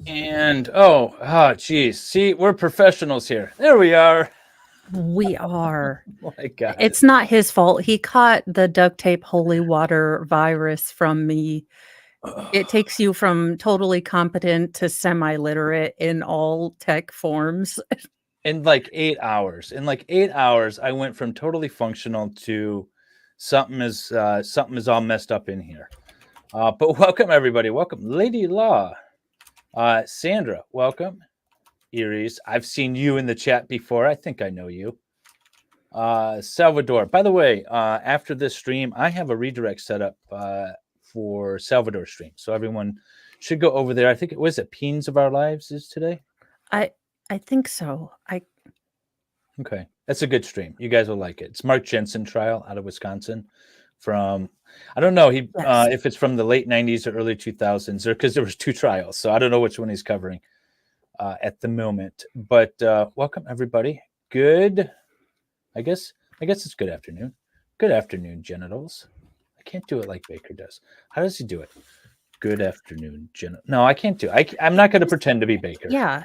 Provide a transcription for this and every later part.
And geez. See, we're professionals here. There we are. We are. Oh my God. It's not his fault. He caught the duct tape holy water virus from me. It takes you from totally competent to semi-literate in all tech forms. In like 8 hours. In like 8 hours, I went from totally functional to something is all messed up in here. But welcome everybody. Welcome, Lady Law. Sandra, welcome. Iris, I've seen you in the chat before. I think I know you. Salvador. By the way, after this stream, I have a redirect set up for Salvador stream. So everyone should go over there. I think it was Peens of Our Lives is today. I think so. Okay. That's a good stream. You guys will like it. It's Mark Jensen trial out of Wisconsin from, I don't know if it's from the late 90s or early 2000s or because there was 2 trials. So I don't know which one he's covering at the moment. But welcome everybody. Good. I guess it's good afternoon. Good afternoon, genitals. I can't do it like Baker does. How does he do it? Good afternoon, genitals. No, I can't do it. I'm not going to pretend to be Baker. Yeah.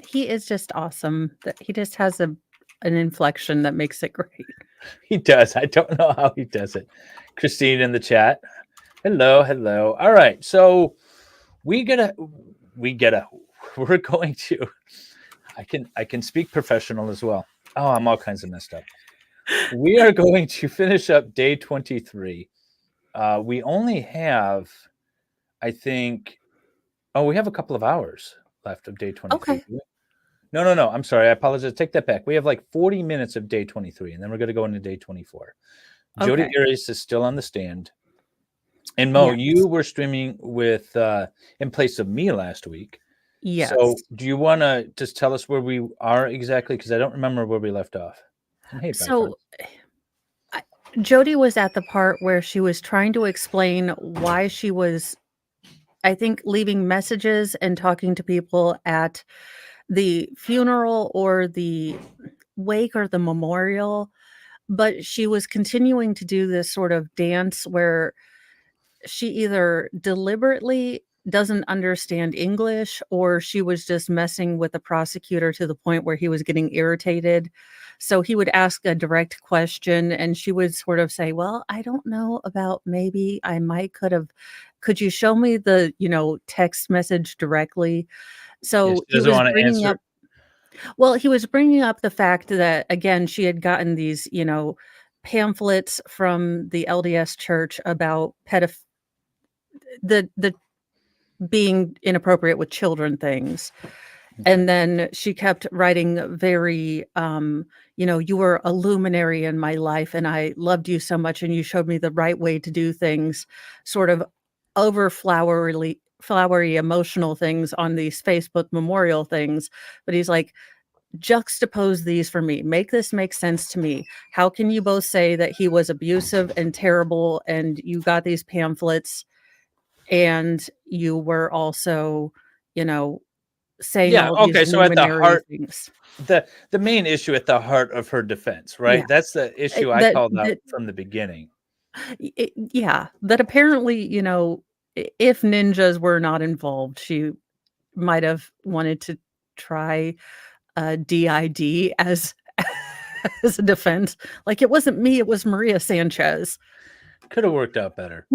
He is just awesome. He just has an inflection that makes it great. He does. I don't know how he does it. Christine in the chat. Hello. All right. So we're going to, I can speak professional as well. Oh, I'm all kinds of messed up. We are going to finish up day 23. We only have, I think, we have a couple of hours left of day 23. Okay. No. I'm sorry. I apologize. Take that back. We have like 40 minutes of day 23, and then we're going to go into day 24. Okay. Jodi Arias is still on the stand. And Mo, you were streaming with in place of me last week. Yes. So do you want to just tell us where we are exactly? Because I don't remember where we left off. Hey, so Jodi was at the part where she was trying to explain why she was, I think, leaving messages and talking to people at the funeral or the wake or the memorial, but she was continuing to do this sort of dance where she either deliberately doesn't understand English or she was just messing with the prosecutor to the point where he was getting irritated. So he would ask a direct question and she would sort of say, well, I don't know about maybe I could you show me the, text message directly? So he was bringing up, well, he was bringing up the fact that, again, she had gotten these, pamphlets from the LDS church about the being inappropriate with children things. And then she kept writing very, you were a luminary in my life and I loved you so much and you showed me the right way to do things, sort of over flowery emotional things on these Facebook memorial things. But he's like, juxtapose these for me. Make this make sense to me. How can you both say that he was abusive and terrible and you got these pamphlets and you were also, saying all these so at the heart things. The main issue at the heart of her defense, right? Yeah. That's the issue I called out from the beginning. That apparently, if ninjas were not involved, she might have wanted to try DID as a defense. Like, it wasn't me, it was Maria Sanchez. Could have worked out better.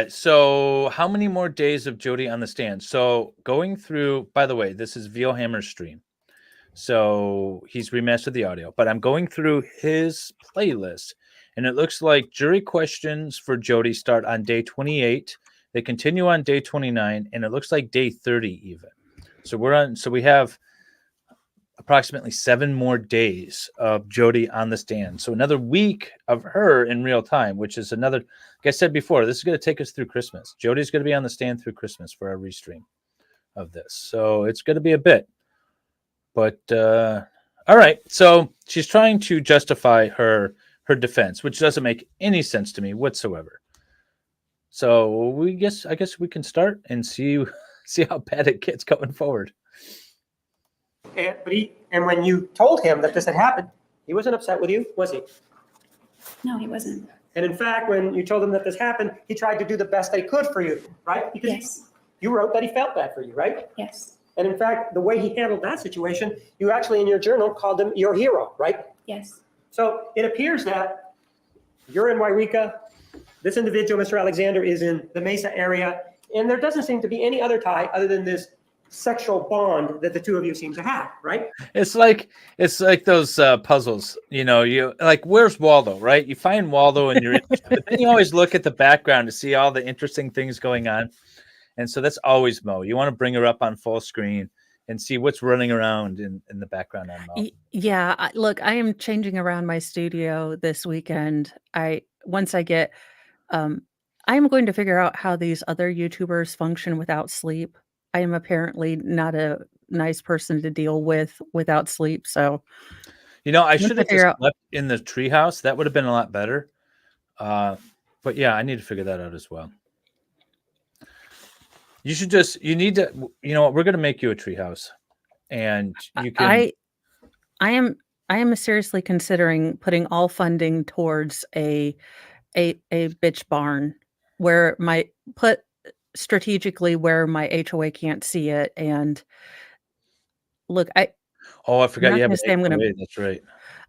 So how many more days of Jodi on the stand? So going through, by the way, this is Vielhammer's stream. So he's remastered the audio, but I'm going through his playlist and it looks like jury questions for Jodi start on day 28. They continue on day 29 and it looks like day 30 even. So we have approximately 7 more days of Jodi on the stand. So another week of her in real time, which is another, like I said before, this is going to take us through Christmas. Jodi's going to be on the stand through Christmas for our restream of this. So it's going to be a bit. But, all right. So she's trying to justify her defense, which doesn't make any sense to me whatsoever. So I guess we can start and see how bad it gets going forward. And when you told him that this had happened, he wasn't upset with you, was he? No, he wasn't. And in fact, when you told him that this happened, he tried to do the best they could for you, right? Because yes. you wrote that he felt bad for you, right? Yes. And in fact, the way he handled that situation, you actually in your journal called him your hero, right? Yes. So it appears that you're in Wairika. This individual, Mr. Alexander, is in the Mesa area, and there doesn't seem to be any other tie other than this sexual bond that the two of you seem to have, right? It's like those puzzles, you know. You like, where's Waldo, right? You find Waldo and you're interested, but then you always look at the background to see all the interesting things going on. And so that's always Mo. You want to bring her up on full screen and see what's running around in the background on Mo. Yeah, look, I am changing around my studio this weekend. Once I get, I am going to figure out how these other YouTubers function without sleep. I am apparently not a nice person to deal with without sleep. So, You know, I once should I have figure just out, slept in the treehouse. That would have been a lot better. But yeah, I need to figure that out as well. You need to, you know what, we're going to make you a treehouse, and you can. I am seriously considering putting all funding towards a bitch barn where put strategically where my HOA can't see it. And look, Oh, I I'm forgot not you have going to an say I'm going to. HOA. That's right.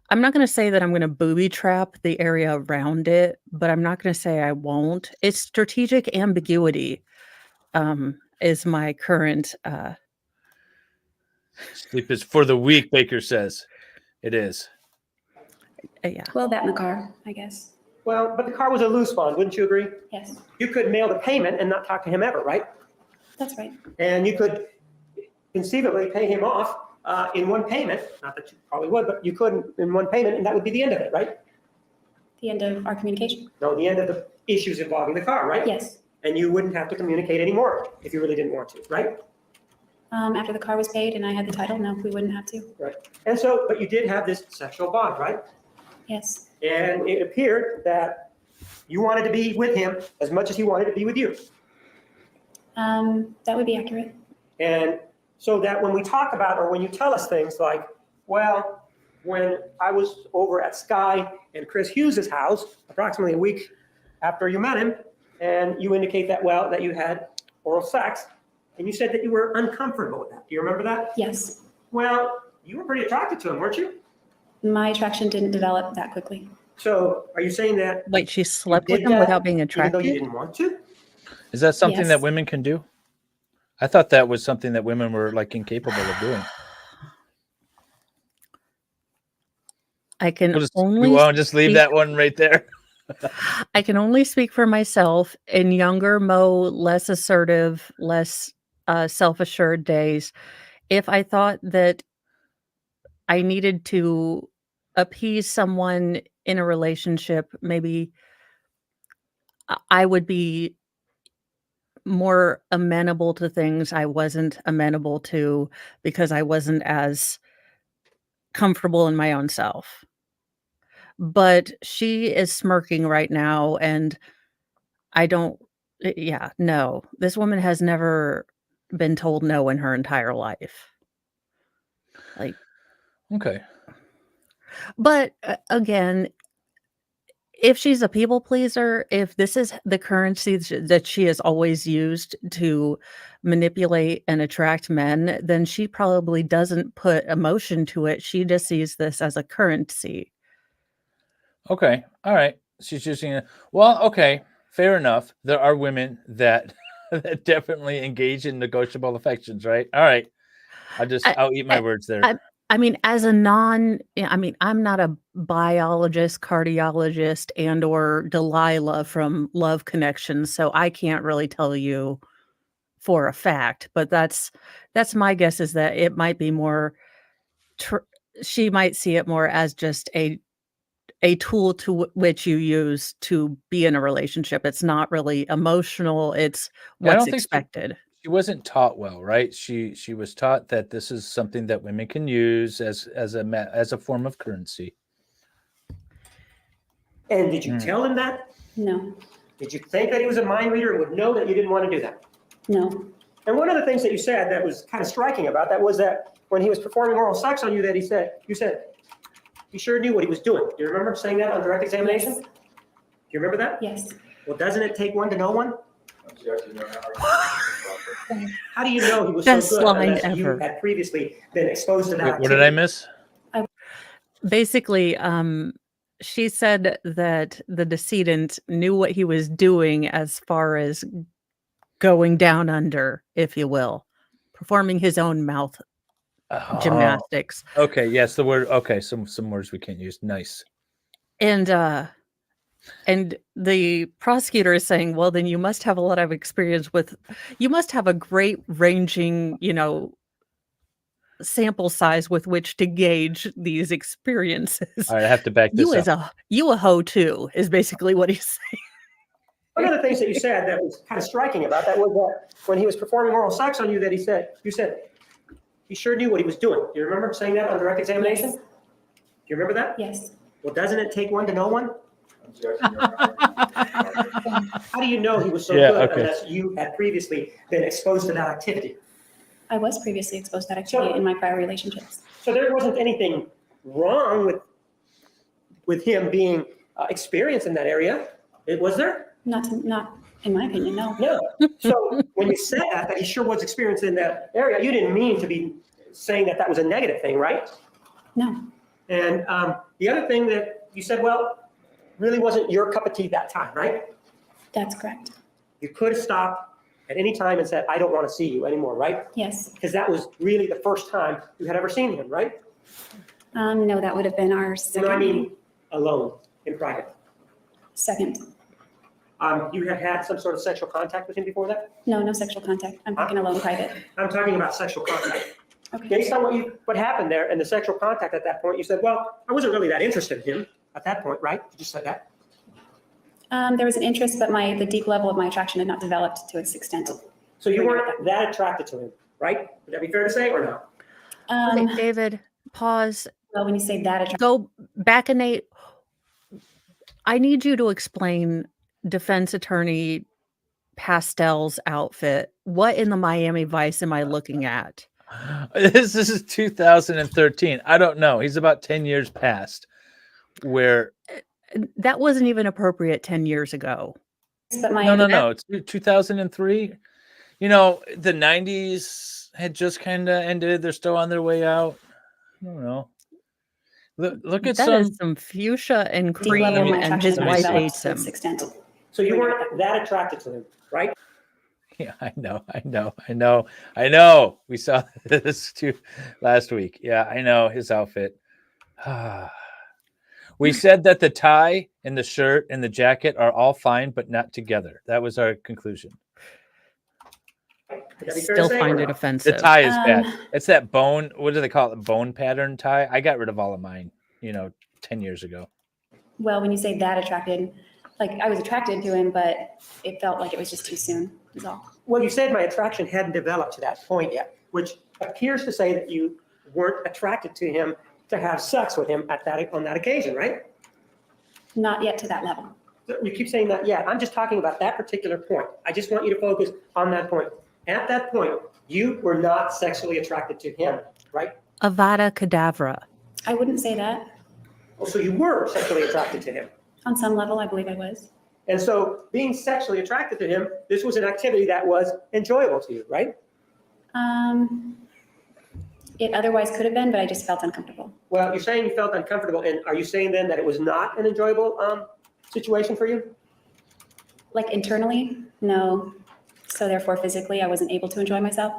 I'm not going to say that I'm going to booby trap the area around it, but I'm not going to say I won't. It's strategic ambiguity, is my current. Sleep is for the weak, Baker says. It is. Yeah. Well, that in the car, I guess. Well, but the car was a loose bond, wouldn't you agree? Yes. You could mail the payment and not talk to him ever, right? That's right. And you could conceivably pay him off in one payment. Not that you probably would, but you could in one payment, and that would be the end of it, right? The end of our communication. No, the end of the issues involving the car, right? Yes. And you wouldn't have to communicate anymore if you really didn't want to, right? After the car was paid and I had the title, no, we wouldn't have to. Right. And so, but you did have this sexual bond, right? Yes. And it appeared that you wanted to be with him as much as he wanted to be with you. That would be accurate. And so that when we talk about, or when you tell us things like, well, when I was over at Sky and Chris Hughes' house, approximately a week after you met him, and you indicate that, well, that you had oral sex, and you said that you were uncomfortable with that. Do you remember that? Yes. Well, you were pretty attracted to him, weren't you? My attraction didn't develop that quickly. So are you saying that Wait, she you slept with did him that without being even though you attracted? didn't want to? Is that something Yes. that women can do? I thought that was something that women were like incapable of doing. I can You only want to just leave speak- that one right there? I can only speak for myself. In younger, less assertive, less self-assured days, if I thought that I needed to appease someone in a relationship, maybe I would be more amenable to things I wasn't amenable to because I wasn't as comfortable in my own self. But she is smirking right now, and I don't, yeah, no. This woman has never been told no in her entire life. Like, Okay. but again, if she's a people pleaser, if this is the currency that she has always used to manipulate and attract men, then she probably doesn't put emotion to it. She just sees this as a currency. Okay. All right. She's using it. Well, okay. Fair enough. There are women that that definitely engage in negotiable affections, right? All right. I'll eat my words there. I mean, as a I'm not a biologist, cardiologist, and or Delilah from Love Connection, so I can't really tell you for a fact. But that's my guess, is that it might be more. She might see it more as just a tool to which you use to be in a relationship. It's not really emotional. It's I don't what's think expected. She wasn't taught well, right? She was taught that this is something that women can use as a form of currency. And did you tell him that? No. Did you think that he was a mind reader and would know that you didn't want to do that? No. And one of the things that you said that was kind of striking about that was that when he was performing oral sex on you, that you said he sure knew what he was doing. Do you remember saying that on direct examination? Yes. Do you remember that? Yes. Well, doesn't it take one to know one? How do you know he was Best so good line unless you ever. had previously been exposed to that Wait, what did I activity? miss? Basically, she said that the decedent knew what he was doing as far as going down under, if you will, performing his own mouth Oh, gymnastics. okay. Yes, the word. Okay, some words we can't use. Nice. And the prosecutor is saying, well, then you must have a lot of experience with, you must have a great ranging, sample size with which to gauge these experiences. All right, I have to back this up. You a hoe too, is basically what he's saying. One of the things that you said that was kind of striking about that was that when he was performing oral sex on you, that you said he sure knew what he was doing. Do you remember saying that on direct examination? Yes. Do you remember that? Yes. Well, doesn't it take one to know one? How do you know he was so Yeah, good okay. unless you had previously been exposed to that activity? I was previously exposed to that activity in my prior relationships. So there wasn't anything wrong with him being experienced in that area, was there? Not in my opinion, no. No. So when you said that he sure was experienced in that area, you didn't mean to be saying that was a negative thing, right? No. And the other thing that you said, well, really wasn't your cup of tea that time, right? That's correct. You could have stopped at any time and said, I don't want to see you anymore, right? Yes. Because that was really the first time you had ever seen him, right? No, that would have been our You second. know, I mean, alone, in private. Second. You had had some sort of sexual contact with him before that? No sexual contact. I'm thinking alone private. I'm talking about sexual contact. Okay. Based on what happened there and the sexual contact at that point, you said, well, I wasn't really that interested in him at that point, right? You just said that. There was an interest, but the deep level of my attraction had not developed to its extent. So you weren't that attracted to him, right? Would that be fair to say or no? Okay, David, pause. Well, when you say that attraction, Go back a Nate. I need you to explain defense attorney Pastel's outfit. What in the Miami Vice am I looking at? This is 2013. I don't know. He's about 10 years past where. That wasn't even appropriate 10 years ago. but No. It's 2003. You know, the 90s had just kind of ended. They're still on their way out. I don't know. Look at That some. is some fuchsia and deep cream, level of my and attraction his had not wife developed hates to him. its extent. So you weren't that attracted to him, right? Yeah, I know. We saw this too last week. Yeah, I know his outfit. We said that the tie and the shirt and the jacket are all fine, but not together. That was our conclusion. Would that be fair to Still say or find it no? offensive. The tie is bad. It's that bone. What do they call it? Bone pattern tie. I got rid of all of mine, 10 years ago. Well, when you say that attracted, like I was attracted to him, but it felt like it was just too soon, is all. Well, you said my attraction hadn't developed to that point yet, which appears to say that you weren't attracted to him to have sex with him on that occasion, right? Not yet to that level. You keep saying that yet. I'm just talking about that particular point. I just want you to focus on that point. At that point, you were not sexually attracted to him, right? Avada Kedavra. I wouldn't say that. Oh, so you were sexually attracted to him. On some level, I believe I was. And so being sexually attracted to him, this was an activity that was enjoyable to you, right? It otherwise could have been, but I just felt uncomfortable. Well, you're saying you felt uncomfortable, and are you saying then that it was not an enjoyable situation for you? Like internally, no. So therefore, physically, I wasn't able to enjoy myself.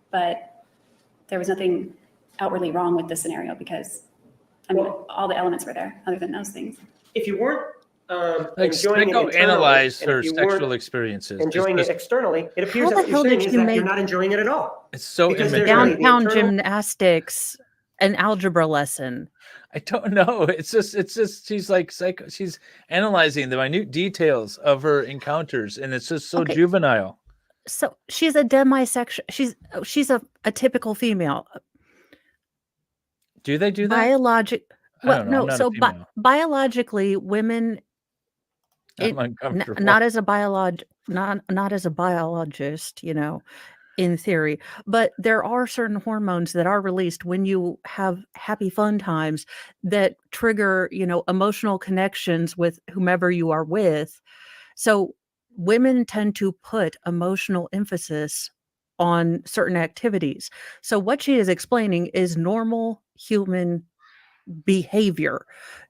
But there was nothing outwardly wrong with the scenario because all the elements were there other than those things. If you weren't Like, enjoying it internally, psychoanalyze and her if you sexual weren't experiences. enjoying it externally, it appears How that the what hell you're saying did is you that make- you're not enjoying it at all. It's so Because there's immature. only the Downtown internal- gymnastics, an algebra lesson. I don't know. It's just she's like she's analyzing the minute details of her encounters, and it's just so Okay. juvenile. So she's a demisexual. She's a typical female. Do they do that? Well, I don't know. I'm no. not a So female. biologically, women, I'm uncomfortable. not as a biologist, in theory, but there are certain hormones that are released when you have happy fun times that trigger, emotional connections with whomever you are with. So women tend to put emotional emphasis on certain activities. So what she is explaining is normal human behavior.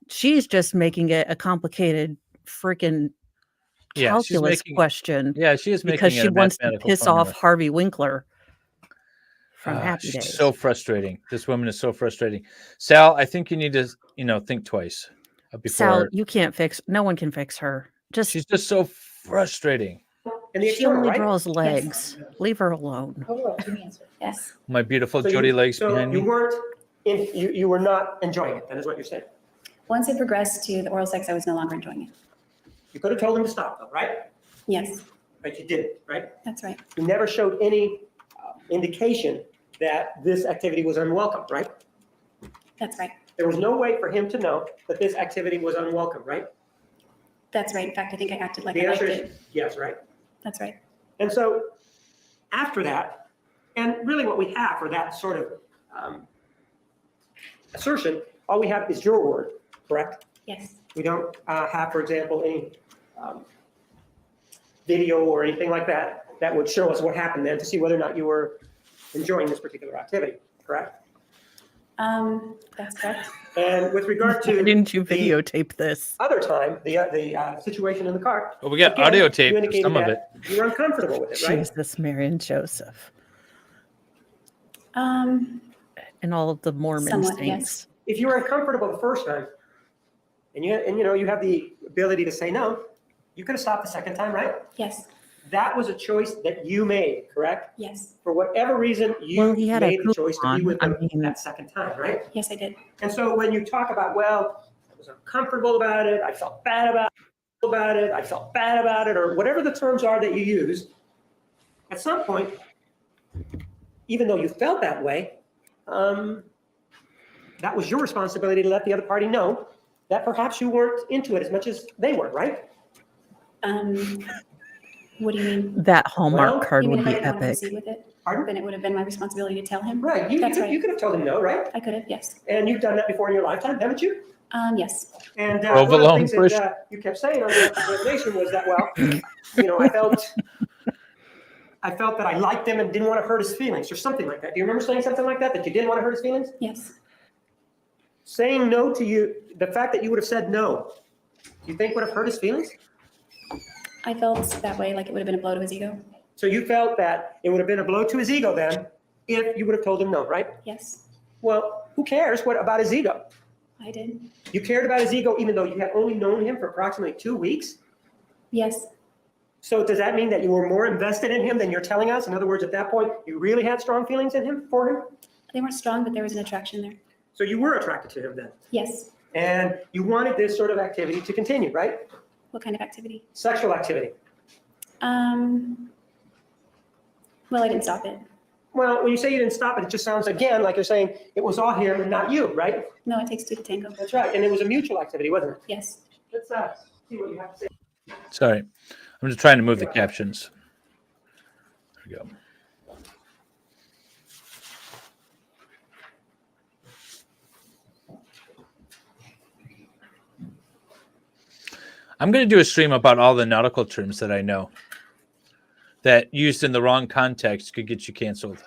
She's just making it a complicated freaking Yeah, she's calculus making. question Yeah, she is because making it she a wants to mathematical piss formula. off Harvey Winkler from Happy She's Days. so frustrating. This woman is so frustrating. Sal, I think you need to, think twice Sal, before. you can't fix. No one can fix her. Just She's just so frustrating. In the she external, only right? draws legs. Leave her alone. Overall, give me an answer. Yes. My beautiful So Jodi legs so behind you me. weren't, you were not enjoying it, that is what you're saying. Once it progressed to the oral sex, I was no longer enjoying it. You could have told him to stop though, right? Yes, But you didn't, right? that's right. You never showed any indication that this activity was unwelcome, right? That's right. There was no way for him to know that this activity was unwelcome, right? That's right. In fact, I think I acted like The I liked answer is it. yes, right? That's right. And so after that, and really what we have for that sort of assertion, all we have is your word, correct? Yes. We don't have, for example, any video or anything like that that would show us what happened then to see whether or not you were enjoying this particular activity, correct? That's correct. And with regard to Why didn't you the videotape this? other time, the situation in the car. Well, we got again, audio tape you of indicated some of that you were uncomfortable with it, right? Jesus, Mary and Joseph, Um, and all of the Mormon Somewhat, saints. yes. If you were uncomfortable the first time, and you have the ability to say no, you could have stopped the second time, right? yes, That was a choice that you made, correct? yes, For whatever reason, you Well, he had a made the choice to be coupon. with I them mean- that second time, right? yes, I did. And so when you talk about, well, I was uncomfortable about it, I felt bad about it, I felt bad about it, or whatever the terms are that you use, at some point, even though you felt that way, that was your responsibility to let the other party know that perhaps you weren't into it as much as they were, right? What do you mean? That Hallmark Well, card You mean would if I be didn't want to epic. proceed with it? Pardon? Then it would have been my responsibility to tell him? Right, you That's right. could have told him no, right? I could have, yes. And you've done that before in your lifetime, haven't you? Yes, And one of the Provolone things push. that you kept saying on the examination was that, well, I felt that I liked him and didn't want to hurt his feelings or something like that. Do you remember saying something like that you didn't want to hurt his feelings? yes. Saying no to you, the fact that you would have said no, do you think would have hurt his feelings? I felt that way, like it would have been a blow to his ego. So you felt that it would have been a blow to his ego then if you would have told him no, right? Yes, Well, who cares what about his ego? I did. You cared about his ego even though you had only known him for approximately 2 weeks? Yes, So does that mean that you were more invested in him than you're telling us? In other words, at that point, you really had strong feelings for him? they weren't strong, but there was an attraction there. So you were attracted to him then? Yes. And you wanted this sort of activity to continue, right? What kind of activity? Sexual activity. Well, I didn't stop it. Well, when you say you didn't stop it, it just sounds again like you're saying it was all him and not you, right? No, it takes two to tango. That's right. And it was a mutual activity, wasn't it? Yes. Let's see what you have to say. Sorry, I'm just trying to move the captions. There we go. I'm going to do a stream about all the nautical terms that I know that used in the wrong context could get you canceled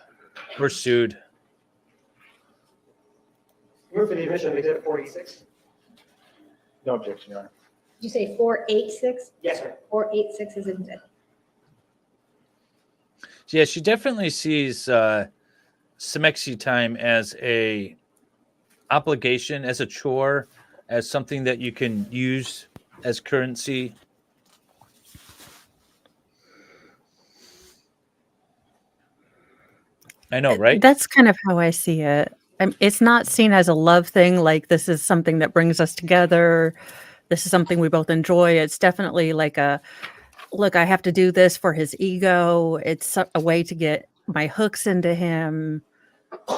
or sued. Move for the admission of Exhibit 486. No objection, Your Honor. Did you say 486? Yes, sir. 486 is in the. Yeah, she definitely sees Semexi time as a obligation, as a chore, as something that you can use as currency. I know, right? That's kind of how I see it. It's not seen as a love thing, like this is something that brings us together. This is something we both enjoy. It's definitely like a, look, I have to do this for his ego. It's a way to get my hooks into him.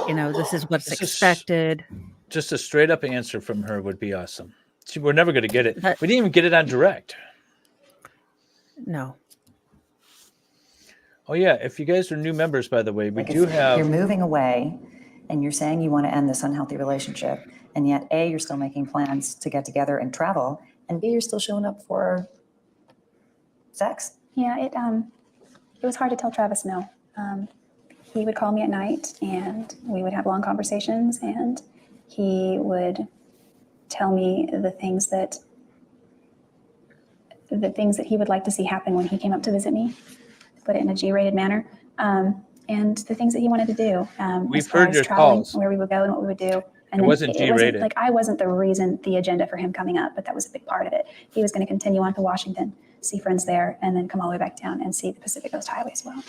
This is what's This is- expected. Just a straight up answer from her would be awesome. We're never going to get it. That- We didn't even get it on direct. No. Oh, yeah. If you guys are new members, by the way, we Like do if have. You're moving away and you're saying you want to end this unhealthy relationship, and yet A, you're still making plans to get together and travel, and B, you're still showing up for sex. Yeah, it was hard to tell Travis no. He would call me at night and we would have long conversations, and he would tell me the things that he would like to see happen when he came up to visit me, to put it in a G-rated manner, and the things that he wanted to do. We've as far heard as your traveling, calls. where we would go and what we would do. And It wasn't G-rated. like I wasn't the agenda for him coming up, but that was a big part of it. He was going to continue on to Washington, see friends there, and then come all the way back down and see the Pacific Coast Highway as well.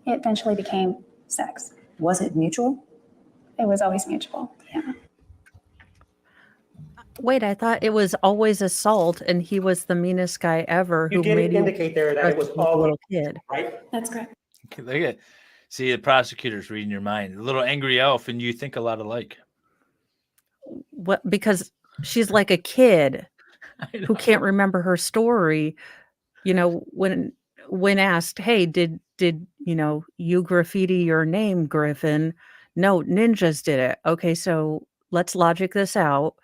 It eventually became sex. Was it mutual? It was always mutual. Yeah. Wait, I thought it was always assault, and he was the meanest guy ever You who did made you indicate there that it was like a all little kid. right. That's correct. Look at, see, the prosecutor's reading your mind. A little angry elf, and you think a lot alike. What? Because she's like a kid I know. who can't remember her story. You know, when asked, "Hey, did you graffiti your name, Griffin?" No, ninjas did it. Okay, so let's logic this out.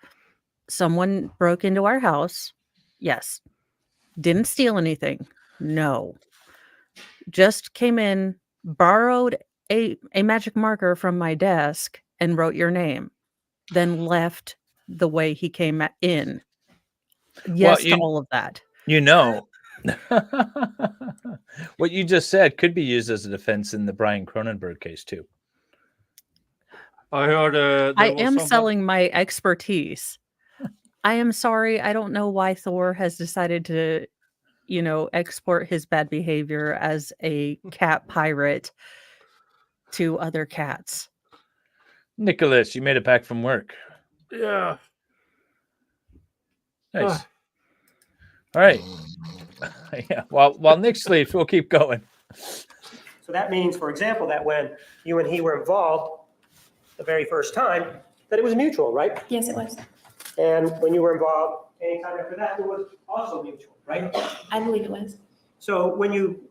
Someone broke into our house. Yes. Didn't steal anything. No. Just came in, borrowed a magic marker from my desk and wrote your name, then left the way he came in. Yes to all of that. You know, what you just said could be used as a defense in the Brian Cronenberg case too. I heard. I am selling my expertise. I am sorry. I don't know why Thor has decided to, export his bad behavior as a cat pirate to other cats. Nicholas, you made it back from work. Yeah. Nice. All right. Yeah. While Nick sleeps, we'll keep going. So that means, for example, that when you and he were involved the very first time, that it was mutual, right? Yes, it was. And when you were involved anytime after that, it was also mutual, right? I believe it was. So when you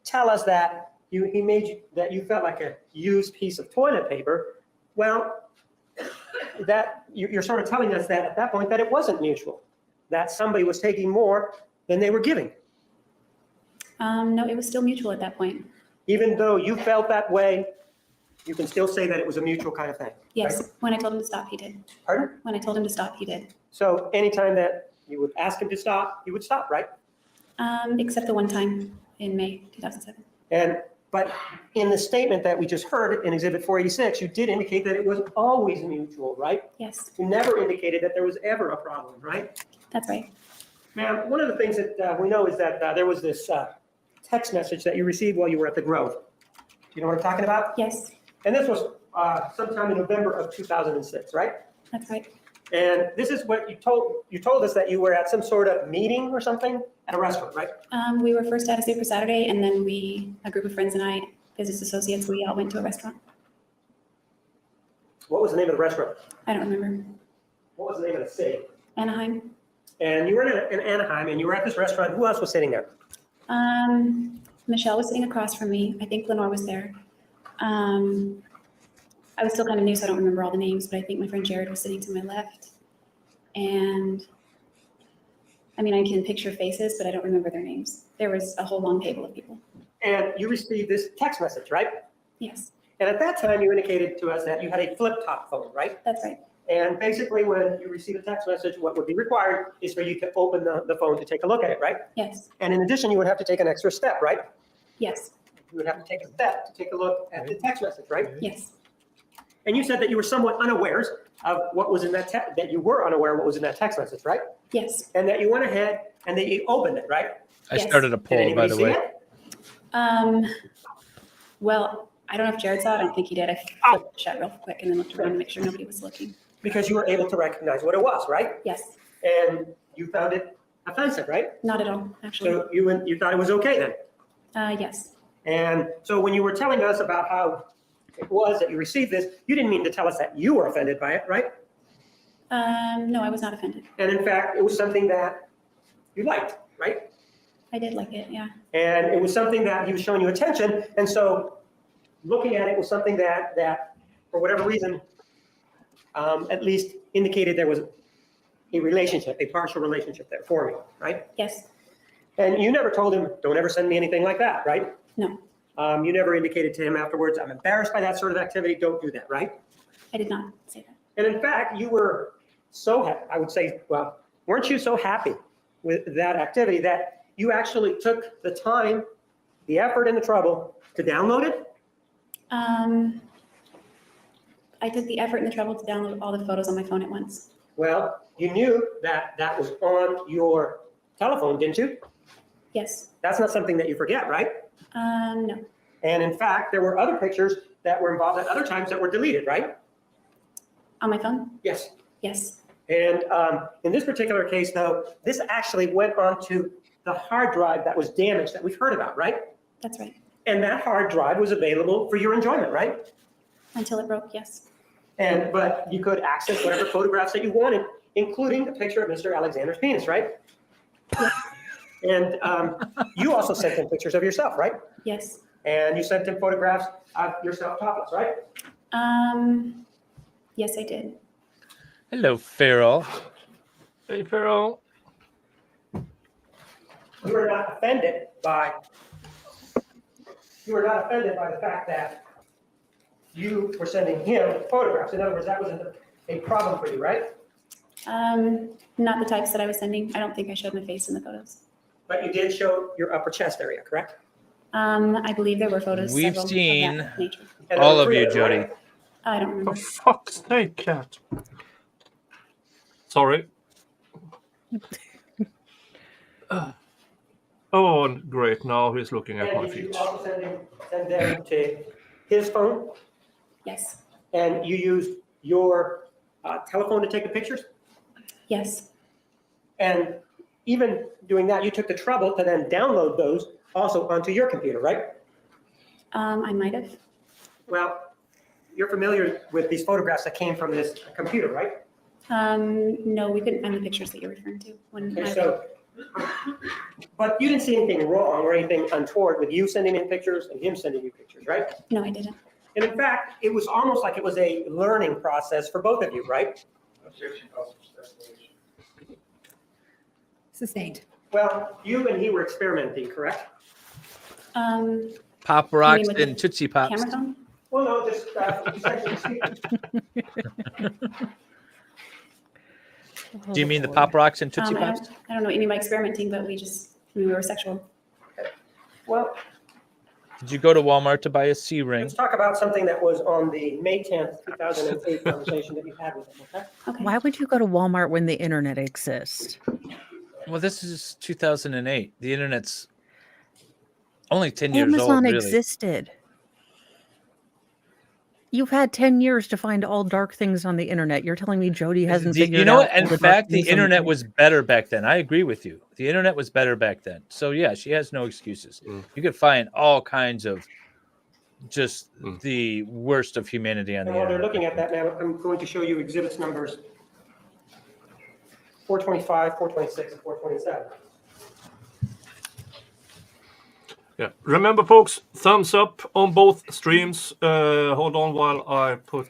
tell us that he made you, that you felt like a used piece of toilet paper, well, that you're sort of telling us that at that point that it wasn't mutual, that somebody was taking more than they were giving. No, it was still mutual at that point. Even though you felt that way, you can still say that it was a mutual kind of thing. Yes. Right? When I told him to stop, he did. Pardon? When I told him to stop, he did. So anytime that you would ask him to stop, he would stop, right? Except the one time in May 2007. But in the statement that we just heard in Exhibit 486, you did indicate that it was always mutual, right? Yes, You never indicated that there was ever a problem, right? that's right. Now, one of the things that we know is that there was this text message that you received while you were at the Grove. Do you know what I'm talking about? Yes, And this was sometime in November of 2006, right? that's right. And this is what you told us that you were at some sort of meeting or something at a restaurant, right? We were first at a Super Saturday, and then a group of friends and I, business associates, we all went to a restaurant. What was the name of the restaurant? I don't remember. What was the name of the city? Anaheim. And you were in Anaheim, and you were at this restaurant. Who else was sitting there? Michelle was sitting across from me. I think Lenore was there. I was still kind of new, so I don't remember all the names, but I think my friend Jared was sitting to my left. And I mean, I can picture faces, but I don't remember their names. There was a whole long table of people. And you received this text message, right? Yes, And at that time, you indicated to us that you had a flip-top phone, right? that's right. And basically, when you receive a text message, what would be required is for you to open the phone to take a look at it, right? Yes, And in addition, you would have to take an extra step, right? yes, You would have to take a step to take a look at the text message, right? yes, And you said that you were somewhat unawares of what was in that you were unaware of what was in that text message, right? yes. And that you went ahead and that you opened it, right? I Yes. started a Did poll, by anybody the see way. it? Well, I don't know if Jared saw it. I don't think he did. I flipped shut real quick and then looked around to make sure nobody was looking. Because you were able to recognize what it was, right? Yes, And you found it offensive, right? not at all, actually. So you thought it was okay then? Yes, And so when you were telling us about how it was that you received this, you didn't mean to tell us that you were offended by it, right? no, I was not offended. And in fact, it was something that you liked, right? I did like it, yeah. And it was something that he was showing you attention. And so looking at it was something that for whatever reason, at least indicated there was a relationship, a partial relationship there forming, right? Yes, And you never told him, don't ever send me anything like that, right? No, You never indicated to him afterwards, I'm embarrassed by that sort of activity, don't do that, right? I did not say that. And in fact, you were I would say, well, weren't you so happy with that activity that you actually took the time, the effort, and the trouble to download it? I took the effort and the trouble to download all the photos on my phone at once. Well, you knew that that was on your telephone, didn't you? Yes. That's not something that you forget, right? No. And in fact, there were other pictures that were involved at other times that were deleted, right? On my phone? Yes. Yes. And in this particular case, though, this actually went onto the hard drive that was damaged that we've heard about, right? That's right. And that hard drive was available for your enjoyment, right? Until it broke, yes. But you could access whatever photographs that you wanted, including a picture of Mr. Alexander's penis, right? And you also sent him pictures of yourself, right? Yes. And you sent him photographs of yourself topless, right? Yes, I did. Hello, Farrell. Hey, Farrell. You were not offended by the fact that you were sending him photographs. In other words, that wasn't a problem for you, right? Not the types that I was sending. I don't think I showed my face in the photos. But you did show your upper chest area, correct? I believe there were photos. We've several of that seen nature. And all there of were you, three them, Jodi. right? I don't remember. For fuck's sake, cat. Sorry. Oh, great. Now he's looking at my And did you feet. also send them to his phone? Yes. And you used your telephone to take the pictures? Yes. And even doing that, you took the trouble to then download those also onto your computer, right? I might have. Well, you're familiar with these photographs that came from this computer, right? No, we couldn't find the pictures that you're referring to. Okay, but you didn't see anything wrong or anything untoward with you sending in pictures and him sending you pictures, right? No, I didn't. And in fact, it was almost like it was a learning process for both of you, right? Sustained. Well, you and he were experimenting, correct? Pop You rocks mean with and Tootsie Pops. Camera phone? Well, no, just essentially speaking. Do you mean the Pop rocks and Tootsie I Pops? don't know what you mean by experimenting, but we were sexual. Well, Did you go to Walmart to buy a C ring? let's talk about something that was on the May 10th, 2008 conversation that you had with him, okay? Okay. Why would you go to Walmart when the internet exists? Well, this is 2008. The internet's only 10 years Amazon old, really. existed. You've had 10 years to find all dark things on the internet. You're telling me Jodi hasn't figured out. You know what? all In the dark fact, the things on internet was better back then. I agree with you. The internet was better back then. So yeah, she has no excuses. You could find all kinds of just the worst of humanity on the And while they're internet. looking at that now, I'm going to show you exhibits numbers 425, 426, and 427. Yeah. Remember, folks, thumbs up on both streams. Hold on while I put.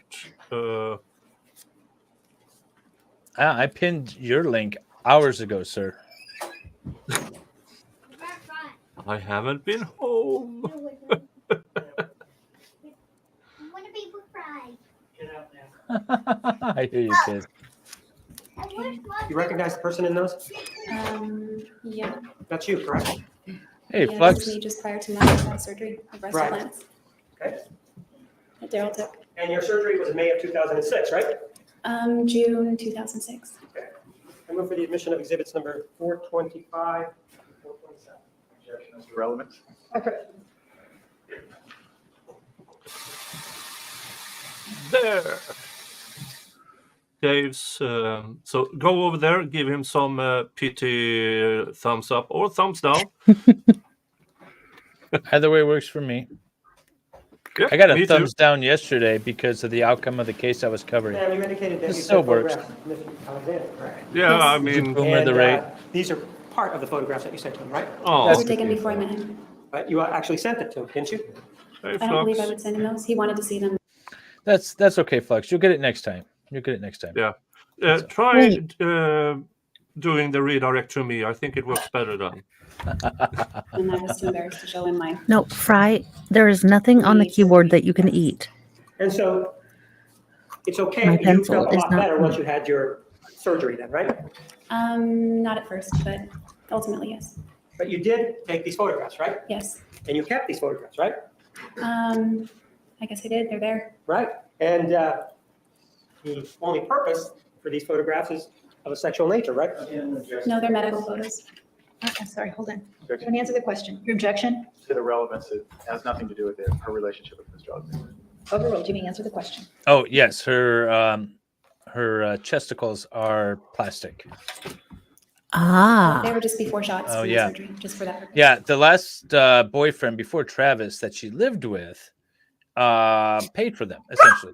I pinned your link hours ago, sir. I haven't been home. I hear you, kid. You recognize the person in those? Yeah. That's you, correct? Hey, Yeah, Flux. this was me just prior to my surgery of breast Right. implants Okay. that Daryl took. And your surgery was in May of 2006, right? June 2006. Okay. I move for the admission of exhibits number 425, 427. Objection is irrelevant. Okay. There. Dave's. So go over there, give him some PT thumbs up or thumbs down. Either way works for me. Yeah, I got a me thumbs too. down yesterday because of the outcome of the case I was covering. Now, you indicated that you This still sent works. photographs of Mr. Alexander, correct? Yeah, Yes. I mean, Boomer the rate. These are part of the photographs that you sent to him, right? oh, Those were taken before I met him. But you actually sent it to him, didn't you? hey, I don't believe I Flux. would send him those. He wanted to see them. That's okay, Flux. You'll get it next time. You'll get it next time. Yeah. Try doing the redirect to me. I think it works better then. And I was too embarrassed to show in my. No, Fry, there is nothing on the Please. keyboard that you can eat. And so it's okay. My You pencil felt a is lot not better once moving. you had your surgery then, right? Not at first, but ultimately, yes. But you did take these photographs, right? Yes. And you kept these photographs, right? I guess I did. They're there. Right. And the only purpose for these photographs is of a sexual nature, right? No, they're medical photos. Okay, sorry, hold on. You want to answer the question? Your objection? To the relevance, it has nothing to do with her relationship with Mr. Alexander. Overruled. Jimmy, answer the question. Oh yes, her chesticles are plastic. They were just before shots Oh, from yeah. the surgery, just for that purpose. Yeah, the last boyfriend before Travis that she lived with paid for them essentially,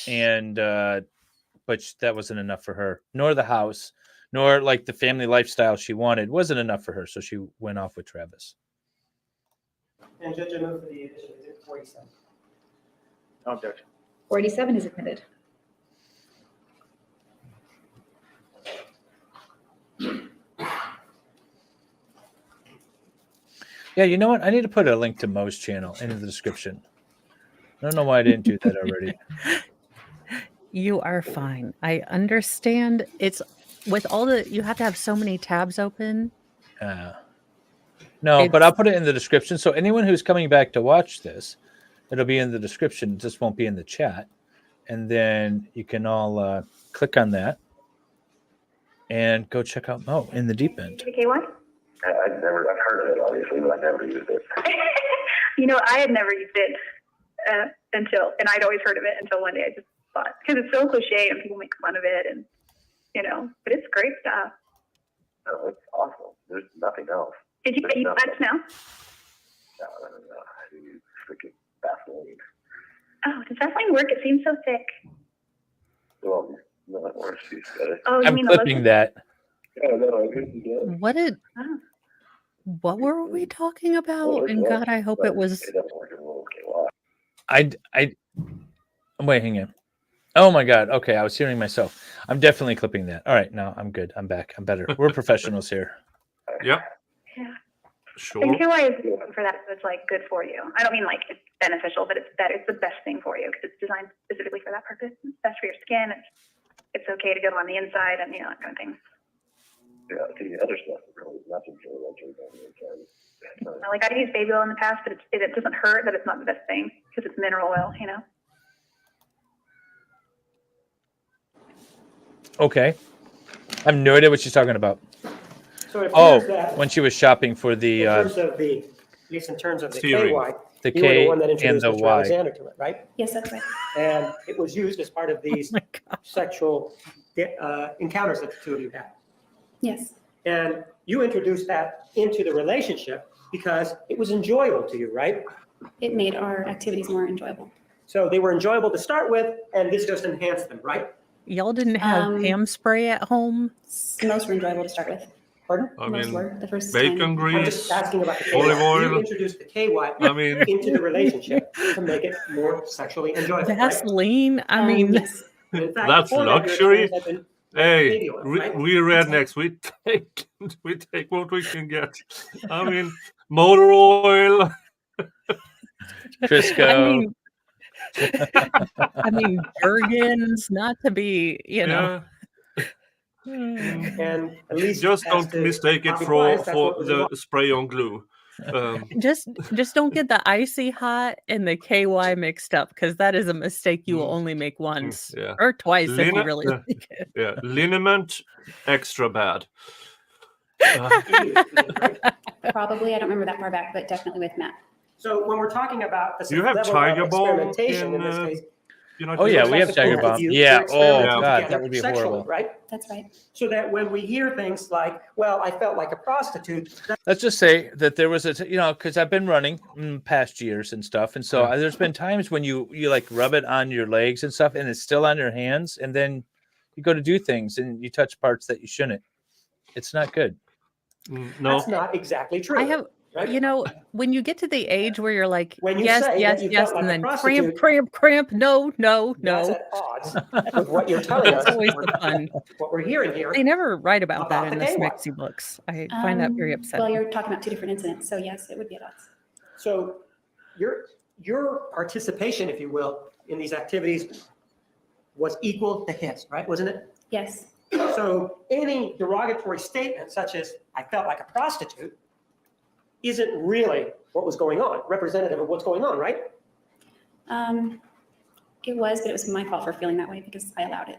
and that wasn't enough for her, nor the house, nor like the family lifestyle she wanted wasn't enough for her, so she went off with Travis. And Judge, I move for the addition of 47. No objection. 47 is admitted. Yeah, you know what? I need to put a link to Mo's channel in the description. I don't know why I didn't do that already. You are fine. I understand. It's with all the, you have to have so many tabs open. No, but I'll put it in the description. So anyone who's coming back to watch this, it'll be in the description. It just won't be in the chat. And then you can all click on that and go check out Mo in the deep end. The K1? I've heard of it, obviously, but I've never used it. I had never used it and I'd always heard of it until one day I just thought, because it's so cliche and people make fun of it and, but it's great stuff. No, it's awesome. There's nothing else. Did you get you touch now? No, I use freaking Vaseline. Oh, does Vaseline work? It seems so thick. Well, no, that works. She's got it. Oh, you I'm mean clipping that. Yeah, no, I guess you did. What were we talking about? And God, I hope it was. It doesn't work in little KY. Wait, hang on. Oh my God. Okay, I was hearing myself. I'm definitely clipping that. All right, now I'm good. I'm back. I'm better. We're professionals here. Yeah. Yeah. Sure. And KY is for that, so it's like good for you. I don't mean like it's beneficial, but it's better. It's the best thing for you because it's designed specifically for that purpose. It's best for your skin. It's okay to go on the inside and that kind of thing. Yeah, the other stuff really nothing really like it on the inside. Like I've used baby oil in the past, but it doesn't hurt that it's not the best thing because it's mineral oil, Okay. I have no idea what she's talking about. So it appears that when she was shopping for the at least in terms of the theory. KY, the you were the K one that and introduced the Mr. Y. Alexander to it, right? Yes, that's right. And it was used as part of these My God. sexual encounters that the two of you had. Yes. And you introduced that into the relationship because it was enjoyable to you, right? It made our activities more enjoyable. So they were enjoyable to start with, and this just enhanced them, right? Y'all didn't have ham spray at home? Most were enjoyable to start with. Pardon? I Most mean, were the first bacon time. I'm grease. just asking about the KY. Olive oil. You introduced the KY I mean, into the relationship to make it more sexually enjoyable, right? Vaseline? I mean, Yes. And in fact, That's before that, your luxury. experience had been hey, baby oil, right? we rednecks, we take what we can get. I mean, motor oil. Crisco. I mean, Jergens, not to be, Yeah. And at least Just as don't to mistake it copy for flies, that's what was the involved. spray on glue. just don't get the icy hot and the KY mixed up because that is a mistake you will only make once yeah. or twice if you Lina- really yeah. like it. Yeah, liniment, extra bad. Probably, I don't remember that far back, but definitely with Matt. So when we're talking about the You have level Tiger of Balm experimentation in this in, case, Oh yeah, we have it's Tiger both Bomb. of you Yeah. were Oh experimenting God, together that would be sexually, horrible. right? That's right. So that when we hear things like, "Well, I felt like a prostitute," Let's just say that there was because I've been running past years and stuff, and so there's been times when you like rub it on your legs and stuff, and it's still on your hands, and then you go to do things and you touch parts that you shouldn't. It's not good. No, that's not exactly true. I have right? You know, when you get to the age where you're like, When you yes, say that yes, you yes, felt like and a then prostitute, cramp, no, no, that's no. at odds with what you're telling us. That's always the fun. What we're hearing here. They never write about that About in the the KY. Smexy books. I find that very Well, upsetting. you're talking about two different incidents, so yes, it would be at odds. So your participation, if you will, in these activities was equal to his, right? Wasn't it? Yes. So any derogatory statement such as I felt like a prostitute isn't really what was going on, representative of what's going on, right? It was, but it was my fault for feeling that way because I allowed it.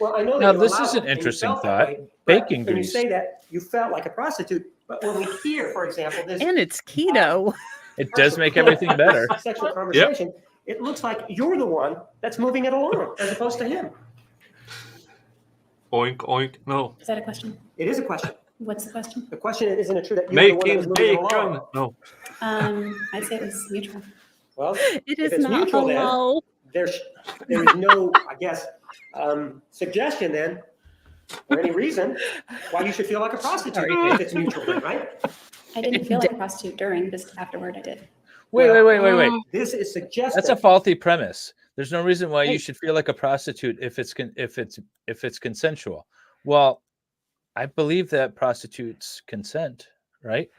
Well, I know that Now, you this allowed is it an and you interesting felt that thought. way, but Bacon when you grease. say that you felt like a prostitute, but when we hear, for example, this And it's keto. It does make everything better. sexual conversation, it looks like you're the one that's moving it along as opposed to him. Oink, oink. No. Is that a question? It is a question. What's the question? The question is, isn't it true that you're the one that was Making moving it bacon. along? No. I'd say it was mutual. Well, It if is it's not mutual then, halal. there is no, I guess, suggestion then, or any reason why you should feel like a prostitute Sorry. if it's mutual then, right? I didn't feel like a prostitute during, just afterward I did. Wait. This is suggesting. That's a faulty premise. There's no reason why you should feel like a prostitute if it's consensual. Well, I believe that prostitutes consent, right?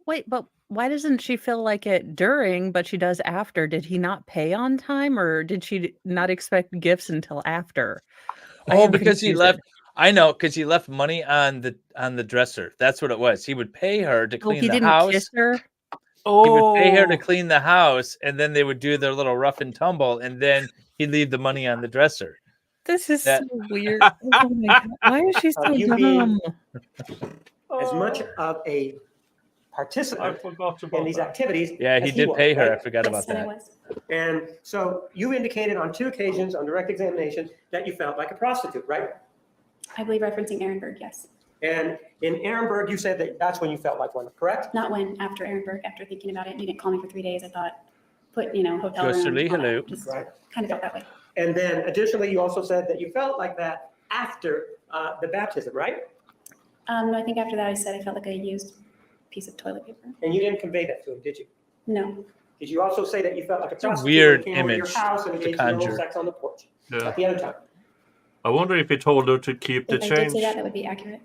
Wait, but why doesn't she feel like it during, but she does after? Did he not pay on time, or did she not expect gifts until after? I Oh, am because he confused. left. I know, because he left money on the dresser. That's what it was. He would pay her to Oh, clean he the didn't house. kiss her? He would pay her to Oh. clean the house, and then they would do their little rough and tumble, and then he'd leave the money on the dresser. This is That- so weird. Oh my God. Why is she so you being- dumb? as much of a I participant forgot in about these that. activities. Yeah, he as did was, pay her. I right? forgot Yes, about and I that. was. And so you indicated on 2 occasions on direct examination that you felt like a prostitute, right? I believe referencing Ehrenberg, yes. And in Ehrenberg, you said that that's when you felt like one, correct? Not when, after Ehrenberg, after thinking about it, you didn't call me for 3 days, I thought, hotel Go room. Lee, all that. hello. Just Right. kind of felt that way. And then additionally, you also said that you felt like that after the baptism, right? I think after that, I said I felt like a used piece of toilet paper. And you didn't convey that to him, did you? No, Did you also say that you felt like a a prostitute weird when he came over to your image house and to engaged in oral conjure. sex on the porch Yeah. at the other time? I wonder if he told her to keep the if I did change. say that, that would be accurate.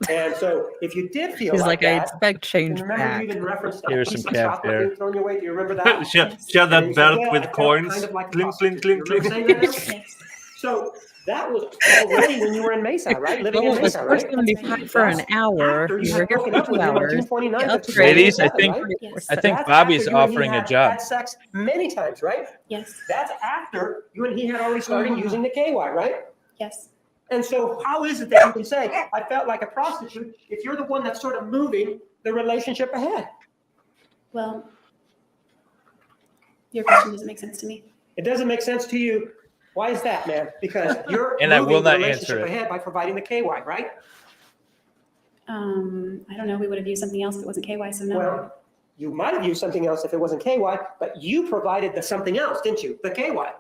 And so if you did feel He's like like, I that, expect change remember back. you even referenced that Here's piece some of cat chocolate there. being thrown your way. Do you remember that? She had And then that you said, belt "Well, I with felt coins. kind of like a Clink, prostitute." clink, You clink, remember clink. saying that? Yes. So that was already when you were in Mesa, right? Living in Well, it was Mesa, right? $4.75 for an hour. After you You had were here broken for up 2 with him on hours. June 29th of Upgrade. Ladies, I 2007, think right? Yes. I think That's Bobby's after you and he offering a had job. Had sex many times, right? Yes, That's after you and he had already started using the KY, right? yes. And so how is it that you can say, I felt like a prostitute, if you're the one that's sort of moving the relationship ahead? Well, your question doesn't make sense to me. It doesn't make sense to you. Why is that, man? Because you're And I will moving the not relationship answer it. ahead by providing the KY, right? I don't know, we would have used something else if it wasn't KY, so no. Well, you might have used something else if it wasn't KY, but you provided the something else, didn't you? The KY.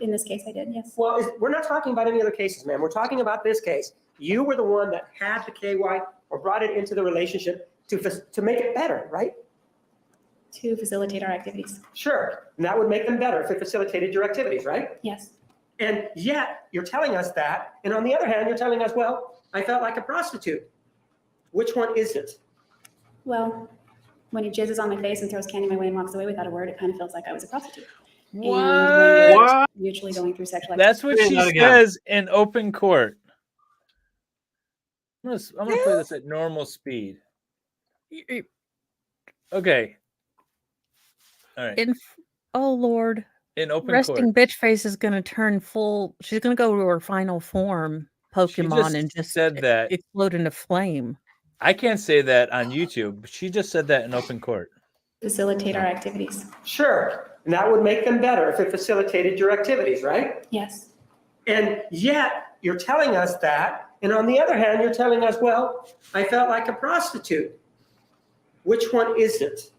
In this case, I did, yes. Well, we're not talking about any other cases, ma'am. We're talking about this case. You were the one that had the KY or brought it into the relationship to make it better, right? To facilitate our activities, Sure. And that would make them better if it facilitated your activities, right? yes. And yet you're telling us that. And on the other hand, you're telling us, well, I felt like a prostitute. Which one is it? Well, when he jizzes on my face and throws candy my way and walks away without a word, it kind of feels like I was a prostitute. And when we're What? mutually going through sexual That's what Say she that again. says in open court. I'm gonna play this at normal speed. Okay. All right. Oh Lord, In open resting court. bitch face is gonna turn full. She's gonna go to her final form, Pokemon, just and just said that. explode into flame. I can't say that on YouTube, but she just said that in open court. facilitate our activities, Sure. And that would make them better if it facilitated your activities, right? yes. And yet you're telling us that. And on the other hand, you're telling us, well, I felt like a prostitute. Which one is it?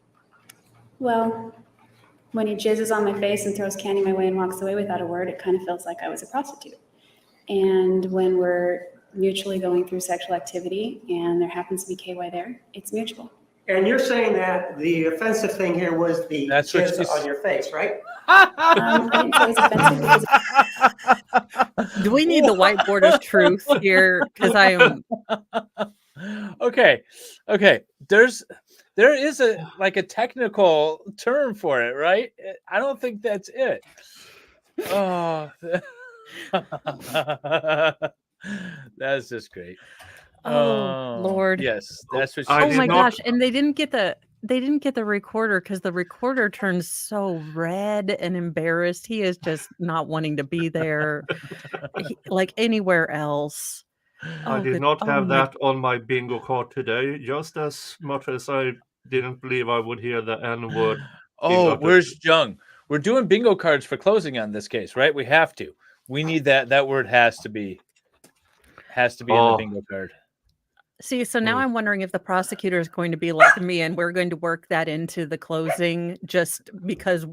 Well, when he jizzes on my face and throws candy my way and walks away without a word, it kind of feels like I was a prostitute. And when we're mutually going through sexual activity and there happens to be KY there, it's mutual. And you're saying that the offensive thing here was the That's what jizz she's- on your face, right? I didn't say it was offensive because Do we need the whiteboard of truth here? Because I am. Okay. There is a technical term for it, right? I don't think that's it. Oh, that's just great. Oh, Lord. Yes, that's what I Oh did my not- gosh! And they didn't get the recorder because the recorder turns so red and embarrassed. He is just not wanting to be there, like anywhere else. I did not have that on my bingo card today, just as much as I didn't believe I would hear the N word. Oh, uttered. where's Jung? We're doing bingo cards for closing on this case, right? We have to. We need that. That word has to be on the bingo card. See, so now I'm wondering if the prosecutor is going to be like me, and we're going to work that into the closing, just because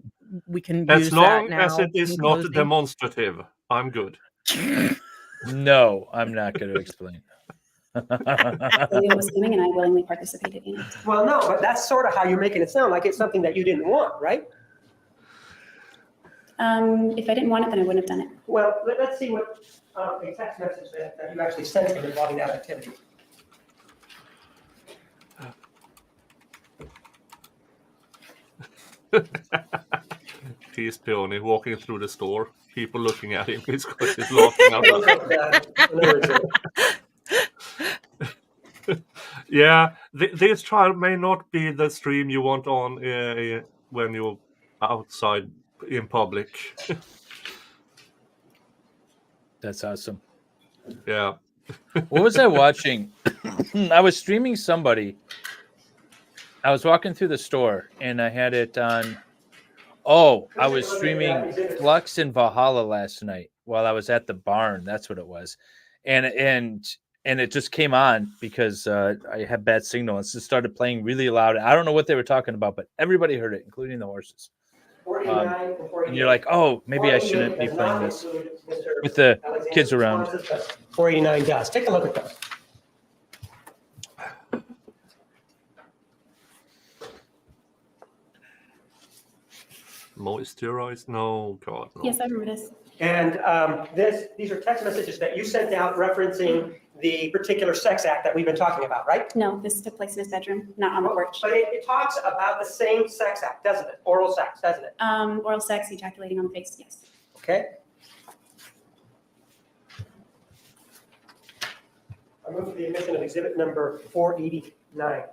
we can use As that long now. as it is in not closing. demonstrative, I'm good. No, I'm not going to explain. I knew it was coming and I willingly participated in it. Well, no, but that's sort of how you're making it sound like it's something that you didn't want, right? If I didn't want it, then I wouldn't have done it. Well, let's see what a text message that you actually sent him involving that activity. He's peony walking through the store. People looking at him. He's laughing out loud. Yeah, this trial may not be the stream you want on when you're outside in public. That's awesome. Yeah. What was I watching? I was streaming somebody. I was walking through the store and I had it on. Oh, I was streaming Flux and Valhalla last night while I was at the barn. That's what it was. And it just came on because I had bad signal. It just started playing really loud. I don't know what they were talking about, but everybody heard it, including the horses. And you're like, oh, maybe I shouldn't be playing this with the kids around. 489 does. Take a look at those. Moisturized? No, God, no. Yes, I remember this. And these are text messages that you sent out referencing the particular sex act that we've been talking about, right? No, this took place in his bedroom, not on the porch. But it talks about the same sex act, doesn't it? Oral sex, doesn't it? Oral sex, ejaculating on the face, yes. Okay. I move for the admission of exhibit number 489.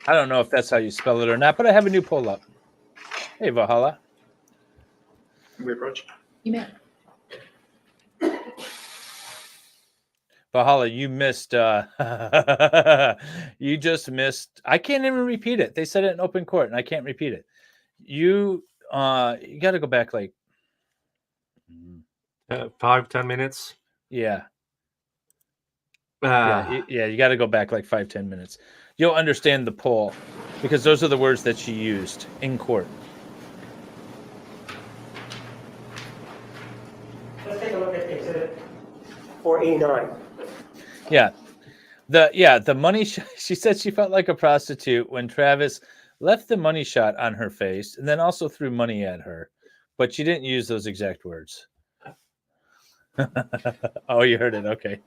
I don't know if that's how you spell it or not, but I have a new pull up. Hey, Valhalla. Can we approach? You may. Valhalla, you missed. You just missed. I can't even repeat it. They said it in open court, and I can't repeat it. You got to go back like 5-10 minutes. Yeah. You got to go back like 5-10 minutes. You'll understand the poll because those are the words that she used in court. Let's take a look at exhibit 489. Yeah. The money she said she felt like a prostitute when Travis left the money shot on her face and then also threw money at her, but she didn't use those exact words. Oh, you heard it. Okay.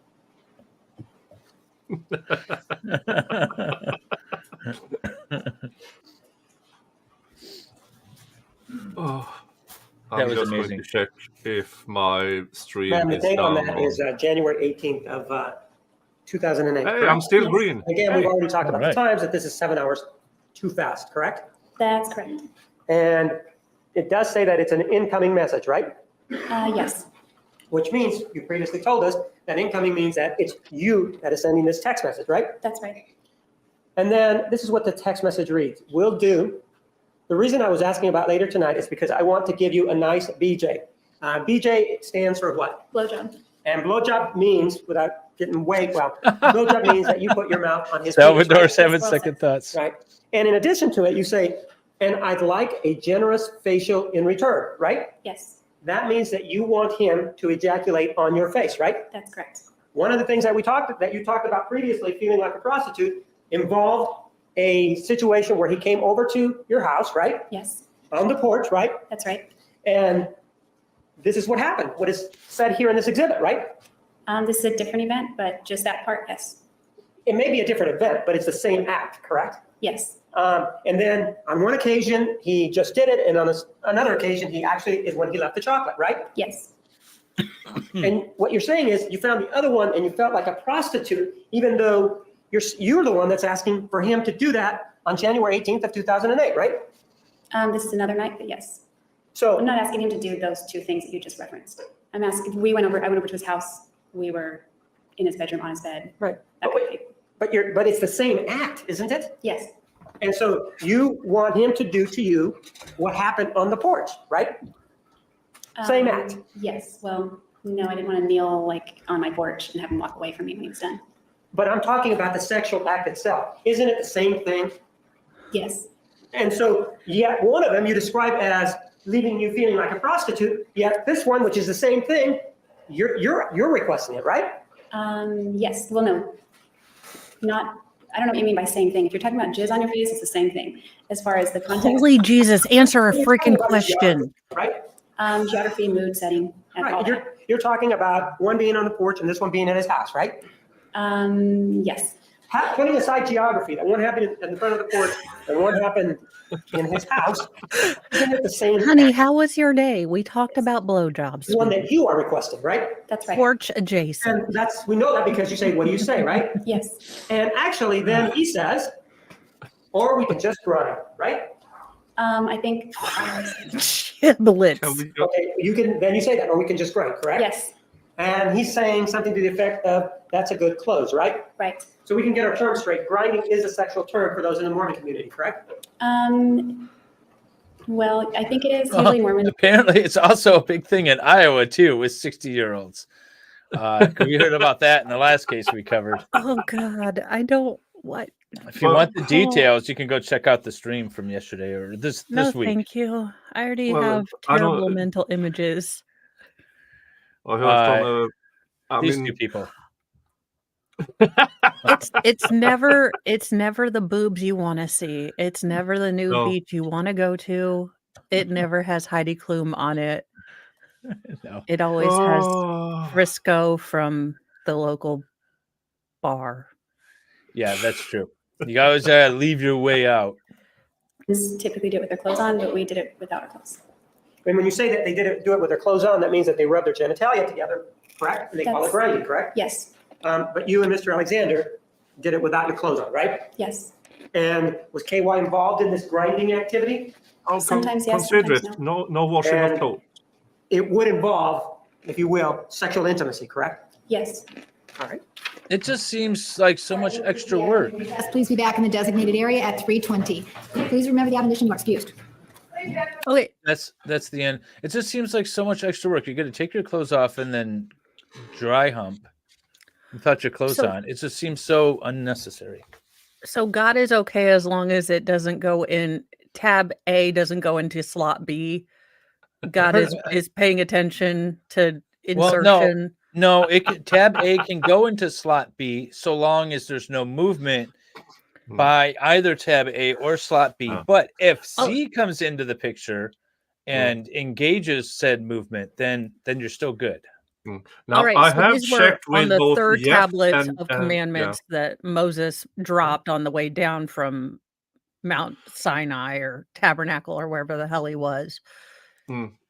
I'm was just amazing. going to check if my stream And the is date down. on that is January 18th of 2008. Hey, I'm still green. Again, we've already talked about All right. the times that this is 7 hours too fast, correct? That's correct. And it does say that it's an incoming message, right? Yes. Which means, you previously told us, that incoming means that it's you that is sending this text message, right? That's right. And then this is what the text message reads. Will do. The reason I was asking about later tonight is because I want to give you a nice BJ. BJ stands for what? Blowjob. And blowjob means, without getting way, well, blowjob means that you put your mouth on his Salvador penis, right? 7-second thoughts. Right. And in addition to it, you say, and I'd like a generous facial in return, right? Yes, That means that you want him to ejaculate on your face, right? that's correct. One of the things that you talked about previously, feeling like a prostitute, involved a situation where he came over to your house, right? Yes, On the porch, right? that's right. And this is what happened, what is said here in this exhibit, right? This is a different event, but just that part, yes. It may be a different event, but it's the same act, correct? Yes, And then on one occasion, he just did it, and on another occasion, he actually is when he left the chocolate, right? yes, And what you're saying is you found the other one and you felt like a prostitute, even though you're the one that's asking for him to do that on January 18th of 2008, right? this is another night, but yes. So I'm not asking him to do those two things that you just referenced. I went over to his house. We were in his bedroom on his bed. Right. That kind of thing. but it's the same act, isn't it? Yes, And so you want him to do to you what happened on the porch, right? Same act. Yes, well, no, I didn't want to kneel like on my porch and have him walk away from me when he was done. But I'm talking about the sexual act itself. Isn't it the same thing? Yes, And so yet one of them you describe as leaving you feeling like a prostitute, yet this one, which is the same thing, you're requesting it, right? yes, well, no, I don't know what you mean by same thing. If you're talking about jizz on your face, it's the same thing. As far as the context, Holy Jesus, answer a freaking question. Right? geography, mood, setting, and all Right. that. You're talking about one being on the porch and this one being in his house, right? Yes, Putting aside geography, that one happened in the front of the porch and one happened in his house, isn't it the same? Honey, how was your day? We talked about blowjobs. The one that you are requesting, right? that's right. Porch adjacent. And we know that because you say, what do you say, right? Yes, And actually then he says, or we can just grind, right? I think, Blitz. Shall we go? Okay, you say that, or we can just grind, correct? yes, And he's saying something to the effect of, that's a good close, right? right. So we can get our terms straight. Grinding is a sexual term for those in the Mormon community, correct? Well, I think it is usually Mormon. Apparently, it's also a big thing in Iowa too, with 60-year-olds. We heard about that in the last case we covered. Oh God, I don't. What? If you want the details, you can go check out the stream from yesterday or this No, week. thank you. I already Well, have I don't- terrible mental images. I heard from These two people. It's never the boobs you want to see. It's never the nude No. beach you want to go to. It never has Heidi Klum on it. No. It always has Oh. Frisco from the local bar. Yeah, that's true. You always gotta leave your way out. Typically do it with their clothes on, but we did it without our clothes. And when you say that they do it with their clothes on, that means that they rub their genitalia together, correct? And they call it That's- grinding, correct? Yes, But you and Mr. Alexander did it without your clothes on, right? yes. And was KY involved in this grinding activity? I'll Sometimes yes, consider sometimes it. No washing And- of clothes. It would involve, if you will, sexual intimacy, correct? Yes. All right. It just seems like so much extra work. Yes, please be back in the designated area at 3:20. Please remember the admonition, you are excused. Okay, That's the end. It just seems like so much extra work. You got to take your clothes off and then dry hump without your clothes So- on. It just seems so unnecessary. so God is okay as long as it doesn't go in tab A, doesn't go into slot B. God is paying attention to Well, no. insertion. No, tab A can go into slot B so long as there's no movement by either tab A or slot B. Oh. But if C comes into the picture and engages said movement, then you're still good. Now All right, I so have these were checked on with the both third Jeff tablet and- of and- commandments that Moses dropped on the way down from Mount Sinai or Tabernacle or wherever the hell he was.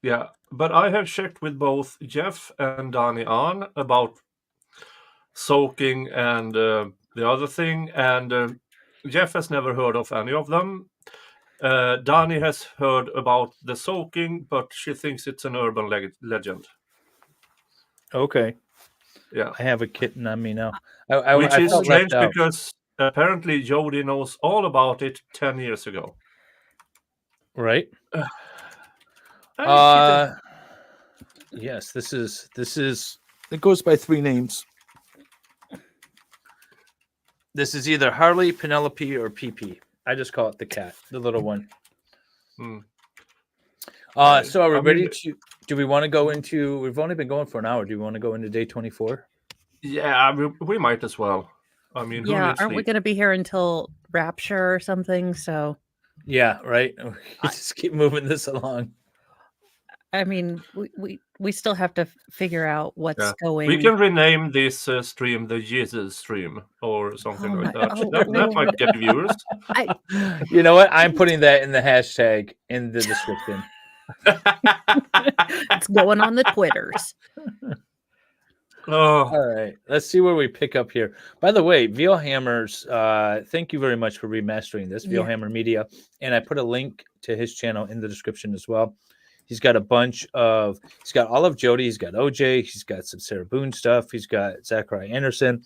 Yeah, but I have checked with both Jeff and Danny on about soaking and the other thing, and Jeff has never heard of any of them. Danny has heard about the soaking, but she thinks it's an urban legend. Okay. Yeah, I have a kitten on me now. which I is felt strange left out. because apparently Jodi knows all about it 10 years ago. Right? And Yes, this is it goes by 3 names. This is either Harley, Penelope, or PP. I just call it the cat, the little one. Hmm. So are we I ready mean- to? Do we want to go into? We've only been going for an hour. Do we want to go into day 24? Yeah, we might as well. I mean, who Yeah, needs aren't we sleep? going to be here until Rapture or something? So, Yeah, right. Just keep moving this along. I mean, we still have to figure out what's Yeah. going. We can rename this stream the Jesus stream or something Oh like my- that. oh, That Lord. might get viewers. You know what? I'm putting that in the hashtag in the description. It's going on the Twitters. Oh, All right, let's see where we pick up here. By the way, Vielhammer's, thank you very much for remastering this, Yeah. Vielhammer Media. And I put a link to his channel in the description as well. He's got he's got all of Jodi, he's got OJ, he's got some Sarah Boone stuff, he's got Zachariah Anderson.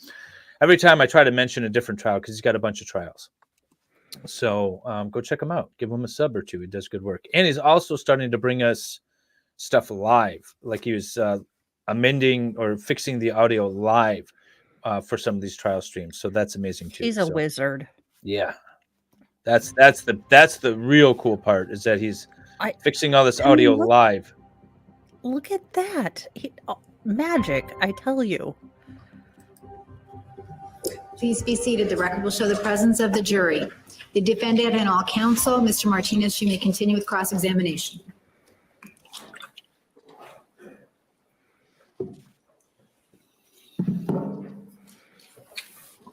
Every time I try to mention a different trial because he's got a bunch of trials. So go check him out. Give him a sub or two. He does good work. And he's also starting to bring us stuff live. Like he was amending or fixing the audio live for some of these trial streams. So that's amazing too. He's a So, wizard. yeah. That's the real cool part is that he's fixing all this audio live. Look at that. Magic, I tell you. Please be seated. The record will show the presence of the jury. The defendant and all counsel, Mr. Martinez, you may continue with cross-examination.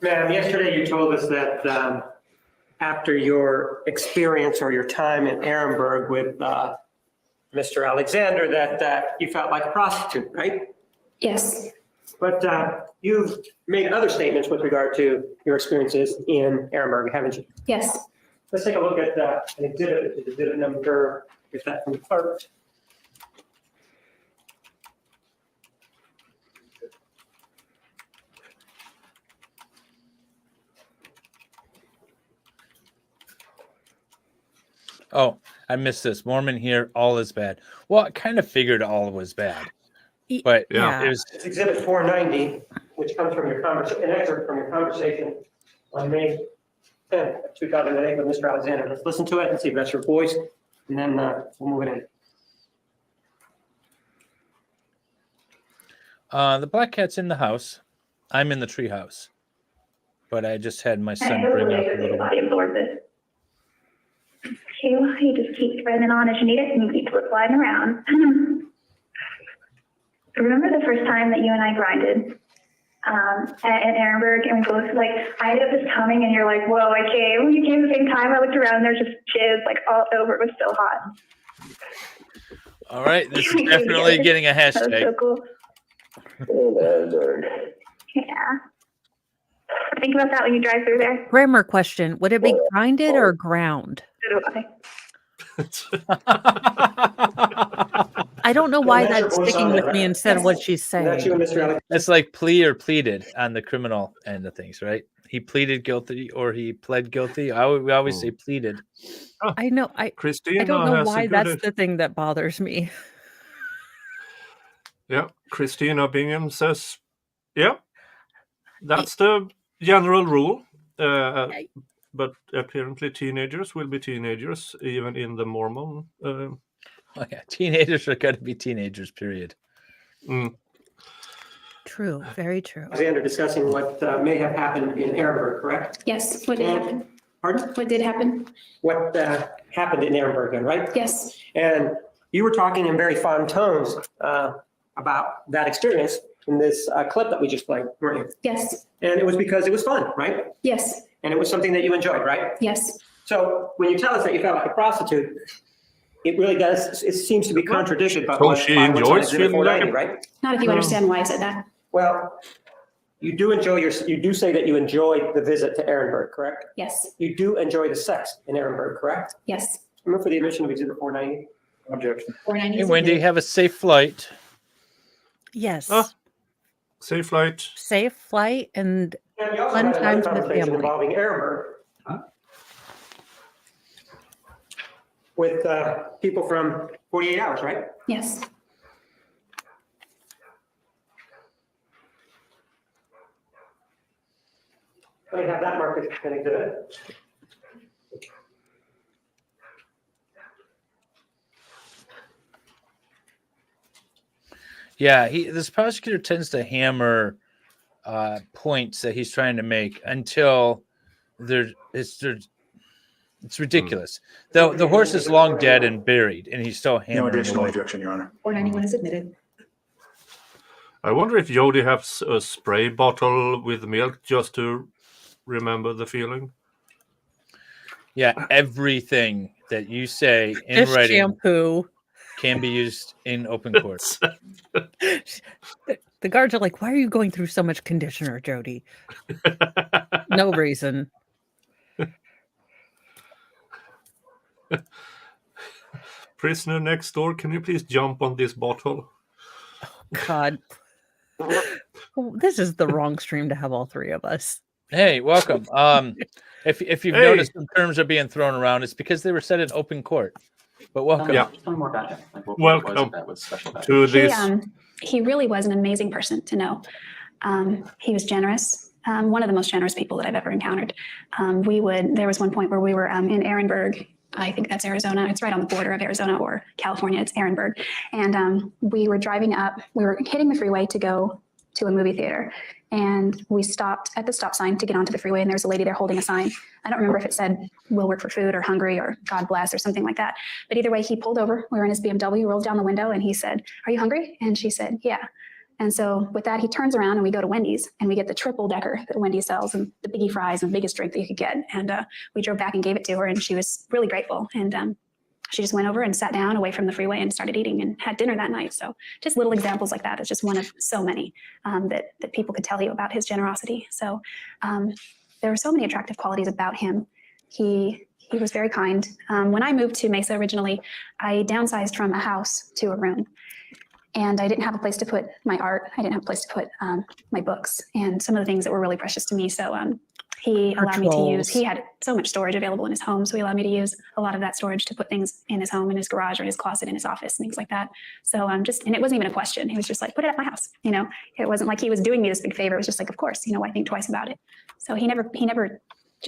Ma'am, yesterday you told us that after your experience or your time in Ehrenberg with Mr. Alexander, that you felt like a prostitute, right? Yes. But you've made other statements with regard to your experiences in Ehrenberg, haven't you? Yes. Let's take a look at an exhibit number, is that from the clerk? Oh, I missed this. Mormon here, all is bad. Well, I kind of figured all was bad. But Yeah. it was It's exhibit 490, which comes from your an excerpt from your conversation on May 10th, 2008 with Mr. Alexander. Let's listen to it and see if that's your voice, and then we'll move it in. the black cat's in the house. I'm in the tree house. But I just had my son bring up a little body absorb this. Okay, well, you just keep threading it on as you need it and you keep sliding around. Remember the first time that you and I grinded at Ehrenberg, and we both I ended up just coming and you're like, whoa, I came. When you came at the same time, I looked around and there's just jizz all over. It was so hot. All right, this is definitely getting a That was hashtag. so cool. Yeah. Think about that when you drive through there. Grammar question. Would it be grinded or ground? So do I. I don't know why that's that's your voice sticking on with there, me right? instead of what she's And that's you saying. and Mr. Alexander. It's like plea or pleaded on the criminal end of things, right? He pleaded guilty or he pled guilty. We always say pleaded. I know. I Christina don't know has why a that's good. the thing that bothers me. Yeah, Christina Bingham says, yeah, that's the general rule. But apparently teenagers will be teenagers, even in the Mormon. Oh, yeah, teenagers are going to be teenagers, period. True. Very true. Alexander discussing what may have happened in Ehrenberg, correct? Yes. What did happen? Pardon? What did happen? What happened in Ehrenberg, then, right? Yes. And you were talking in very fond tones about that experience in this clip that we just played, weren't you? Yes. And it was because it was fun, right? Yes. And it was something that you enjoyed, right? Yes. So when you tell us that you felt like a prostitute, it really does, it seems to be contradicted by So what she by what's on enjoys Exhibit feeling like 490, a- right? Not if you understand why I said that. Well, you do say that you enjoyed the visit to Ehrenberg, correct? Yes. You do enjoy the sex in Ehrenberg, correct? Yes. Move for the admission of Exhibit 490. Objection. 490 Hey, is Wendy, admitted. have a safe flight. Yes. Ah. Safe flight. Safe flight and And we also Fun had another times with conversation family. involving Ehrenberg. With people from 48 Hours, right? Yes. Let me have that marked as an exhibit. Yeah, this prosecutor tends to hammer points that he's trying to make until it's ridiculous. The horse is long dead and buried, and he's still hammering No additional away. objection, Your Honor. Or anyone is admitted. I wonder if Jodi has a spray bottle with milk just to remember the feeling. Yeah, everything that you say in Dish writing shampoo. can be used in open court. The guards are like, "Why are you going through so much conditioner, Jodi?" No reason. Prisoner next door, can you please jump on this bottle? God, this is the wrong stream to have all three of us. Hey, welcome. If you've noticed some terms are being thrown around, it's because they were said in open court. But welcome. Yeah. Tell me more about it. Like, what Welcome was it that was special about it? to this. He really was an amazing person to know. He was generous, one of the most generous people that I've ever encountered. There was one point where we were in Ehrenberg. I think that's Arizona. It's right on the border of Arizona or California. It's Ehrenberg. And we were driving up, we were hitting the freeway to go to a movie theater. And we stopped at the stop sign to get onto the freeway. And there was a lady there holding a sign. I don't remember if it said, "We'll work for food," or "Hungry," or "God bless," or something like that. But either way, he pulled over. We were in his BMW, rolled down the window, and he said, "Are you hungry?" And she said, "Yeah." And so with that, he turns around and we go to Wendy's and we get the triple decker that Wendy's sells and the biggie fries and the biggest drink that you could get. And we drove back and gave it to her, and she was really grateful. And she just went over and sat down away from the freeway and started eating and had dinner that night. So just little examples like that is just one of so many that people could tell you about his generosity. So there were so many attractive qualities about him. He was very kind. When I moved to Mesa originally, I downsized from a house to a room. And I didn't have a place to put my art. I didn't have a place to put my books and some of the things that were really precious to me. So he allowed me to use, he had so much storage available in his home. So he allowed me to use a lot of that storage to put things in his home, in his garage, or in his closet, in his office, and things like that. So and it wasn't even a question. He was just like, "Put it at my house." It wasn't like he was doing me this big favor. It was just like, of course, I think twice about it. So he never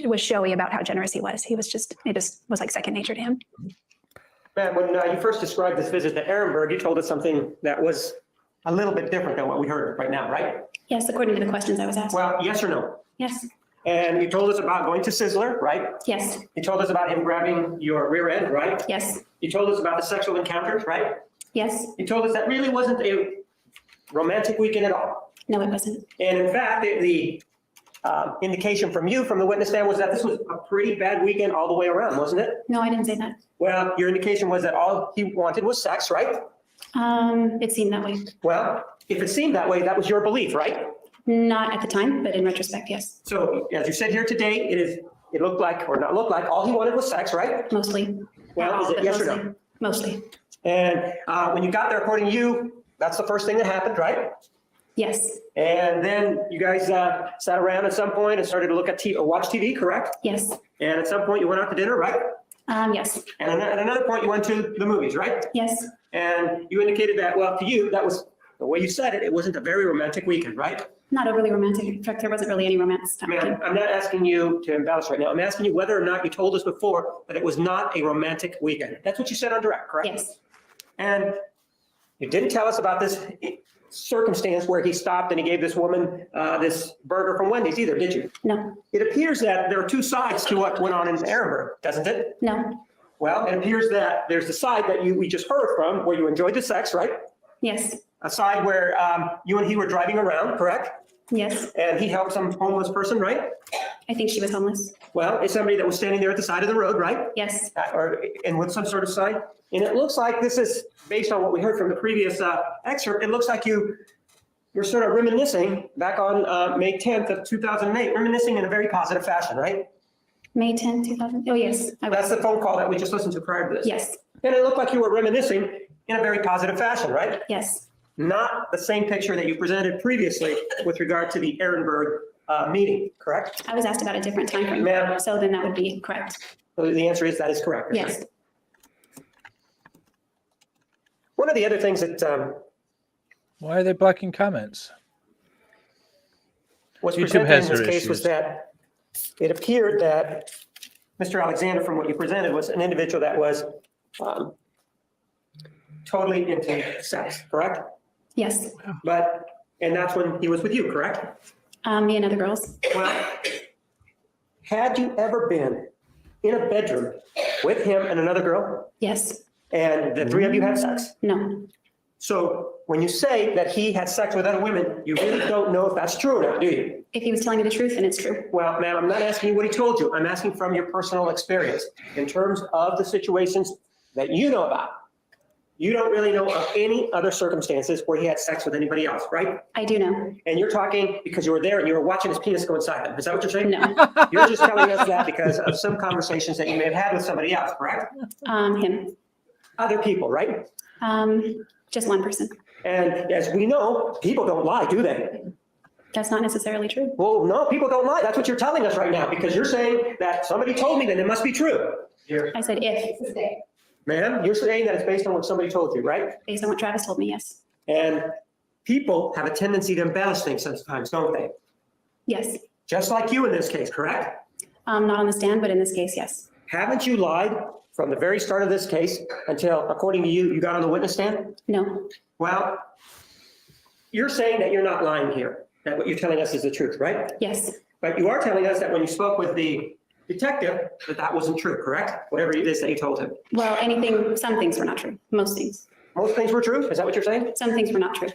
was showy about how generous he was. It just was like second nature to him. Matt, when you first described this visit to Ehrenberg, you told us something that was a little bit different than what we heard right now, right? Yes, according to the questions I was asked. Well, yes or no? Yes. And you told us about going to Sizzler, right? Yes. You told us about him grabbing your rear end, right? Yes. You told us about the sexual encounters, right? Yes. You told us that really wasn't a romantic weekend at all. No, it wasn't. And in fact, the indication from you, from the witness stand, was that this was a pretty bad weekend all the way around, wasn't it? No, I didn't say that. Well, your indication was that all he wanted was sex, right? It seemed that way. Well, if it seemed that way, that was your belief, right? Not at the time, but in retrospect, yes. So as you said here today, it looked like, or not looked like, all he wanted was sex, right? Mostly. Well, is it yes or no? Mostly. And when you got there, according to you, that's the first thing that happened, right? Yes. And then you guys sat around at some point and started to look at watch TV, correct? Yes. And at some point you went out to dinner, right? Yes. And at another point you went to the movies, right? Yes. And you indicated that, well, to you, that was the way you said it. It wasn't a very romantic weekend, right? Not overly romantic. In fact, there wasn't really any romance. I mean, I'm not asking you to embellish right now. I'm asking you whether or not you told us before that it was not a romantic weekend. That's what you said on direct, correct? Yes. And you didn't tell us about this circumstance where he stopped and he gave this woman this burger from Wendy's either, did you? No. It appears that there are two sides to what went on in Ehrenberg, doesn't it? No. Well, it appears that there's the side that we just heard from where you enjoyed the sex, right? Yes. A side where you and he were driving around, correct? Yes. And he helped some homeless person, right? I think she was homeless. Well, it's somebody that was standing there at the side of the road, right? Yes. And with some sort of sign. And it looks like this is, based on what we heard from the previous excerpt, it looks like you're sort of reminiscing back on May 10th of 2008, reminiscing in a very positive fashion, right? May 10th, 2000. Oh, yes. That's the phone call that we just listened to prior to this. Yes. And it looked like you were reminiscing in a very positive fashion, right? Yes. Not the same picture that you presented previously with regard to the Ehrenberg meeting, correct? I was asked about a different time frame. Ma'am. So then that would be correct. So the answer is that is correct. Yes. One of the other things that Why are they blocking comments? was YouTube presented has in this their case was issues. that it appeared that Mr. Alexander, from what you presented, was an individual that was totally into sex, correct? Yes. And that's when he was with you, correct? Me and other girls. Well, had you ever been in a bedroom with him and another girl, Yes. and the three of you had sex? No. So when you say that he had sex with other women, you really don't know if that's true or not, do you? If he was telling me the truth, then it's true. Well, ma'am, I'm not asking you what he told you. I'm asking from your personal experience in terms of the situations that you know about. You don't really know of any other circumstances where he had sex with anybody else, right? I do know. And you're talking because you were there and you were watching his penis go inside him. Is that what you're saying? No. You're just telling us that because of some conversations that you may have had with somebody else, correct? Him. Other people, right? Just one person. And as we know, people don't lie, do they? That's not necessarily true. Well, no, people don't lie. That's what you're telling us right now because you're saying that somebody told me, then it must be true. I said if. Ma'am, you're saying that it's based on what somebody told you, right? Based on what Travis told me, yes. And people have a tendency to embellish things sometimes, don't they? Yes. Just like you in this case, correct? Not on the stand, but in this case, yes. Haven't you lied from the very start of this case until, according to you, you got on the witness stand? No. Well, you're saying that you're not lying here, that what you're telling us is the truth, right? Yes. But you are telling us that when you spoke with the detective, that wasn't true, correct? Whatever it is that you told him. Well, some things were not true. Most things. Most things were true? Is that what you're saying? Some things were not true.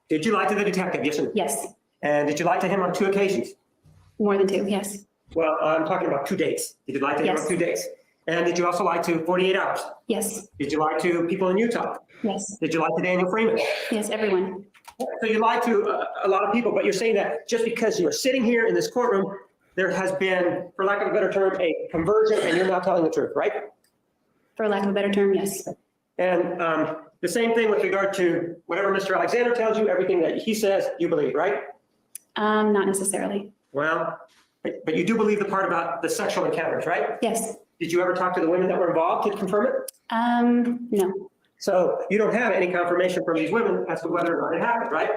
Did you lie to the detective? Yes or no? Yes. And did you lie to him on 2 occasions? More than 2, yes. Well, I'm talking about 2 dates. Did you lie to him Yes. on 2 dates? And did you also lie to 48 hours? Yes. Did you lie to people in Utah? Yes. Did you lie to Daniel Freeman? Yes, everyone. So you lied to a lot of people, but you're saying that just because you're sitting here in this courtroom, there has been, for lack of a better term, a conversion, and you're not telling the truth, right? For lack of a better term, yes. And the same thing with regard to whatever Mr. Alexander tells you, everything that he says, you believe, right? Not necessarily. Well, but you do believe the part about the sexual encounters, right? Yes. Did you ever talk to the women that were involved to confirm it? No. So you don't have any confirmation from these women as to whether or not it happened, right?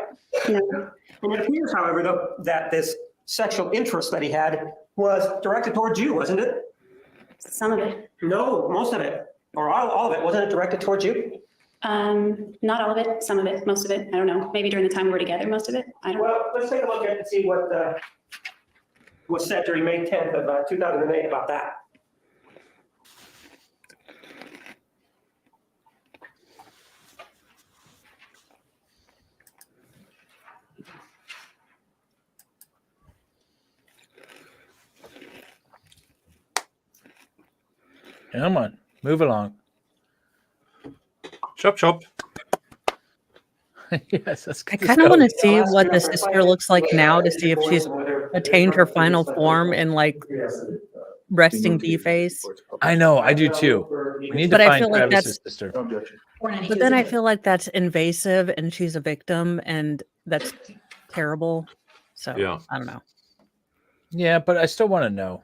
No. And it appears, however, though, that this sexual interest that he had was directed towards you, wasn't it? Some of it. No, most of it, or all of it. Wasn't it directed towards you? Not all of it. Some of it. Most of it. I don't know. Maybe during the time we were together, most of it. I don't know. Well, let's take a look at it and see what was said during May 10th of 2008 about that. Come on, move along. Chop, chop. Yes, that's I good. kind of want to see what the sister looks like now to see if she's attained her final form in like resting B face. I know, I do too. We need to But I find feel like Travis's that's- sister. But then I feel like that's invasive and she's a victim and that's terrible. So Yeah. I don't know. Yeah, but I still want to know.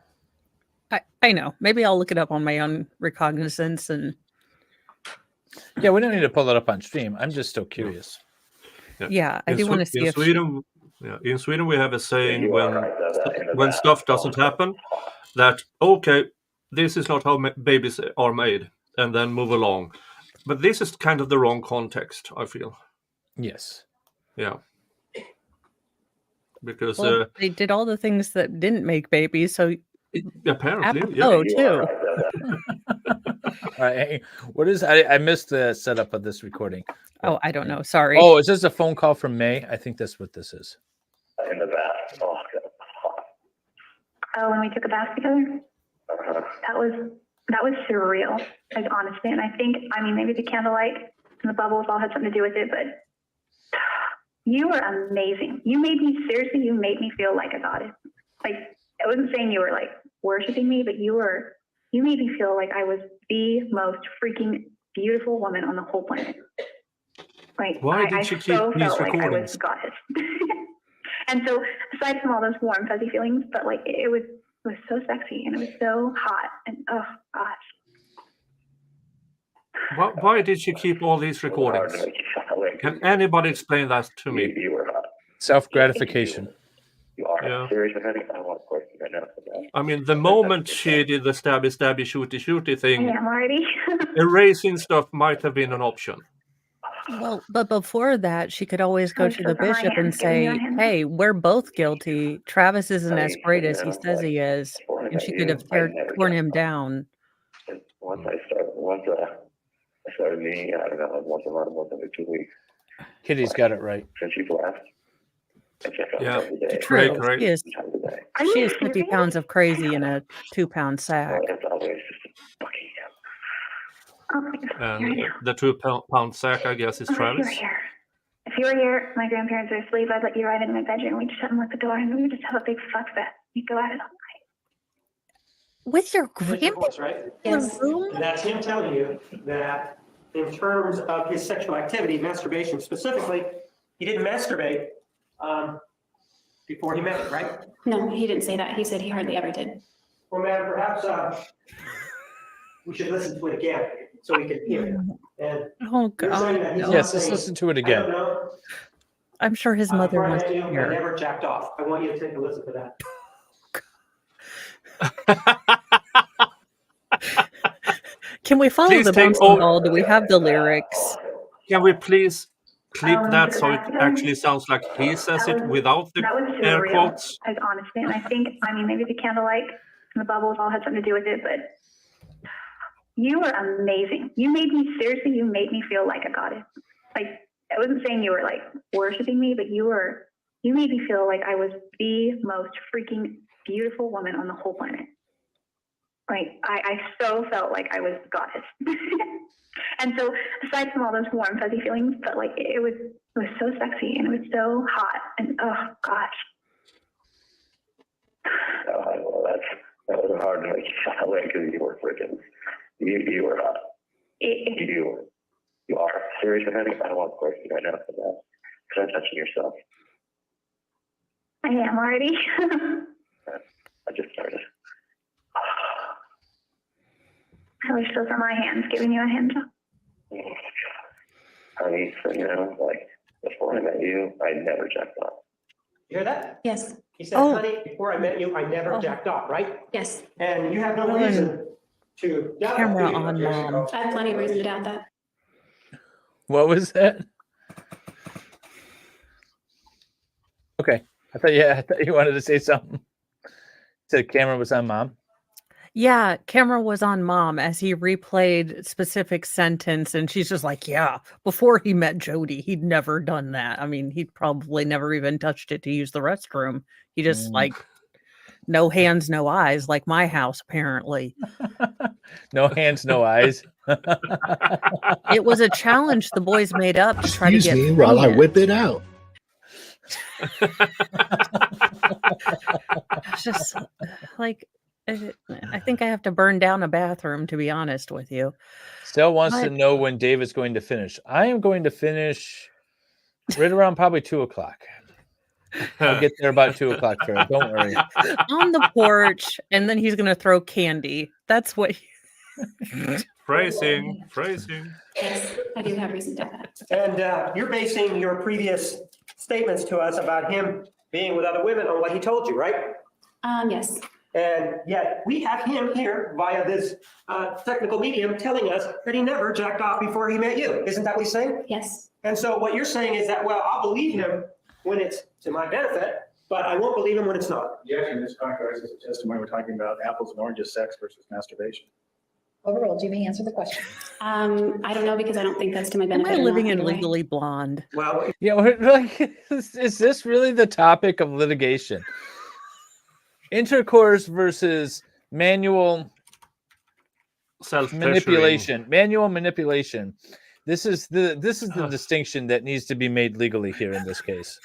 I know. Maybe I'll look it up on my own recognizance and Yeah, we don't need to pull it up on stream. I'm just still curious. yeah, I do want to see in if Sweden. Yeah, in Sweden we have a saying You are right, in the when back. stuff doesn't happen, that okay, this is not how babies are made, and then move along. But this is kind of the wrong context, I feel. Yes. Yeah. Because well, they did all the things that didn't make babies, so apparently, yeah. apropos You too. are right, All right. Hey, what is I missed the setup of this recording. Oh, I don't know. Sorry. Oh, is this a phone call from May? I think that's what this is. in the back. Oh, God. Oh, when we took a bath together, that was surreal, like honestly. And I think, I mean, maybe the candlelight and the bubbles all had something to do with it, but you were amazing. You made me feel like a goddess. Like, I wasn't saying you were like worshiping me, but you made me feel like I was the most freaking beautiful woman on the whole planet. Like, Why did I you keep so these felt like I recordings? was goddess. And so, aside from all those warm, fuzzy feelings, but like it was so sexy and it was so hot and oh gosh. Why did she keep all these It was hard recordings? to make you sound like Can anybody explain that to me? you were hot. Self gratification. You are Yeah. Seriously, honey, I want a question right now. I mean, the moment she did the stabby, shooty thing, I am already. erasing stuff might have been an option. Well, but before that, she could always go I'm to so the for my bishop and hands, giving you a say, hand. hey, we're both guilty. Travis isn't as Honey, great you as he know, says like, he is. before I And met she could have you, I never torn got him off. down. And once I started meeting, I don't know, like once a month, once every 2 weeks. Kitty's got it right. Since you've left, I check on Yeah. her every day. Great, True. great. She is, Time of the day. Are she you is 50 serious? pounds of crazy in a 2-pound sack. Well, it's always just fucking him. Oh my God. And the 2-pound sack, I guess, is Oh, if you were Travis. here. If you were here, my grandparents are asleep, I'd let you ride into my bedroom. We'd just unlock the door and we would just have a big fuck fest. We'd go at it all night. With your There's your grandpa voice, right? in Yes. the room? And that's him telling you that in terms of his sexual activity, masturbation specifically, he didn't masturbate before he met it, right? No, he didn't say that. He said he hardly ever did. Well, man, perhaps we should listen to it again so we can hear it. And Oh, you're saying that he's God. not Yes, let's saying, listen to it I again. don't know. I'm sure his mother Before I wants met to you, I hear. never jacked off. I want you to take a listen to that. Can we follow Please the take bouncing all- ball? Do we have the lyrics? Can we please clip Oh, that but so it that's- actually sounds like he says it without the That was air surreal, quotes? like honestly. And I think, I mean, maybe the candlelight and the bubbles all had something to do with it, but you were amazing. You made me, seriously, you made me feel like a goddess. Like, I wasn't saying you were like worshiping me, but you made me feel like I was the most freaking beautiful woman on the whole planet. Like, I so felt like I was the goddess. And so, aside from all those warm, fuzzy feelings, but like it was so sexy and it was so hot and oh gosh. Well, that was hard to make you feel that way because you were freaking, you were hot. You are. Seriously, honey, I want a question right now for that. Because I'm touching yourself. I am already. I just started. I wish those were my hands giving you a hand job. Honey, so you know, like before I met you, I never jacked off. You hear that? Yes. He said, Oh. honey, before I met you, I never jacked off, right? Yes. And you have no Ellen, reason to doubt that, camera do you? on, Mom. I have plenty of reason to doubt that. What was that? Okay. I thought you wanted to say something. Said camera was on Mom. Yeah, camera was on Mom as he replayed specific sentence, and she's just like, yeah, before he met Jodi, he'd never done that. I mean, he'd probably never even touched it to use the restroom. He just like no hands, no eyes, like my house, apparently. No hands, no eyes. It was a challenge the boys made up to try to get Excuse me while I pregnant. whip it out. It's just like I think I have to burn down a bathroom, to be honest with you. Still wants to But- know when Dave is going to finish. I am going to finish right around probably 2:00. I'll get there about 2:00, Farrah. Don't worry. On the porch, and then he's gonna throw candy. That's what Phrasing. Yes, I do have reason to doubt that. And you're basing your previous statements to us about him being with other women on what he told you, right? Yes. And yet we have him here via this technical medium telling us that he never jacked off before he met you. Isn't that what he's saying? Yes. And so what you're saying is that, well, I'll believe him when it's to my benefit, but I won't believe him when it's not. Yeah, in this context, as a testimony, we're talking about apples and oranges, sex versus masturbation. Overruled. You may answer the question. I don't know because I don't think that's to my am benefit. I in living either in way. Legally Blonde? Well, Yeah, we're like, is this really the topic of litigation? Intercourse versus manual manipulation. Manual manipulation. This is the distinction that needs to be made legally here in this case.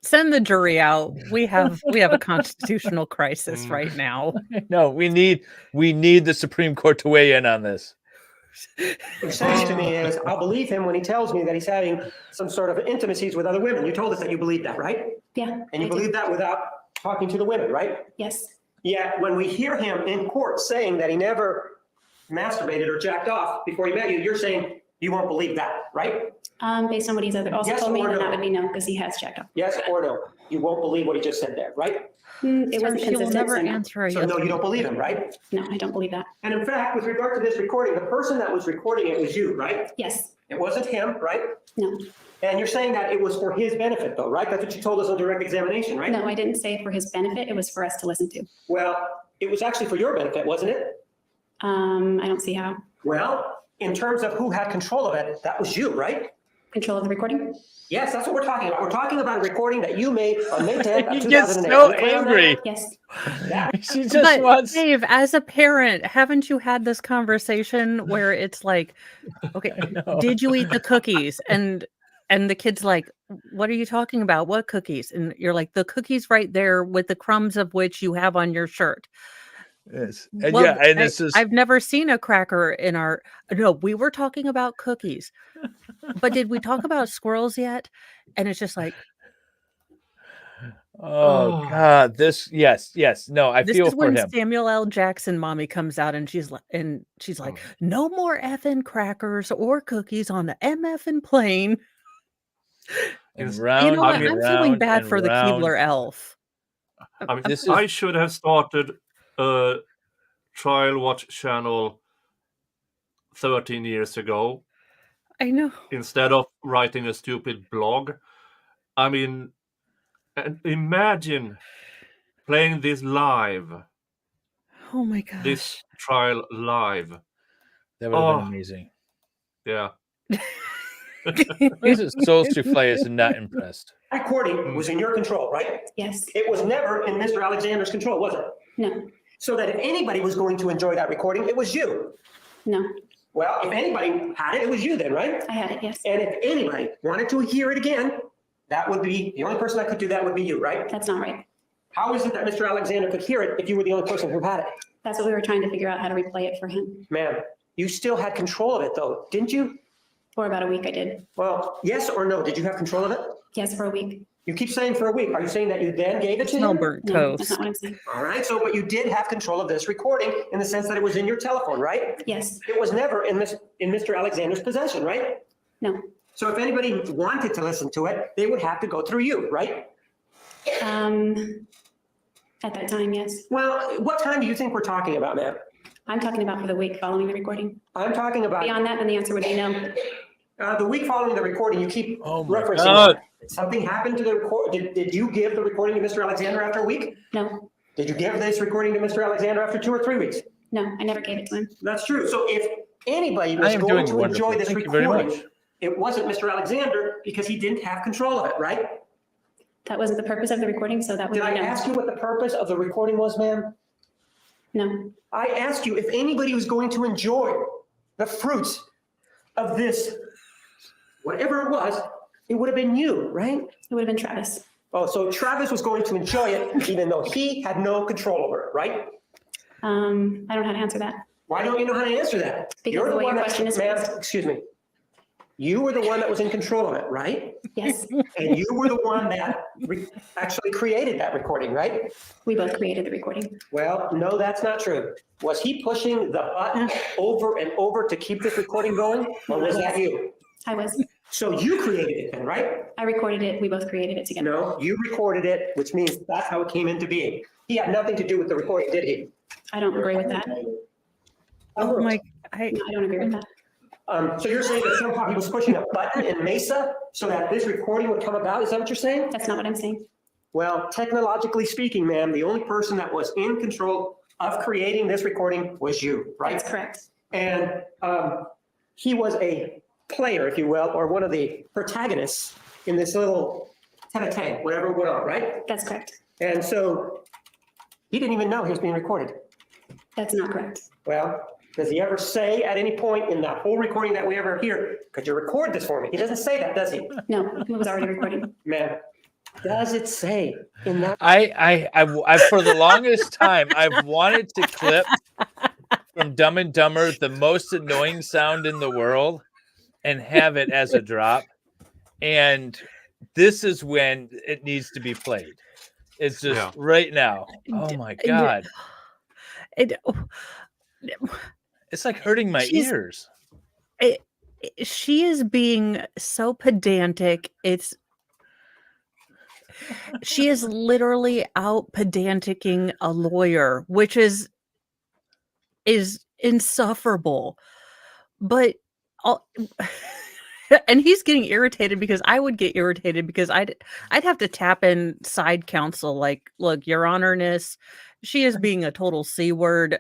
Send the jury out. We have a constitutional crisis right now. No, we need the Supreme Court to weigh in on this. what you're saying to me is, I'll believe him when he tells me that he's having some sort of intimacies with other women. You told us that you believe that, right? Yeah. And you I do. believe that without talking to the women, right? Yes. Yet when we hear him in court saying that he never masturbated or jacked off before he met you, you're saying You won't believe that, right? Based on what he's also Yes told me, or then no? that would be no, because he has checked off. Yes or no? You won't believe what he just said there, right? It Sir, wasn't she will consistent, never so no. answer a So yes. no, you don't believe him, right? No, I don't believe that. And in fact, with regard to this recording, the person that was recording it was you, right? Yes, It wasn't him, right? no, And you're saying that it was for his benefit though, right? That's what you told us on direct examination, right? no, I didn't say for his benefit. It was for us to listen to. Well, it was actually for your benefit, wasn't it? I don't see how. Well, in terms of who had control of it, that was you, right? Control of the recording? Yes, that's what we're talking about. We're talking about a recording that you made on May 10th of He 2008. gets so Are you clear on that? angry. Yes, She just But wants. Dave, as a parent, haven't you had this conversation where it's like, okay, know. did you eat the cookies? And the kid's like, what are you talking about? What cookies? And you're like, the cookies right there with the crumbs of which you have on your shirt. Yes. And Well, yeah, and it's just I've never seen a cracker in our. No, we were talking about cookies, but did we talk about squirrels yet? And it's just like, oh God, this yes, no, I this feel is for when him. Samuel L. Jackson mommy comes out and she's like, no more effing crackers or cookies on the MFing plane. And Yes. round You know what? and I'm feeling round bad and for the round. Keebler elf. I mean, This is- I should have started a trial watch channel 13 years ago I know. instead of writing a stupid blog. I mean, and imagine playing this live, Oh my gosh. this trial live. That would have been Oh. amazing. Yeah. This is Soul Souffle is not impressed. That recording was in your control, right? yes, It was never in Mr. Alexander's control, was it? no, So that if anybody was going to enjoy that recording, it was you. no, Well, if anybody had it, it was you then, right? I had it, yes. And if anybody wanted to hear it again, that would be, the only person that could do that would be you, right? That's not right. How is it that Mr. Alexander could hear it if you were the only person who had it? That's what we were trying to figure out, how to replay it for him. Ma'am, you still had control of it though, didn't you? For about a week, I did. Well, yes or no, did you have control of it? Yes, for a week. You keep saying for a week. Are you saying that you then gave it to Smell him? burnt No, that's toast. not what I'm saying. All right, so, but you did have control of this recording in the sense that it was in your telephone, right? Yes, It was never in Mr. Alexander's possession, right? no. So if anybody wanted to listen to it, they would have to go through you, right? At that time, yes. Well, what time do you think we're talking about, ma'am? I'm talking about for the week following the recording. I'm talking about Beyond that, then the answer would be no. the week following the recording. You keep Oh my referencing God. that. Something happened to the record. Did you give the recording to Mr. Alexander after a week? No, Did you give this recording to Mr. Alexander after 2 or 3 weeks? no, I never gave it to him. That's true. So if anybody I was am going doing to wonderful. enjoy this Thank you very recording, much. it wasn't Mr. Alexander because he didn't have control of it, right? That wasn't the purpose of the recording, so that would Did I be ask no. you what the purpose of the recording was, ma'am? No, I asked you if anybody was going to enjoy the fruits of this, whatever it was, it would have been you, right? it would have been Travis. Oh, so Travis was going to enjoy it even though he had no control over it, right? I don't know how to answer that. Why don't you know how to answer that? Because You're the way one your that- question is ma'am, phrased. excuse me. You were the one that was in control of it, right? Yes, And you were the one that actually created that recording, right? we both created the recording. Well, no, that's not true. Was he pushing the button over and over to keep this recording going, or was that you? I was. So you created it then, right? I recorded it. We both created it together. No, you recorded it, which means that's how it came into being. He had nothing to do with the recording, did he? I don't agree with that. Oh my, No, I don't agree with that. So you're saying that somehow he was pushing a button in Mesa so that this recording would come about? Is that what you're saying? That's not what I'm saying. Well, technologically speaking, ma'am, the only person that was in control of creating this recording was you, right? That's correct. And he was a player, if you will, or one of the protagonists in this little tete-a-tete, whatever went on, right? That's correct. And so he didn't even know he was being recorded. That's not correct. Well, does he ever say at any point in that whole recording that we ever hear, could you record this for me? He doesn't say that, does he? No, it was already recording. Man, does it say in that? I for the longest time I've wanted to clip from Dumb and Dumber the most annoying sound in the world and have it as a drop. And this is when it needs to be played. It's just right now. Oh my God. It, It's like hurting my She's- ears. she is being so pedantic. She is literally out pedanticing a lawyer, which is insufferable. But and he's getting irritated because I would get irritated because I'd have to tap in side counsel like, look, Your Honorness, she is being a total C word.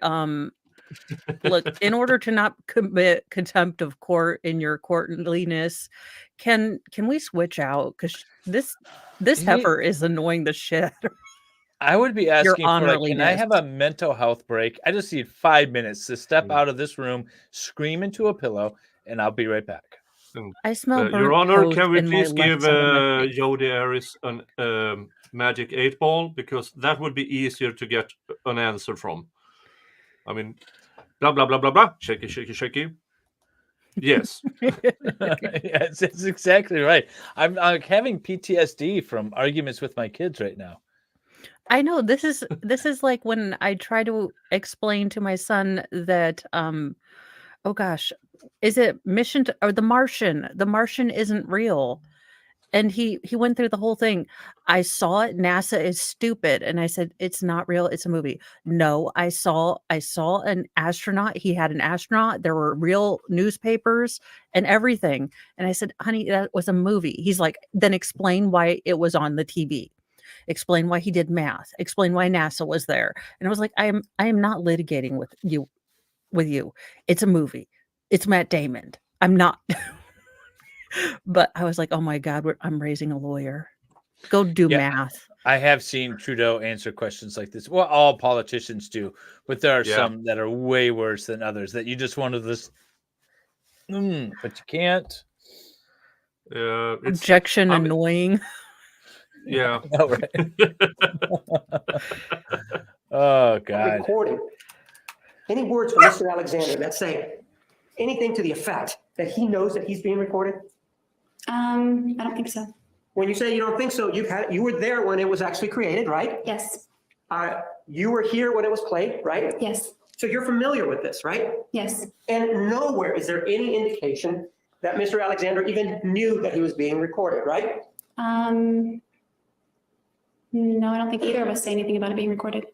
Look, in order to not commit contempt of court in your courtliness, can we switch out? Because this heifer is annoying the shit out of I would be asking for, like, can I honorliness. have a mental health break? I just need 5 minutes to step out of this room, scream into a pillow, and I'll be right back. I smell burnt Your Honor, toast can we in my please left give side of my face. Jodi Arias an magic 8-ball, because that would be easier to get an answer from. I mean, blah blah blah blah blah. Shaky, shaky, shaky. Yes. Yes, that's exactly right. I'm having PTSD from arguments with my kids right now. I know this is like when I try to explain to my son that oh gosh, is it Mission to, or The Martian? The Martian isn't real. And he went through the whole thing. I saw it. NASA is stupid. And I said, it's not real. It's a movie. No, I saw an astronaut. He had an astronaut. There were real newspapers and everything. And I said, honey, that was a movie. He's like, then explain why it was on the TV. Explain why he did math. Explain why NASA was there. And I was like, I am not litigating with you. It's a movie. It's Matt Damon. I'm not. But I was like, oh my God, I'm raising a lawyer. Go do math. I have seen Trudeau answer questions like this. Well, all politicians do, but there are some that are way worse than others that you just want to this. But you can't. Objection annoying. Yeah. Oh, right. Oh, God. Recording. Any words from Mr. Alexander that say anything to the effect that he knows that he's being recorded? I don't think so. When you say you don't think so, you were there when it was actually created, right? Yes. You were here when it was played, right? Yes. So you're familiar with this, right? Yes. And nowhere is there any indication that Mr. Alexander even knew that he was being recorded, right? No, I don't think either of us say anything about it being recorded.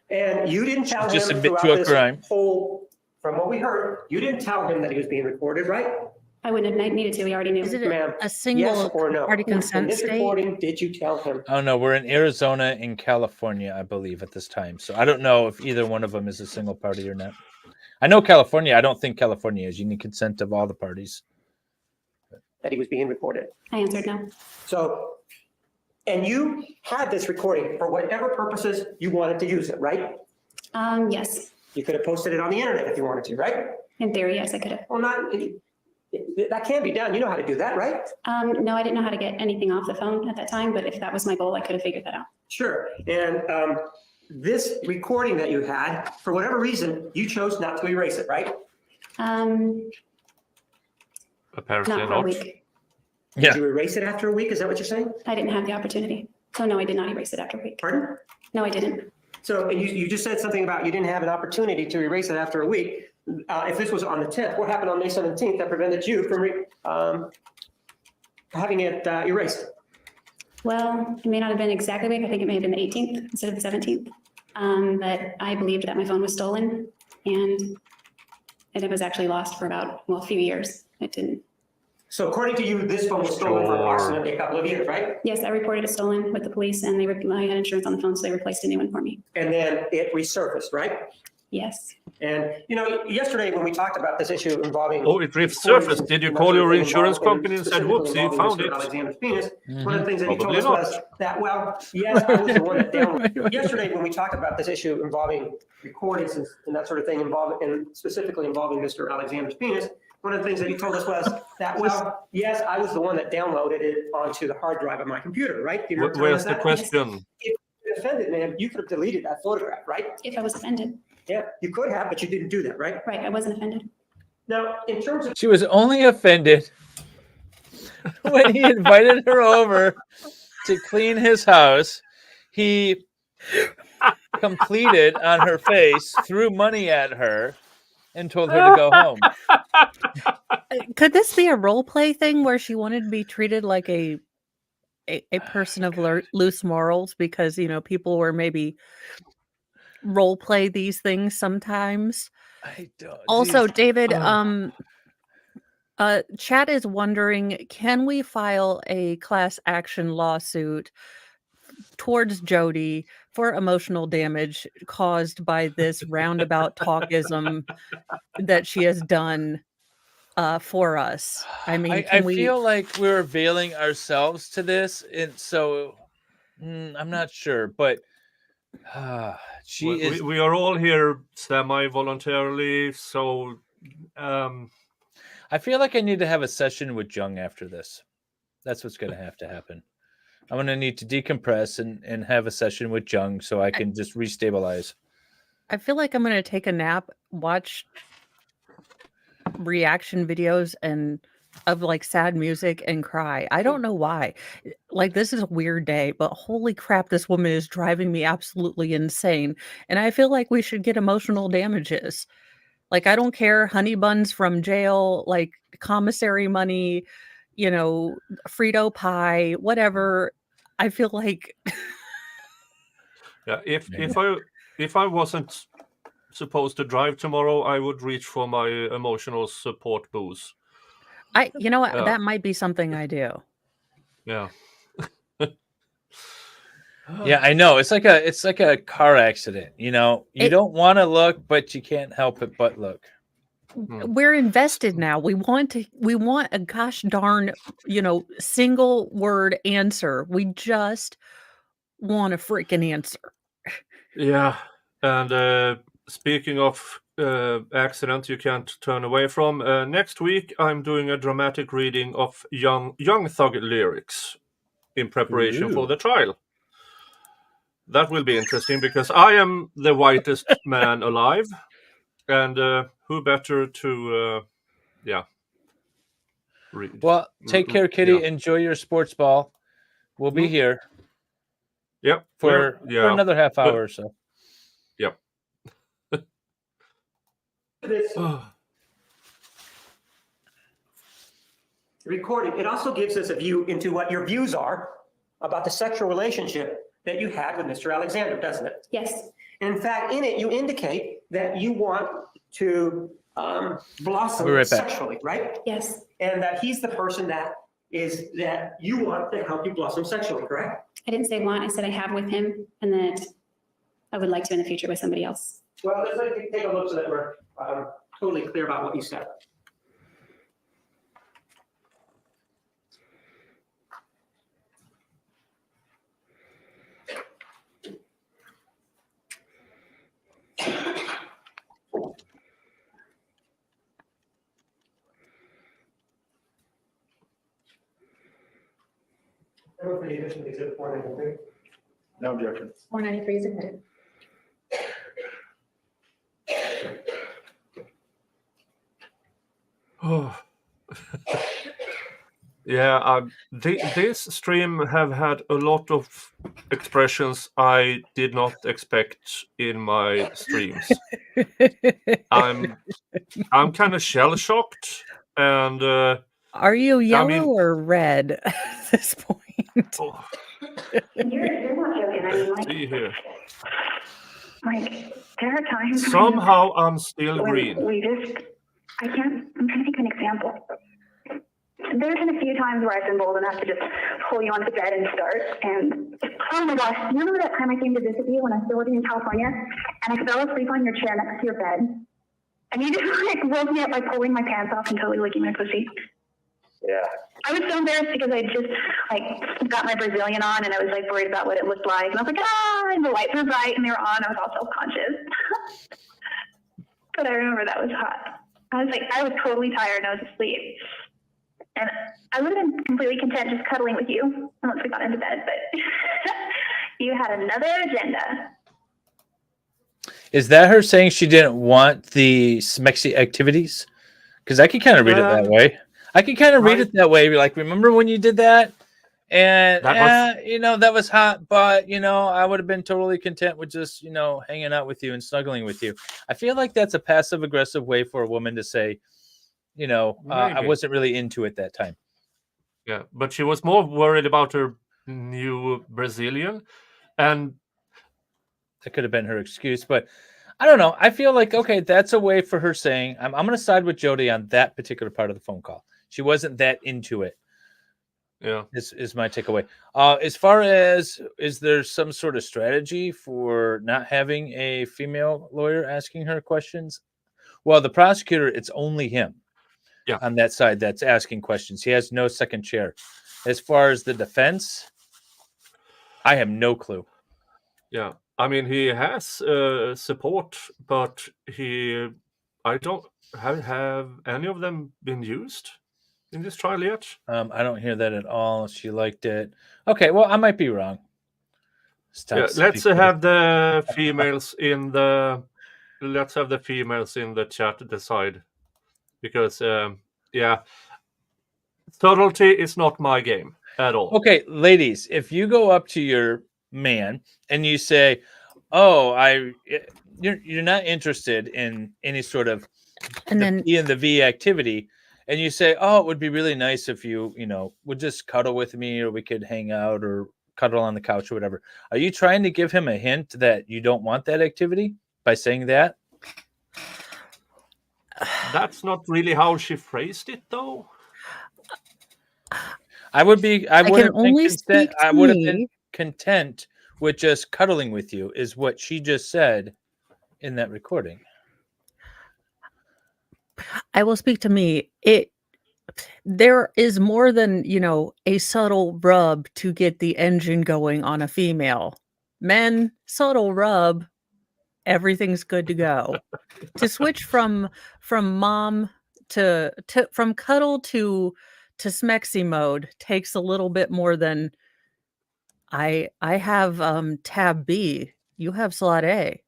And you didn't tell him Just admit throughout to a this crime. whole, from what we heard, you didn't tell him that he was being recorded, right? I wouldn't have needed to. We already knew. Is it Ma'am, a single yes or no? party In consent this state? recording, did you tell him? Oh, no, we're in Arizona and California, I believe, at this time. So I don't know if either one of them is a single party or not. I know California. I don't think California is. You need consent of all the parties. That he was being recorded. I answered no. So, and you had this recording for whatever purposes you wanted to use it, right? Yes. You could have posted it on the internet if you wanted to, right? In theory, yes, I could have. Well, that can't be done. You know how to do that, right? No, I didn't know how to get anything off the phone at that time, but if that was my goal, I could have figured that out. Sure. And this recording that you had, for whatever reason, you chose not to erase it, right? Apparently Not for a week. Did you erase it after a week? Is that what you're saying? I didn't have the opportunity. So no, I did not erase it after a week. Pardon? No, I didn't. So you just said something about you didn't have an opportunity to erase it after a week. If this was on the 10th, what happened on May 17th that prevented you from having it erased? Well, it may not have been exactly a week. I think it may have been the 18th instead of the 17th. But I believed that my phone was stolen and it was actually lost for about, a few years. It didn't. So according to you, this phone was stolen for approximately a couple of years, right? Yes, I reported it stolen with the police and I had insurance on the phone, so they replaced a new one for me. And then it resurfaced, right? Yes. And, yesterday when we talked about this issue involving... Oh, it resurfaced. Did you call your insurance company and said, whoops, you found it? Alexander's penis. One of the things that he told Probably us not. was that, yes, I was the one that downloaded. Yesterday when we talked about this issue involving recordings and that sort of thing, and specifically involving Mr. Alexander's penis, one of the things that he told us was that, yes, I was the one that downloaded it onto the hard drive of my computer, right? Do you remember telling us Where's the that? question? If you were offended, ma'am, you could have deleted that photograph, right? If I was offended. Yeah, you could have, but you didn't do that, right? Right, I wasn't offended. Now, in terms of... She was only offended when he invited her over to clean his house. He completed on her face, threw money at her, and told her to go home. Could this be a role play thing where she wanted to be treated like a person of loose morals because, you know, people were maybe role play these things sometimes? I don't. Also, geez. David, Chat is wondering, can we file a class action lawsuit towards Jodi for emotional damage caused by this roundabout talkism that she has done for us? I mean, I can we? feel like we're availing ourselves to this, and so I'm not sure, but she is. We are all here semi-voluntarily, so I feel like I need to have a session with Jung after this. That's what's going to have to happen. I'm going to need to decompress and have a session with Jung so I can just restabilize. I feel like I'm going to take a nap, watch reaction videos and of like sad music and cry. I don't know why. Like, this is a weird day, but holy crap, this woman is driving me absolutely insane. And I feel like we should get emotional damages. Like, I don't care, honey buns from jail, like commissary money, you know, Frito pie, whatever. I feel like yeah, if I wasn't supposed to drive tomorrow, I would reach for my emotional support booze. you know what, that might be something I do. Yeah. Yeah, I know. It's like a car accident, you know. You don't want to look, but you can't help it but look. We're invested now. We want a gosh darn, you know, single word answer. We just want a freaking answer. Yeah. And speaking of accidents you can't turn away from, next week I'm doing a dramatic reading of Young Thug lyrics in preparation for the trial. That will be interesting because I am the whitest man alive, and who better to read. Well, take care, Kitty. Yeah. Enjoy your sports ball. We'll be here. Yep. For another half hour or so. Yep. This recording, it also gives us a view into what your views are about the sexual relationship that you had with Mr. Alexander, doesn't it? Yes. In fact, in it, you indicate that you want to blossom We'll be right back. sexually, right? Yes. And that he's the person that you want to help you blossom sexually, correct? I didn't say want, I said I have with him and that I would like to in the future with somebody else. Well, let's take a look so that we're totally clear about what you said. No objection. 493 is admitted. Oh. Yeah, this stream have had a lot of expressions I did not expect in my streams. I'm kind of shell shocked, and are you yellow or red at this point? Oh. You're not joking. I mean, See here. like there are times Somehow I'm still when green. I'm trying to think of an example. There's been a few times where I've been bold enough to just pull you onto bed and start. And oh my gosh, you remember that time I came to visit you when I was still living in California, and I fell asleep on your chair next to your bed, and you just like woke me up by pulling my pants off and totally licking my pussy. Yeah. I was so embarrassed because I just like got my Brazilian on and I was like worried about what it looked like, and I was like, and the lights were bright and they were on. I was all self-conscious, but I remember that was hot. I was totally tired and I was asleep. And I would have been completely content just cuddling with you once we got into bed, but you had another agenda. Is that her saying she didn't want the smexy activities? Because I can kind of read it that way. I can kind of read it that way. Like, remember when you did that? And That was that was hot, but I would have been totally content with just hanging out with you and snuggling with you. I feel like that's a passive aggressive way for a woman to say, I maybe. wasn't really into it that time. Yeah, but she was more worried about her new Brazilian, and That could have been her excuse, but I don't know. I feel like, okay, that's a way for her saying, I'm going to side with Jodi on that particular part of the phone call. She wasn't that into it. yeah, This is my takeaway. As far as, is there some sort of strategy for not having a female lawyer asking her questions? Well, the prosecutor, it's only him on that side that's asking questions. He has no second chair. As far as the defense, I have no clue. yeah. I mean, he has support, but I don't have any of them been used in this trial yet. I don't hear that at all. She liked it. Okay, well, I might be wrong. Yeah, let's have the females in the chat decide, because subtlety is not my game at all. Okay, ladies, if you go up to your man and you say, "Oh, you're not interested in any sort of the P and the V activity," and you say, "Oh, it would be really nice if you would just cuddle with me, or we could hang out or cuddle on the couch or whatever." Are you trying to give him a hint that you don't want that activity by saying that? That's not really how she phrased it, though. I would have been content with just cuddling with you, is what she just said in that recording. I will speak to me. There is more than, a subtle rub to get the engine going on a female. Men, subtle rub, everything's good to go. To switch from mom to from cuddle to smexy mode takes a little bit more than I have tab B. You have slot A.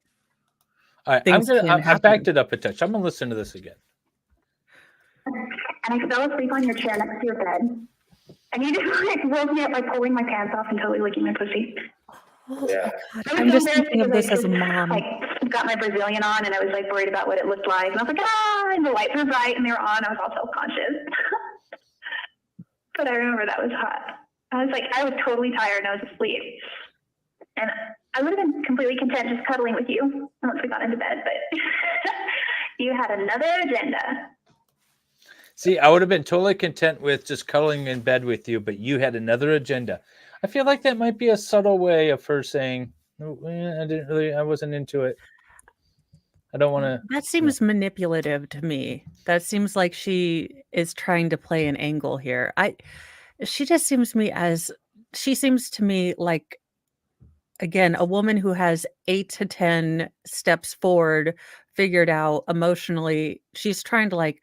All right, I backed it up a touch. I'm gonna listen to this again. And I fell asleep on your chair next to your bed. And you just woke me up by pulling my pants off and totally licking my pussy. Yeah. I'm just thinking of this as a mom. Got my Brazilian on and I was worried about what it looked like. And I was like, and the lights were bright and they were on. I was all self-conscious. But I remember that was hot. I was totally tired and I was asleep. And I would have been completely content just cuddling with you once we got into bed, but you had another agenda. See, I would have been totally content with just cuddling in bed with you, but you had another agenda. I feel like that might be a subtle way of her saying, I wasn't into it. I don't want to. That seems manipulative to me. That seems like she is trying to play an angle here. She seems to me like, again, a woman who has 8 to 10 steps forward, figured out emotionally. She's trying to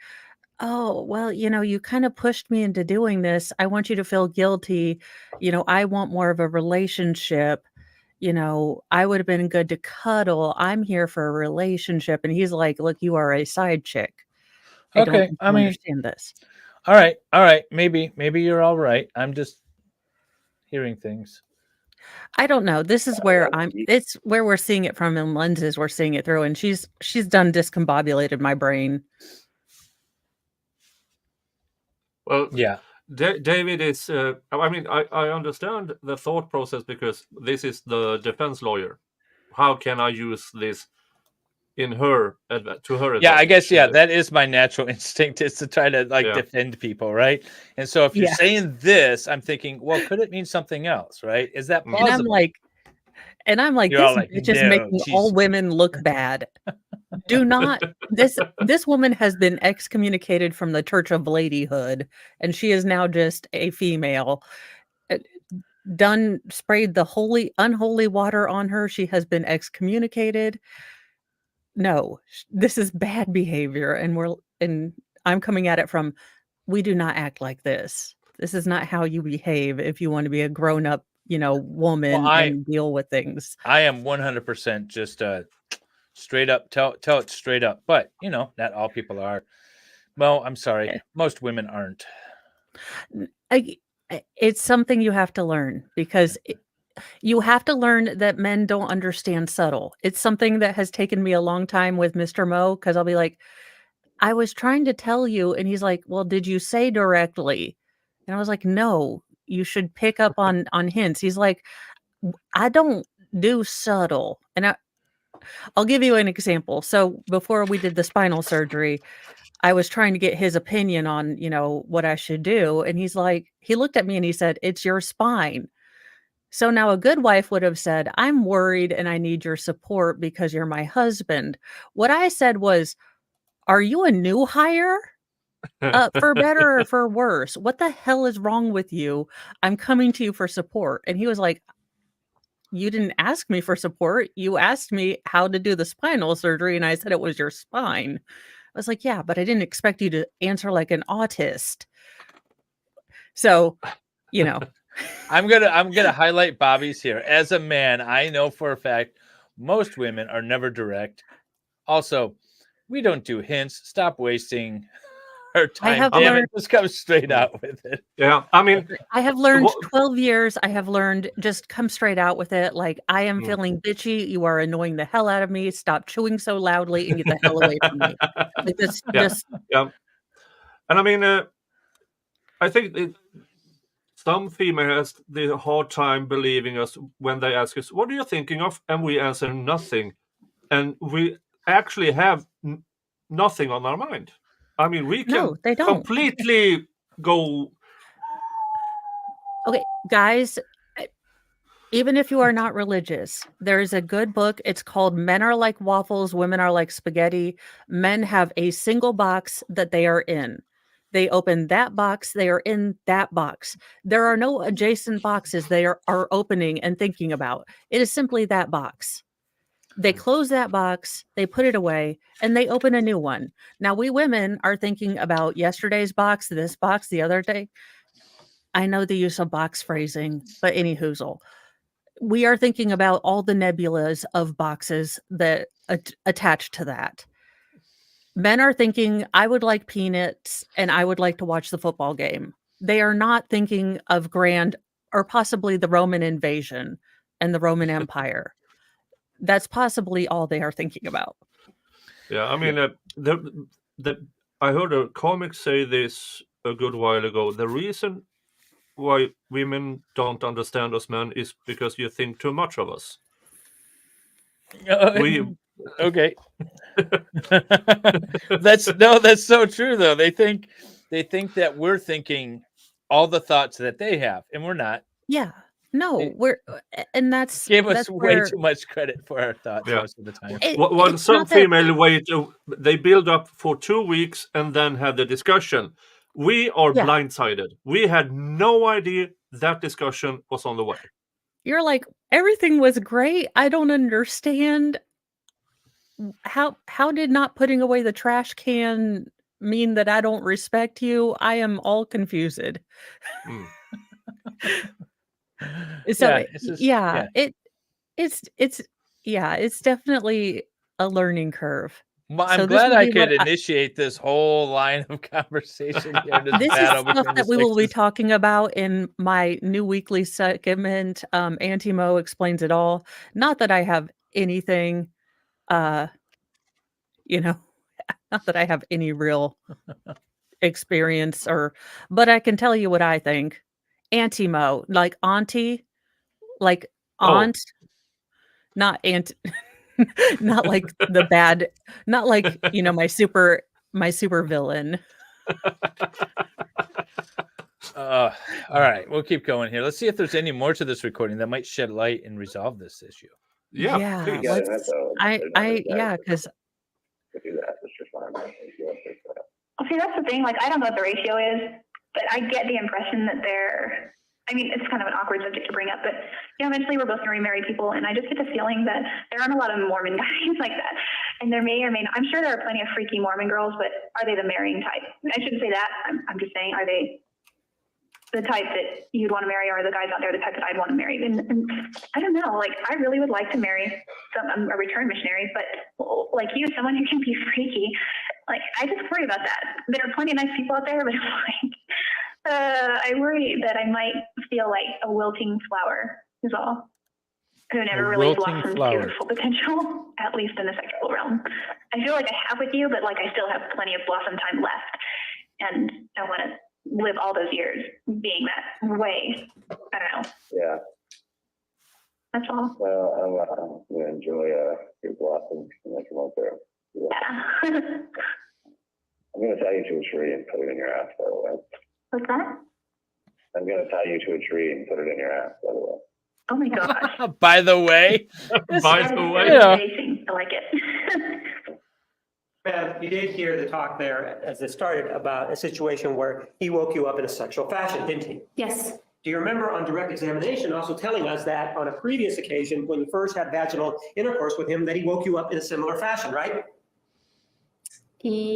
oh, well, you kind of pushed me into doing this. I want you to feel guilty. I want more of a relationship. I would have been good to cuddle. I'm here for a relationship. And he's like, look, you are a side chick. I don't understand this. All right. Maybe you're all right. I'm just hearing things. I don't know. This is where it's where we're seeing it from in lenses we're seeing it through. And she's done discombobulated my brain. Well, yeah. David is, I understand the thought process because this is the defense lawyer. How can I use this to her advantage? Yeah, I guess, that is my natural instinct, is to try to defend people, right? And so if you're saying this, I'm thinking, well, could it mean something else, right? Is that plausible? And I'm like, this bitch is making all women look bad. Do not. This woman has been excommunicated from the Church of Ladyhood, and she is now just a female. Sprayed the unholy water on her. She has been excommunicated. No, this is bad behavior, and I'm coming at it from, we do not act like this. This is not how you behave if you want to be a grown-up, woman and deal with things. I am 100% just straight up, tell it straight up. But, not all people are. Well, I'm sorry. Most women aren't. It's something you have to learn because you have to learn that men don't understand subtle. It's something that has taken me a long time with Mr. Mo because I'll be like, I was trying to tell you. And he's like, well, did you say directly? And I was like, no, you should pick up on hints. He's like, I don't do subtle. And I'll give you an example. So before we did the spinal surgery, I was trying to get his opinion on, what I should do. And he's like, he looked at me and he said, it's your spine. So now a good wife would have said, I'm worried and I need your support because you're my husband. What I said was, are you a new hire? For better or for worse? What the hell is wrong with you? I'm coming to you for support. And he was like, you didn't ask me for support. You asked me how to do the spinal surgery. And I said it was your spine. I was like, yeah, but I didn't expect you to answer like an autist. So, I'm gonna highlight Bobby's here. As a man, I know for a fact most women are never direct. Also, we don't do hints. Stop wasting our time. I have Damn learned, it, just come straight out with it. Yeah, I mean, I have learned 12 years. I have learned just come straight out with it. Like, I am Mm. feeling bitchy. You are annoying the hell out of me. Stop chewing so loudly and get the hell away from me. Like this, yeah. And I mean, I think some females have the hard time believing us when they ask us, what are you thinking of? And we answer nothing. And we actually have nothing on our mind. I mean, we can No, they don't. completely go. Okay, guys, even if you are not religious, there is a good book. It's called Men Are Like Waffles, Women Are Like Spaghetti. Men have a single box that they are in. They open that box, they are in that box. There are no adjacent boxes they are opening and thinking about. It is simply that box. They close that box, they put it away, and they open a new one. Now, we women are thinking about yesterday's box, this box, the other day. I know the use of box phrasing, but any hoozle. We are thinking about all the nebulas of boxes that attach to that. Men are thinking, I would like peanuts and I would like to watch the football game. They are not thinking of grand or possibly the Roman invasion and the Roman Empire. That's possibly all they are thinking about. Yeah, I mean, I heard a comic say this a good while ago. The reason why women don't understand us men is because you think too much of us. Okay. That's so true though. They think that we're thinking all the thoughts that they have, and we're not. Yeah. No, and that's Give us that's way where, too much credit for our thoughts most of the time. Well, it's some not that- female wait, they build up for 2 weeks and then have the discussion. We are blindsided. We had no idea that discussion was on the way. You're like, everything was great. I don't understand how did not putting away the trash can mean that I don't respect you? I am all confused. So it's definitely a learning curve. Well, I'm So glad I could initiate this whole line of conversation here. This is stuff that we will be talking about in my new weekly segment. Auntie Mo Explains It All. Not that I have anything, not that I have any real experience but I can tell you what I think. Auntie Mo, like auntie, like aunt, not aunt. Not like the bad, not like, my super villain. All right, we'll keep going here. Let's see if there's any more to this recording that might shed light and resolve this issue. Yeah, because If you do that, it's just fine. See, that's the thing. Like, I don't know what the ratio is, but I get the impression that it's kind of an awkward subject to bring up, but eventually we're both going to remarry people, and I just get the feeling that there aren't a lot of Mormon guys like that. And there may or may not, I'm sure there are plenty of freaky Mormon girls, but are they the marrying type? I shouldn't say that. I'm just saying, are they the type that you'd want to marry, or are the guys out there the type that I'd want to marry? And I don't know, like, I really would like to marry a return missionary, but like you, someone who can be freaky. Like, I just worry about that. There are plenty of nice people out there, but like, I worry that I might feel like a wilting flower is all. Who never really wilting blossomed flower. to its full potential, at least in the sexual realm. I feel like I have with you, but like I still have plenty of blossom time left. And I want to live all those years being that way. I don't know. Yeah. That's all. Well, I'm going to enjoy your blossoms and let you out there. Yeah. I'm going to tie you to a tree and put it in your ass, by the way. What's that? I'm going to tie you to a tree and put it in your ass, by the way. Oh my gosh. By the way, By the way, Yeah. Amazing. I like it. Man, you did hear the talk there as it started about a situation where he woke you up in a sexual fashion, didn't he? Yes, Do you remember on direct examination also telling us that on a previous occasion, when you first had vaginal intercourse with him, that he woke you up in a similar fashion, right?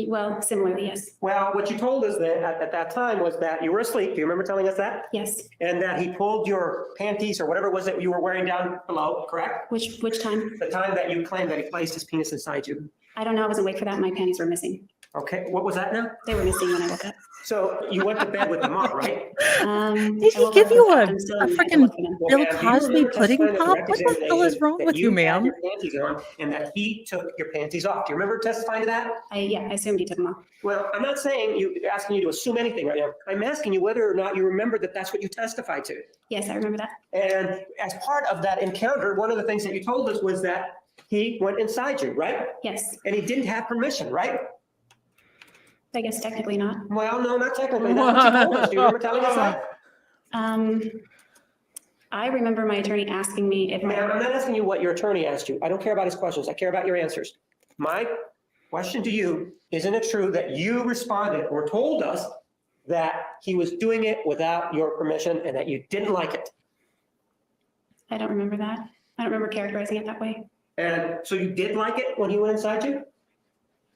well, similarly, yes, Well, what you told us that at that time was that you were asleep. Do you remember telling us that? yes. And that he pulled your panties or whatever it was that you were wearing down below, correct? Which time? The time that you claimed that he placed his penis inside you. I don't know, I wasn't awake for that, my panties were missing. Okay, what was that now? They were missing when I woke up. So you went to bed with them on, right? Did I he woke give up you with a them still in my freaking look for them. Well, Bill ma'am, do you Cosby remember pudding testifying at pop? direct What the hell is examination wrong that with you, had ma'am? your panties on and that he took your panties off? Do you remember testifying to that? Yeah, I assumed he took them off. Well, I'm not asking you to assume anything right now. I'm asking you whether or not you remember that that's what you testified to. Yes, I remember that. And as part of that encounter, one of the things that you told us was that he went inside you, right? Yes, And he didn't have permission, right? I guess technically not. Well, no, not technically. That's what you told us. Do you remember telling us that? I remember my attorney asking me if Ma'am, I'm not asking you what your attorney asked you. I don't care about his questions. I care about your answers. My question to you, isn't it true that you responded or told us that he was doing it without your permission and that you didn't like it? I don't remember that. I don't remember characterizing it that way. And so you did like it when he went inside you?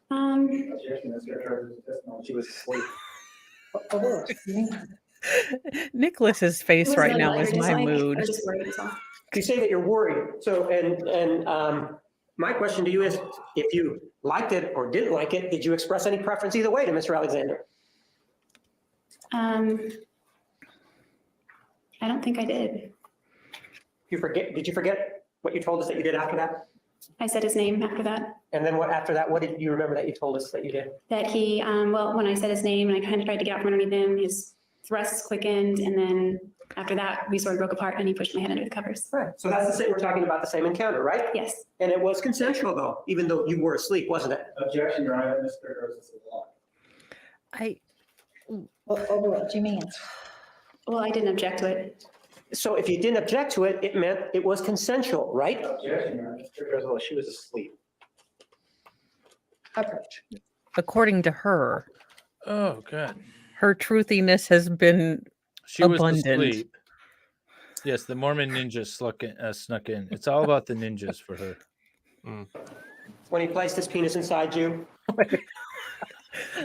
Objection, that's your charge of testimony. She was asleep. Nicholas's face It was right no now like is or my dislike. mood. I was just worried, that's all. You say that you're worried. So, my question to you is, if you liked it or didn't like it, did you express any preference either way to Mr. Alexander? I don't think I did. Did you forget what you told us that you did after that? I said his name after that. And then after that, what did you remember that you told us that you did? That he, well, when I said his name and I kind of tried to get out from underneath him, his thrusts quickened, and then after that, we sort of broke apart and he pushed my head under the covers. Right. So that's the same, we're talking about the same encounter, right? Yes. And it was consensual though, even though you were asleep, wasn't it? Objection, Your Honor, Mr. Garza is wrong. Overruled. Jimmy answer. Well, I didn't object to it. So if you didn't object to it, it meant it was consensual, right? Objection, Your Honor, Mr. Garza, she was asleep. Approach. According to her, oh god, her truthiness has been she was abundant. asleep. Yes, the Mormon ninja snuck in. It's all about the ninjas for her. When he placed his penis inside you.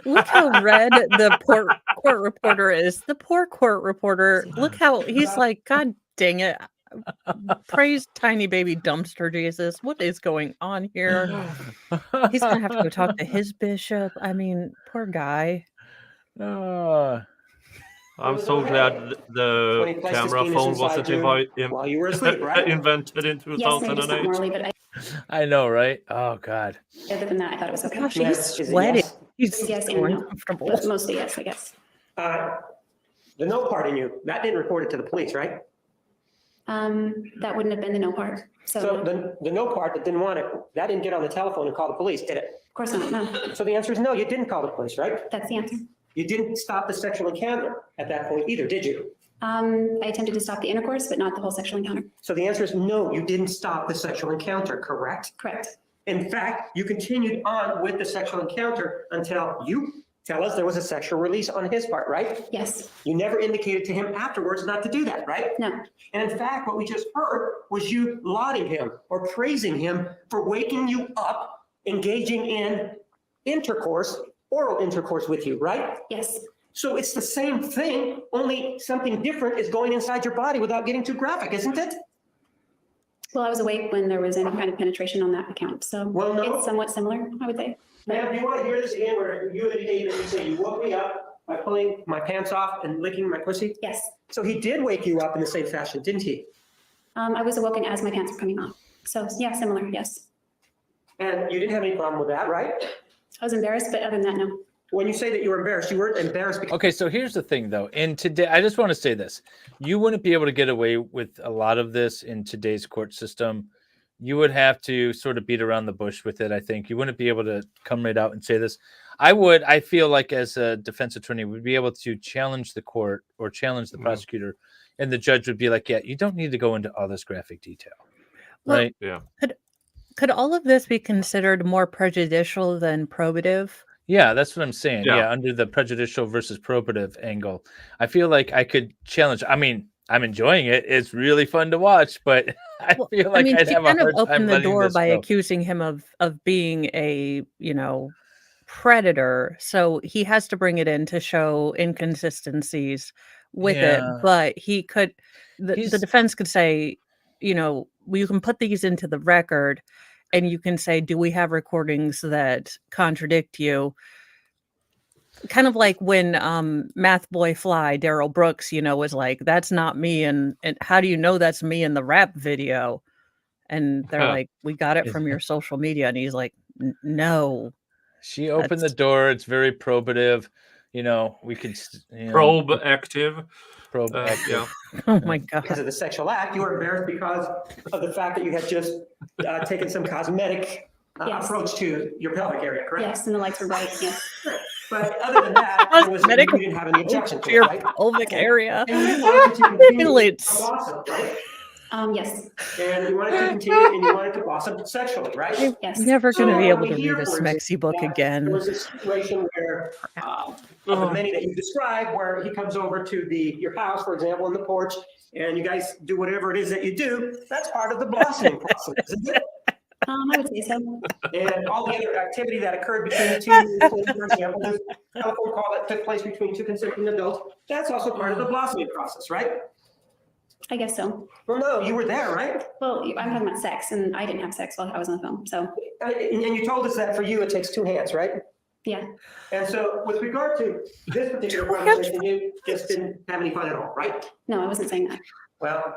Look how red the court reporter is. The poor court reporter. Look how he's like, God dang it. Praise tiny baby dumpster Jesus. What is going on here? He's gonna have to go talk to his bishop. I mean, poor guy. I'm so glad the When he placed his camera penis phone inside wasn't you while you were asleep, right? invented in Yes, maybe it's not 2008. morally, but I know, right? Oh god. other than that, I thought it was okay. Gosh, Yes, he's is it sweating. yes? He's Yes so and no. uncomfortable. But mostly yes, I guess. The no part in you, that didn't report it to the police, right? That wouldn't have been the no part. So So, the no part that didn't want it, that didn't get on the telephone and call the police, did it? of course not, no. So the answer is no, you didn't call the police, right? That's the answer. You didn't stop the sexual encounter at that point either, did you? I attempted to stop the intercourse, but not the whole sexual encounter. So the answer is no, you didn't stop the sexual encounter, correct? Correct. In fact, you continued on with the sexual encounter until you tell us there was a sexual release on his part, right? Yes. You never indicated to him afterwards not to do that, right? No. And in fact, what we just heard was you lauding him or praising him for waking you up, engaging in intercourse, oral intercourse with you, right? Yes. So it's the same thing, only something different is going inside your body without getting too graphic, isn't it? Well, I was awake when there was any kind of penetration on that account. So Well, no. it's somewhat similar, I would say. Ma'am, do you want to hear this again where you indicated that you say you woke me up by pulling my pants off and licking my pussy? Yes. So he did wake you up in the same fashion, didn't he? I was awoken as my pants were coming off. So yeah, similar, yes. And you didn't have any problem with that, right? I was embarrassed, but other than that, no. When you say that you were embarrassed, you weren't embarrassed because Okay, so here's the thing, though. In today, I just want to say this: you wouldn't be able to get away with a lot of this in today's court system. You would have to sort of beat around the bush with it. I think you wouldn't be able to come right out and say this. I would. I feel like as a defense attorney, would be able to challenge the court or challenge the prosecutor, and the judge would be like, "Yeah, you don't need to go into all this graphic detail." Well, Right? Yeah. Could all of this be considered more prejudicial than probative? Yeah, that's what I'm saying. Yeah. Yeah, under the prejudicial versus probative angle, I feel like I could challenge. I mean, I'm enjoying it. It's really fun to watch, but I Well, feel like I'd she have a kind of hard time opened the letting door this by go. accusing him of being a, predator. So he has to bring it in to show inconsistencies with it. Yeah. But he could, the He's- defense could say, you can put these into the record and you can say, do we have recordings that contradict you? Kind of like when Math Boy Fly, Daryl Brooks, was like, that's not me. And how do you know that's me in the rap video? And they're like, we got it from your social media. And he's like, no. She opened the That's- door. It's very probative. We could Probe active. probe Yeah. active. Oh my God. of the sexual act. You were embarrassed because of the fact that you had just taken some cosmetic Yes. approach to your pelvic area, correct? Yes, and the lights were bright, yes. But other than that, you Cosmetic didn't have any objection to your it, right? pelvic area. And you wanted to continue to It's- blossom, right? Yes, And you wanted to continue and you wanted to blossom sexually, right? yes. Never going to be So able to here, read a for instance, Smexy book There again. was a situation where, of the many that you described, where he comes over to your house, for example, in the porch, and you guys do whatever it is that you do. That's part of the blossoming process, isn't it? I would say so. And all the other activity that occurred between the two, for example, the telephone call that took place between two consenting adults, that's also part of the blossoming process, right? I guess so. Well, no, you were there, right? Well, I'm talking about sex, and I didn't have sex while I was on the phone, so, And you told us that for you, it takes two hands, right? yeah. And so with regard to this particular conversation, you just didn't have any fun at all, right? No, I wasn't saying that. Well,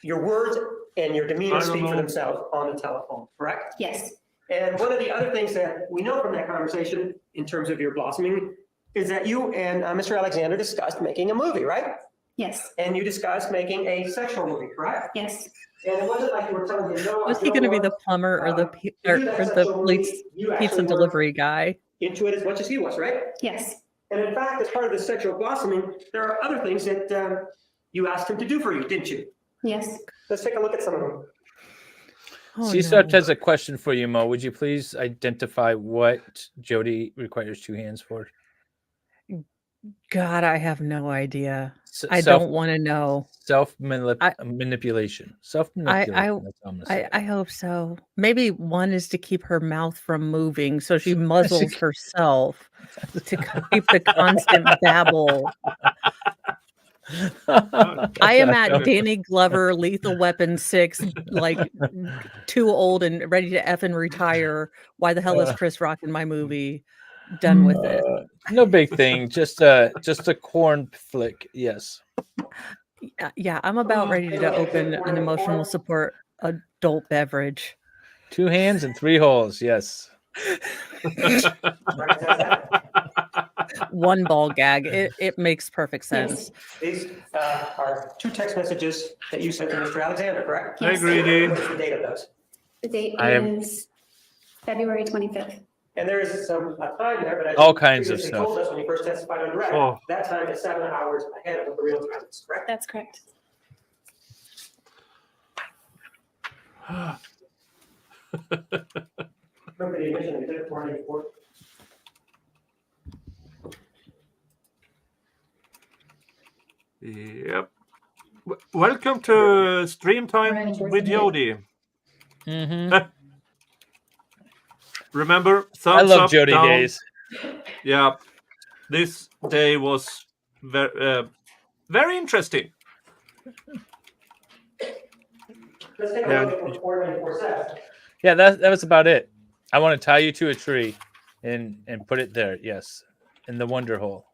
your words and your I demeanor don't speak for know. themselves on the telephone, correct? Yes, And one of the other things that we know from that conversation, in terms of your blossoming, is that you and Mr. Alexander discussed making a movie, right? yes, And you discussed making a sexual movie, correct? yes. And it wasn't like you were telling him, no. Was I he don't going to be want the plumber or the to do that sexual movie. You pizza actually were delivery guy? into it as much as he was, right? Yes, And in fact, as part of the sexual blossoming, there are other things that you asked him to do for you, didn't you? yes. Let's take a look at some of them. Oh, CSUP no. has a question for you, Mo. Would you please identify what Jodi requires two hands for? God, I have no idea. S- I self- don't want to know. Manipulation. Self-manipulation. That's all I'm gonna say. I hope so. Maybe one is to keep her mouth from moving, so she muzzles herself to keep the constant babble. I am at Danny Glover, Lethal Weapon 6, like too old and ready to F and retire. Why the hell is Chris Rock in my movie? Done with it. No big thing. Just a corn flick. Yes. Yeah, I'm about ready to open an emotional support adult beverage. 2 hands and 3 holes. Yes. One ball gag. It makes perfect sense. These are 2 text messages that you sent to Mr. Alexander, correct? I agree, Dee. What's the date of those? The date I am- is February 25th. And there is a time there, but as All you kinds of previously told us when you first testified on direct, Oh. that time is 7 hours ahead of what the real time is, correct? That's correct. Remember the admission we did 484? Yep. Welcome to Stream Time with Jodi. Mm-hmm. Remember, I thumbs love up, Jodi down. days. Yeah, this day was very interesting. Let's take a Yeah. look at what 494 says. Yeah, that was about it. I want to tie you to a tree and put it there. Yes, in the wonder hole.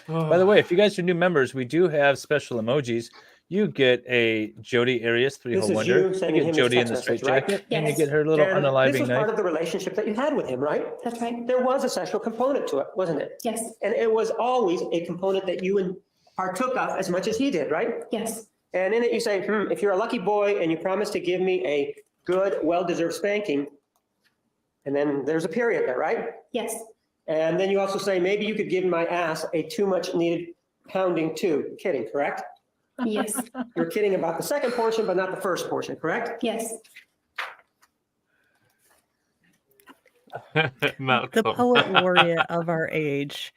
By the way, if you guys are new members, we do have special emojis. You get a Jodi Arias This three-hole is wonder. you sending get him Jodi his in the text straight message, right? jacket, and you Yes. get her little And this unaliving was knife. part of the relationship that you had with him, right? That's right. There was a sexual component to it, wasn't it? Yes, And it was always a component that you partook of as much as he did, right? yes, And in it, you say, if you're a lucky boy and you promise to give me a good, well-deserved spanking, and then there's a period there, right? yes, And then you also say, maybe you could give my ass a too much needed pounding too. Kidding, correct? yes, You're kidding about the second portion, but not the first portion, correct? yes. Malcolm. The poet laureate of our age,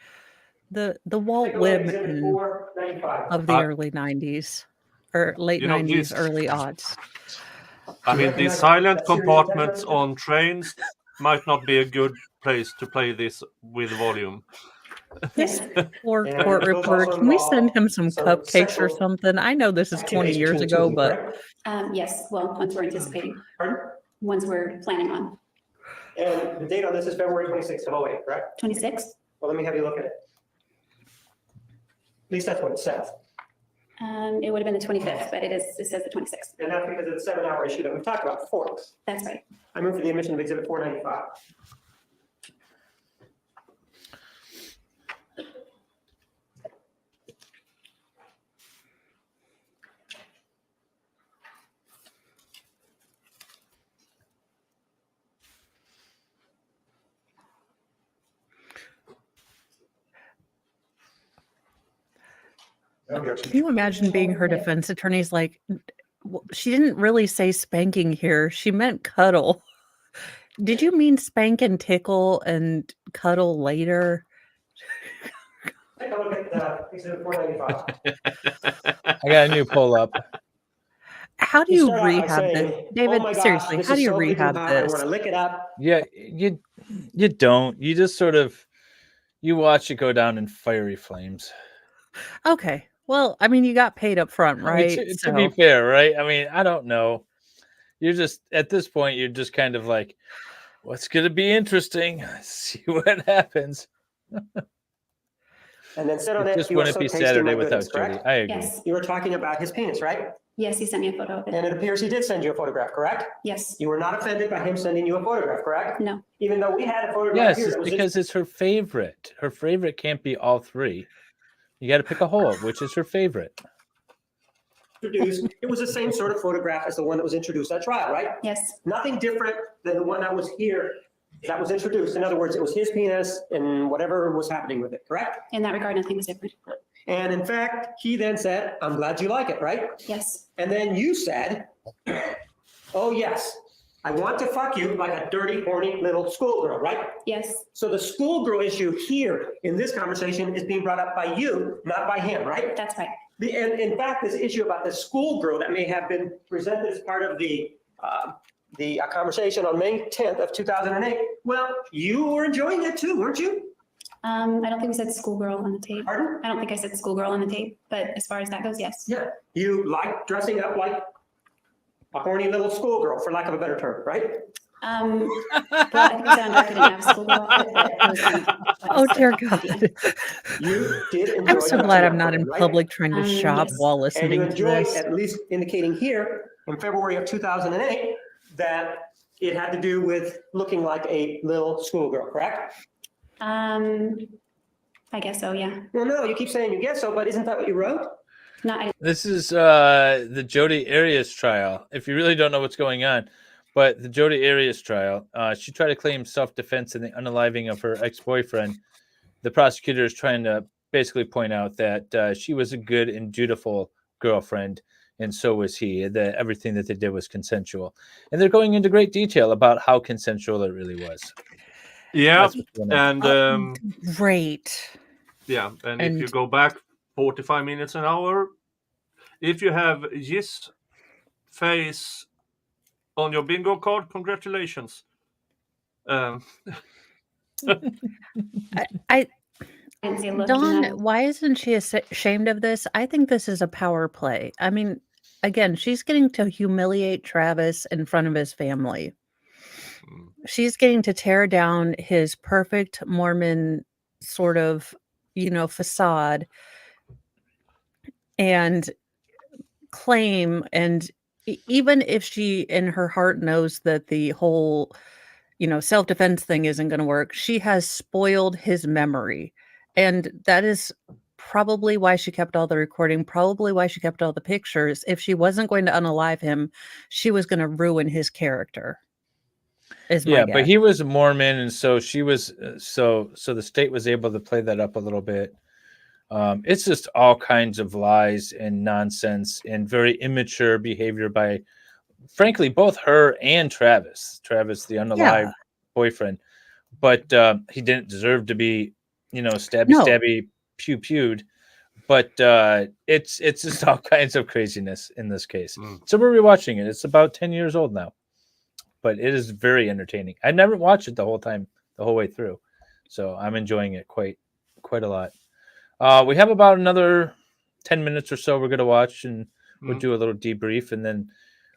the Walt Take away exhibit Whitman 495. of the early 90s or late You know, 90s, this- early aughts. I mean, these silent compartments on trains might not be a good place to play this with volume. This poor And court those reporter, also can we involve send him some some cupcakes or sexual something? I know this is 20 activities years between the ago, two of you, but correct? Yes, well, ones we're anticipating, Pardon? ones we're planning on. And the date on this is February 26th of 08, correct? 26? Well, let me have you look at it. At least that's what it says. It would have been the 25th, but it says the 26th. And that's because of the 7-hour issue that we talked about before. That's right. I move for the admission of exhibit 495. can you imagine being her defense attorney's like, she didn't really say spanking here. She meant cuddle. Did you mean spank and tickle and cuddle later? Take a look at exhibit 495. I got a new pull up. How do You you start out by rehab saying, this? "Oh David, my gosh, seriously, this how is do you so big and rehab hot, I this? want to lick it up. Yeah, you don't. You just sort of you watch it go down in fiery flames. Okay. Well, I mean, you got paid up front, I mean, right? to be fair, right? I mean, I don't know. You're just at this point, you're just kind of like, what's going to be interesting? See what happens. And then sit on It it. just You are wouldn't so be tasty, Saturday my without goodness, Jodi. correct? I agree. Yes, You were talking about his penis, right? yes, he sent me a photo of it. And it appears he did send you a photograph, correct? Yes, You were not offended by him sending you a photograph, correct? no, Even though we had a photograph Yes, here. it's that was because it's her favorite. Her favorite can't be all three. You got to pick a hole. Which is her favorite? introduced. It was the same sort of photograph as the one that was introduced at trial, right? yes, Nothing different than the one that was here that was introduced. In other words, it was his penis and whatever was happening with it, correct? in that regard, nothing was different. And in fact, he then said, I'm glad you like it, right? Yes, And then you said, oh, yes, I want to fuck you like a dirty, horny little schoolgirl, right? yes, So the schoolgirl issue here in this conversation is being brought up by you, not by him, right? that's right. And in fact, this issue about the schoolgirl that may have been presented as part of the conversation on May 10th of 2008, well, you were enjoying it too, weren't you? I don't think we said schoolgirl on the tape. Pardon? I don't think I said schoolgirl on the tape, but as far as that goes, yes. Yeah. You like dressing up like a horny little schoolgirl, for lack of a better term, right? Well, I think we said on record I didn't have schoolgirl outfit, but it was Oh, dear God. You did enjoy. I'm so glad dressing I'm up not for in them, right? public trying to shop Yes. while And you listening to enjoyed, this. at least indicating here in February of 2008, that it had to do with looking like a little schoolgirl, correct? I guess so, yeah. Well, no, you keep saying you guess so, but isn't that what you wrote? No, I This is the Jodi Arias trial. If you really don't know what's going on, but the Jodi Arias trial, she tried to claim self-defense in the unaliving of her ex-boyfriend. The prosecutor is trying to basically point out that she was a good and dutiful girlfriend, and so was he. That everything that they did was consensual, and they're going into great detail about how consensual it really was. Yeah, That's what's going on. and Great. yeah, and if you And- go back 45 minutes an hour, if you have jizz face on your bingo card, congratulations. I didn't see a look. Dawn, no. why isn't she ashamed of this? I think this is a power play. I mean, again, she's getting to humiliate Travis in front of his family. She's getting to tear down his perfect Mormon sort of, facade and claim, and even if she in her heart knows that the whole self-defense thing isn't going to work, she has spoiled his memory, and that is probably why she kept all the recording, probably why she kept all the pictures. If she wasn't going to unalive him, she was going to ruin his character, is my But guess. he was a Mormon, and so she was so the state was able to play that up a little bit. It's just all kinds of lies and nonsense and very immature behavior by, frankly, both her and Travis, the unalived boyfriend. But he didn't deserve to be, stabby, pew-pewed. But it's just all kinds of craziness in this case. So we're rewatching it. It's about 10 years old now, but it is very entertaining. I never watched it the whole way through, so I'm enjoying it quite a lot. We have about another 10 minutes or so we're going to watch, and we'll do a little debrief, and then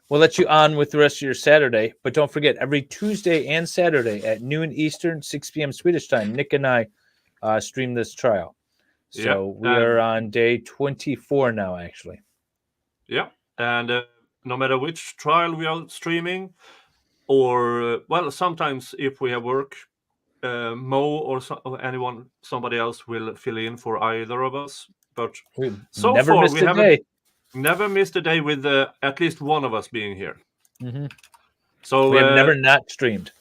we'll let you on with the rest of your Saturday. But don't forget, every Tuesday and Saturday at noon Eastern, 6 p.m. Swedish time, Nick and I stream this trial. So we are on day 24 now, actually. Yeah. And no matter which trial we are streaming, or, sometimes if we have work, Mo or somebody else will fill in for either of us. But so never far, missed we a haven't day. Never missed a day with at least one of us being here. Mm-hmm. So we have never not streamed.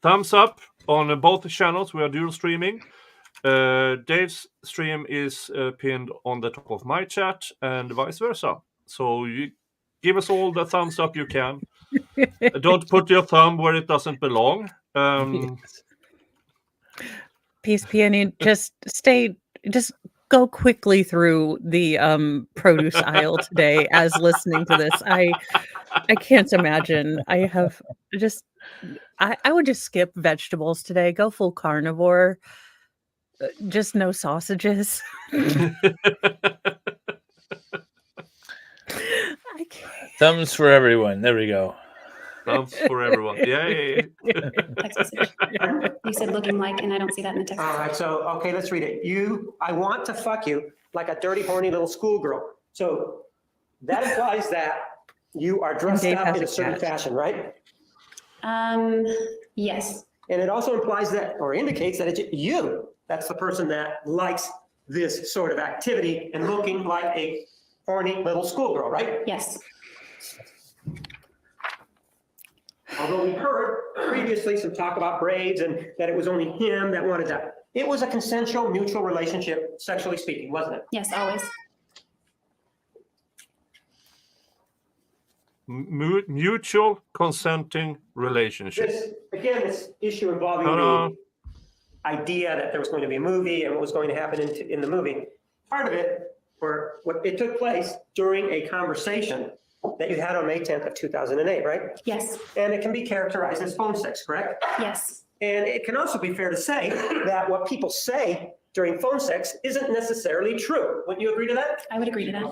Thumbs up on both channels. We are dual streaming. Dave's stream is pinned on the top of my chat, and vice versa. So you give us all the thumbs up you can. Don't put your thumb where it doesn't belong. Peace, Peony. Just go quickly through the produce aisle today as listening to this. I can't imagine. I would just skip vegetables today. Go full carnivore. Just no sausages. I can't. Thumbs for everyone. There we go. Thumbs for everyone. Yay. Text message. You said looking like, and I don't see that in the text. All right, so, okay, let's read it. I want to fuck you like a dirty, horny little schoolgirl. So that implies that you are dressed up in a certain fashion, right? Yes. And it also implies that, or indicates that it's you. That's the person that likes this sort of activity and looking like a horny little schoolgirl, right? Yes. Although we heard previously some talk about braids and that it was only him that wanted that. It was a consensual, mutual relationship, sexually speaking, wasn't it? Yes, always. Mutual consenting relationship. This issue involving the idea that there was going to be a movie and what was going to happen in the movie. Part of it, it took place during a conversation that you had on May 10th of 2008, right? Yes. And it can be characterized as phone sex, correct? Yes. And it can also be fair to say that what people say during phone sex isn't necessarily true. Wouldn't you agree to that? I would agree to that.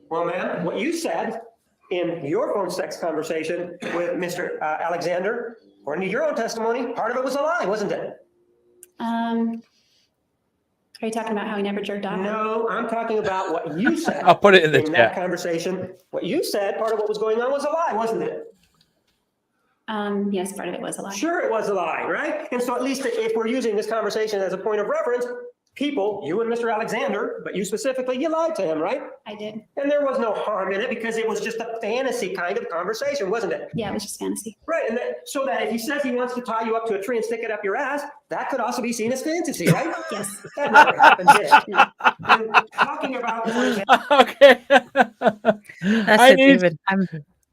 Well, ma'am, what you said in your phone sex conversation with Mr. Alexander, according to your own testimony, part of it was a lie, wasn't it? Are you talking about how he never jerked off? No, I'm talking about what you said. I'll put it in the that chat. Conversation. What you said, part of what was going on was a lie, wasn't it? Yes, part of it was a lie. Sure, it was a lie, right? And so at least if we're using this conversation as a point of reference, people, you and Mr. Alexander, but you specifically, you lied to him, right? I did. And there was no harm in it because it was just a fantasy kind of conversation, wasn't it? Yeah, it was just fantasy. Right, and so that if he says he wants to tie you up to a tree and stick it up your ass, that could also be seen as fantasy, right? Yes. That never happened, did it? No. And talking about, Okay. David.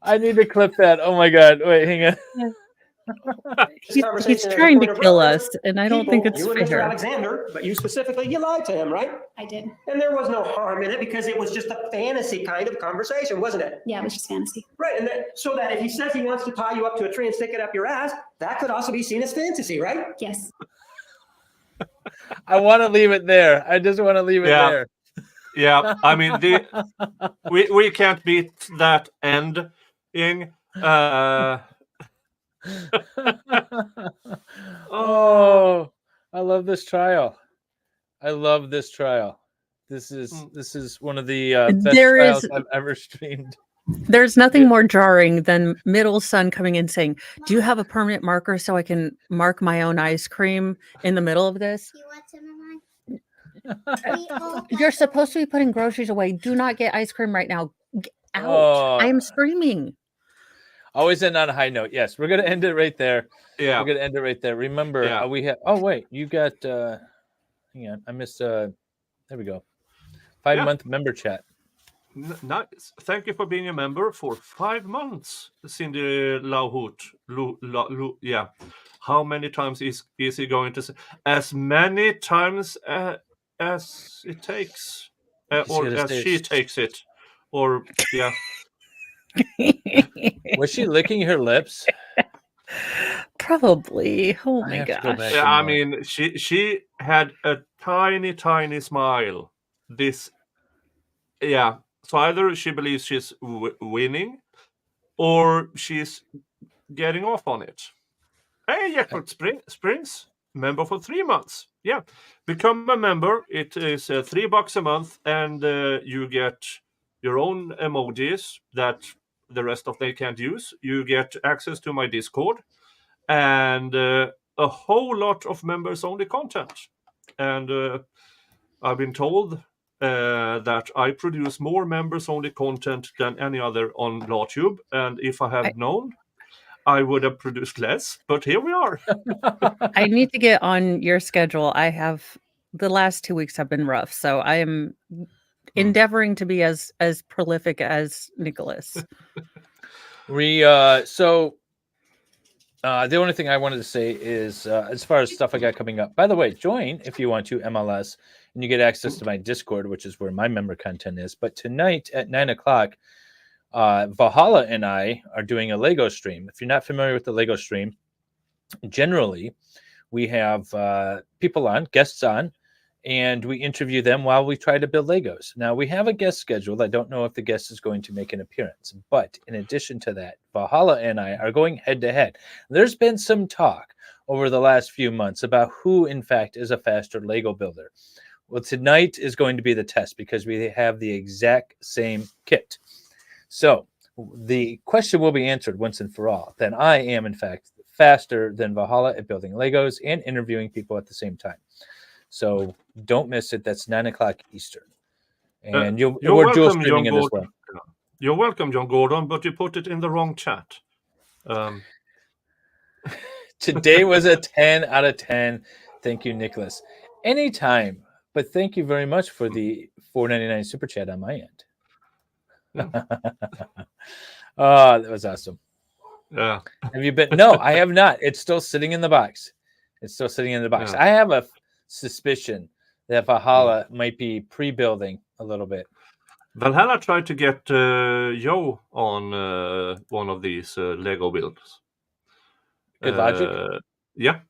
I need to clip that. Oh my God. Wait, hang on. He's trying to kill us, and I don't think it's you and Mr. fair. Alexander, but you specifically, you lied to him, right? I did. And there was no harm in it because it was just a fantasy kind of conversation, wasn't it? Yeah, it was just fantasy. Right, and so that if he says he wants to tie you up to a tree and stick it up your ass, that could also be seen as fantasy, right? Yes. I want to leave it there. I just want to leave it there. Yeah, I mean, we can't beat that ending. Oh, I love this trial. I love this trial. This is one of the best There trials is- I've ever streamed. There's nothing more jarring than middle son coming in saying, "Do you have a permanent marker so I can mark my own ice cream in the middle of this?" You want some of mine? You're supposed to be putting groceries away. Do not get ice cream right now. Out. Oh. I am screaming. Always end on a high note. Yes, we're gonna end it right there. Yeah. We're gonna end it right there. Remember, Yeah. we have. Oh wait, you got. Hang on, I missed. There we go. 5-month member chat. Nice. Thank you for being a member for 5 months, Cindy Lauhut. Yeah. How many times is he going to say? As many times as it takes, or gonna as say she takes it, or yeah. Was she licking her lips? Probably. Oh I my have to go gosh. back Yeah, I and look. mean, she had a tiny smile. Yeah. So either she believes she's winning, or she's getting off on it. Hey, Jacob Springs, member for 3 months. Yeah, become a member. It is $3 a month, and you get your own emojis that the rest of they can't use. You get access to my Discord, and a whole lot of members-only content. And I've been told that I produce more members-only content than any other on LawTube. And if I had known, I would have produced less. But here we are. I need to get on your schedule. The last 2 weeks have been rough, so I am endeavoring to be as prolific as Nicholas. The only thing I wanted to say is, as far as stuff I got coming up, by the way, join if you want to MLS, and you get access to my Discord, which is where my member content is. But tonight at 9:00, Valhalla and I are doing a Lego stream. If you're not familiar with the Lego stream, generally we have people on, guests on, and we interview them while we try to build Legos. Now, we have a guest scheduled. I don't know if the guest is going to make an appearance. But in addition to that, Valhalla and I are going head-to-head. There's been some talk over the last few months about who, in fact, is a faster Lego builder. Well, tonight is going to be the test because we have the exact same kit. So the question will be answered once and for all. Then I am, in fact, faster than Valhalla at building Legos and interviewing people at the same time. So don't miss it. That's 9:00 Eastern. And we're dual streaming it as well. You're welcome, John Gordon, but you put it in the wrong chat. Today was a 10 out of 10. Thank you, Nicholas. Anytime. But thank you very much for the $4.99 super chat on my end. Oh, that was awesome. Yeah. Have you been? No, I have not. It's still sitting in the box. Yeah. I have a suspicion that Valhalla might be pre-building a little bit. Valhalla tried to get Joe on one of these Lego builds. Good logic. Yeah.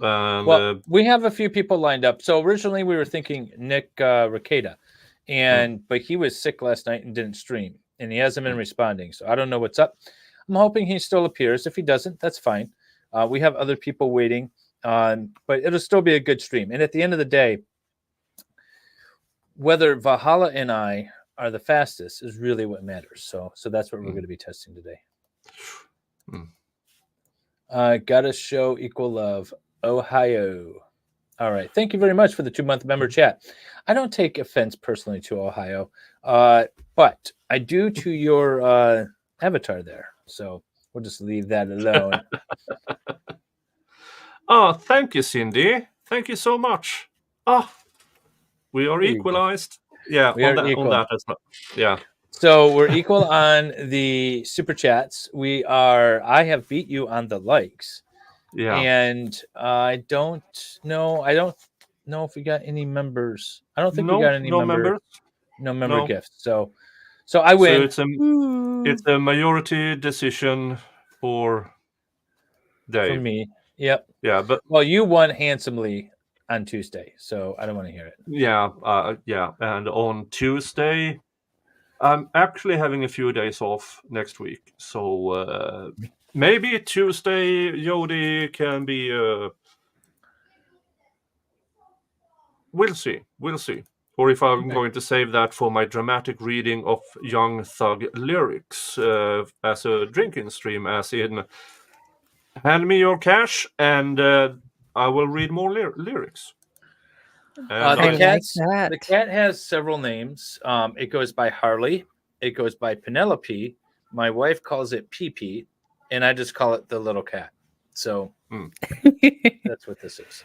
And, well, we have a few people lined up. So originally we were thinking Nick Ricada, but he was sick last night and didn't stream, and he hasn't been responding. So I don't know what's up. I'm hoping he still appears. If he doesn't, that's fine. We have other people waiting, but it'll still be a good stream. And at the end of the day, whether Valhalla and I are the fastest is really what matters. So that's what we're going to be testing today. Gotta show equal love, Ohio. All right. Thank you very much for the 2-month member chat. I don't take offense personally to Ohio, but I do to your avatar there. So we'll just leave that alone. Oh, thank you, Cindy. Thank you so much. We are equalized. Yeah, on that as well. Yeah. So we're equal on the super chats. I have beat you on the likes. Yeah. And I don't know if we got any members. I don't think we got any members. No member gifts. So I win. So it's a majority decision for Dave. For me. Yep. Yeah, but you won handsomely on Tuesday, so I don't want to hear it. Yeah, and on Tuesday, I'm actually having a few days off next week, so maybe Tuesday Jodi can be we'll see. We'll see. Or if I'm going to save that for my dramatic reading of Young Thug lyrics as a drinking stream, as in, hand me your cash and I will read more lyrics. And The cat has several names. It goes by Harley. It goes by Penelope. My wife calls it Pee-Pee, and I just call it the little cat. So that's what this is.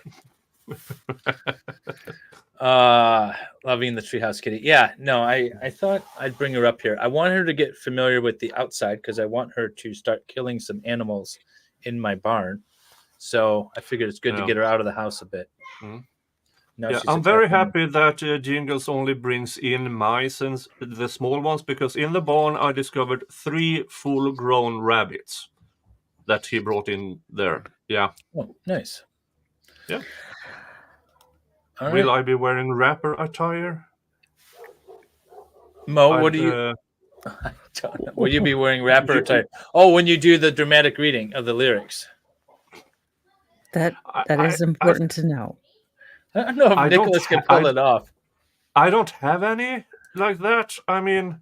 Loving the treehouse kitty. Yeah, no, I thought I'd bring her up here. I want her to get familiar with the outside because I want her to start killing some animals in my barn. So I figured it's good to get her out of the house a bit. Yeah, I'm very happy that Jingles only brings in mice and the small ones, because in the barn I discovered 3 full-grown rabbits that he brought in there. Yeah. Oh, nice. Yeah. All Will right. I be wearing rapper attire? Mo, what do you... I don't know. Will you be wearing rapper attire? Oh, when you do the dramatic reading of the lyrics. That is important to know. I don't know if Nicholas can pull it off. I don't have any like that. I mean,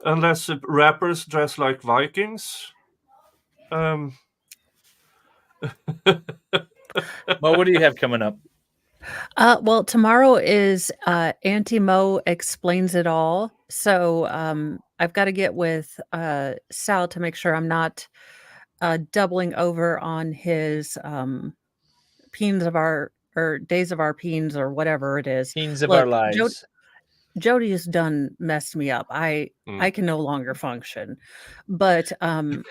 unless rappers dress like Vikings. Well, what do you have coming up? Well, tomorrow is Auntie Mo Explains It All. So I've got to get with Sal to make sure I'm not doubling over on his Peens of Our, or Days of Our Peens, or whatever it is. Peens of Our Lives. Jody has done messed me up. I can no longer function. But send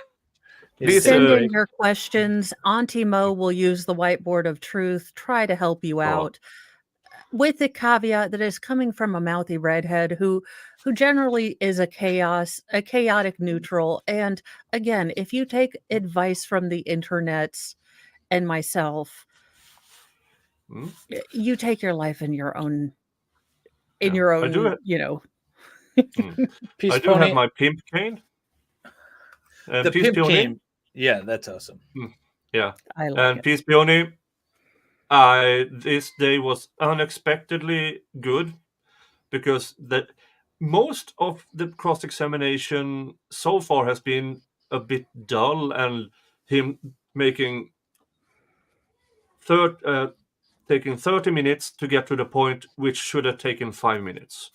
in your questions. Auntie Mo will use the whiteboard of truth, try to help you out, with the caveat that is coming from a mouthy redhead who generally is a chaotic neutral. And again, if you take advice from the internets and myself, you take your life in your own, you know. I do have my pimp cane. The pimp cane. Yeah, that's awesome. Yeah. I like and it. Peace Peony, this day was unexpectedly good, because most of the cross-examination so far has been a bit dull, and him taking 30 minutes to get to the point, which should have taken 5 minutes.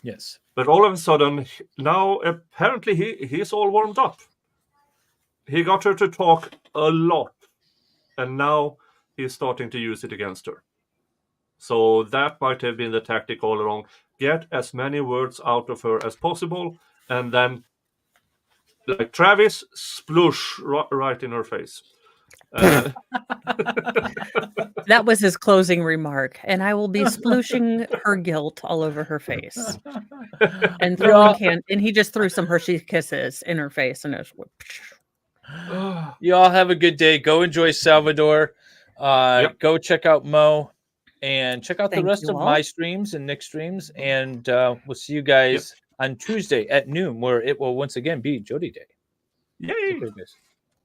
Yes. But all of a sudden, now apparently he's all warmed up. He got her to talk a lot, and now he's starting to use it against her. So that might have been the tactic all along. Get as many words out of her as possible, and then, like Travis, sploosh right in her face. That was his closing remark, and I will be splooshing her guilt all over her face, and and he just threw some Hershey Kisses in her face, and it was. You all have a good day. Go enjoy Salvador. Go check out Mo, and check out the rest of my streams and Nick's streams, and we'll see you guys on Tuesday at noon, where it will once again be Jodi Day. Yay!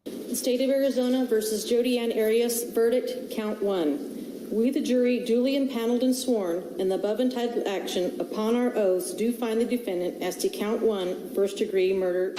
The State of Arizona versus Jodi Arias, verdict, count 1. We, the jury, duly impaneled and sworn in the above entitled action upon our oaths, do find the defendant as to count 1, first-degree murder.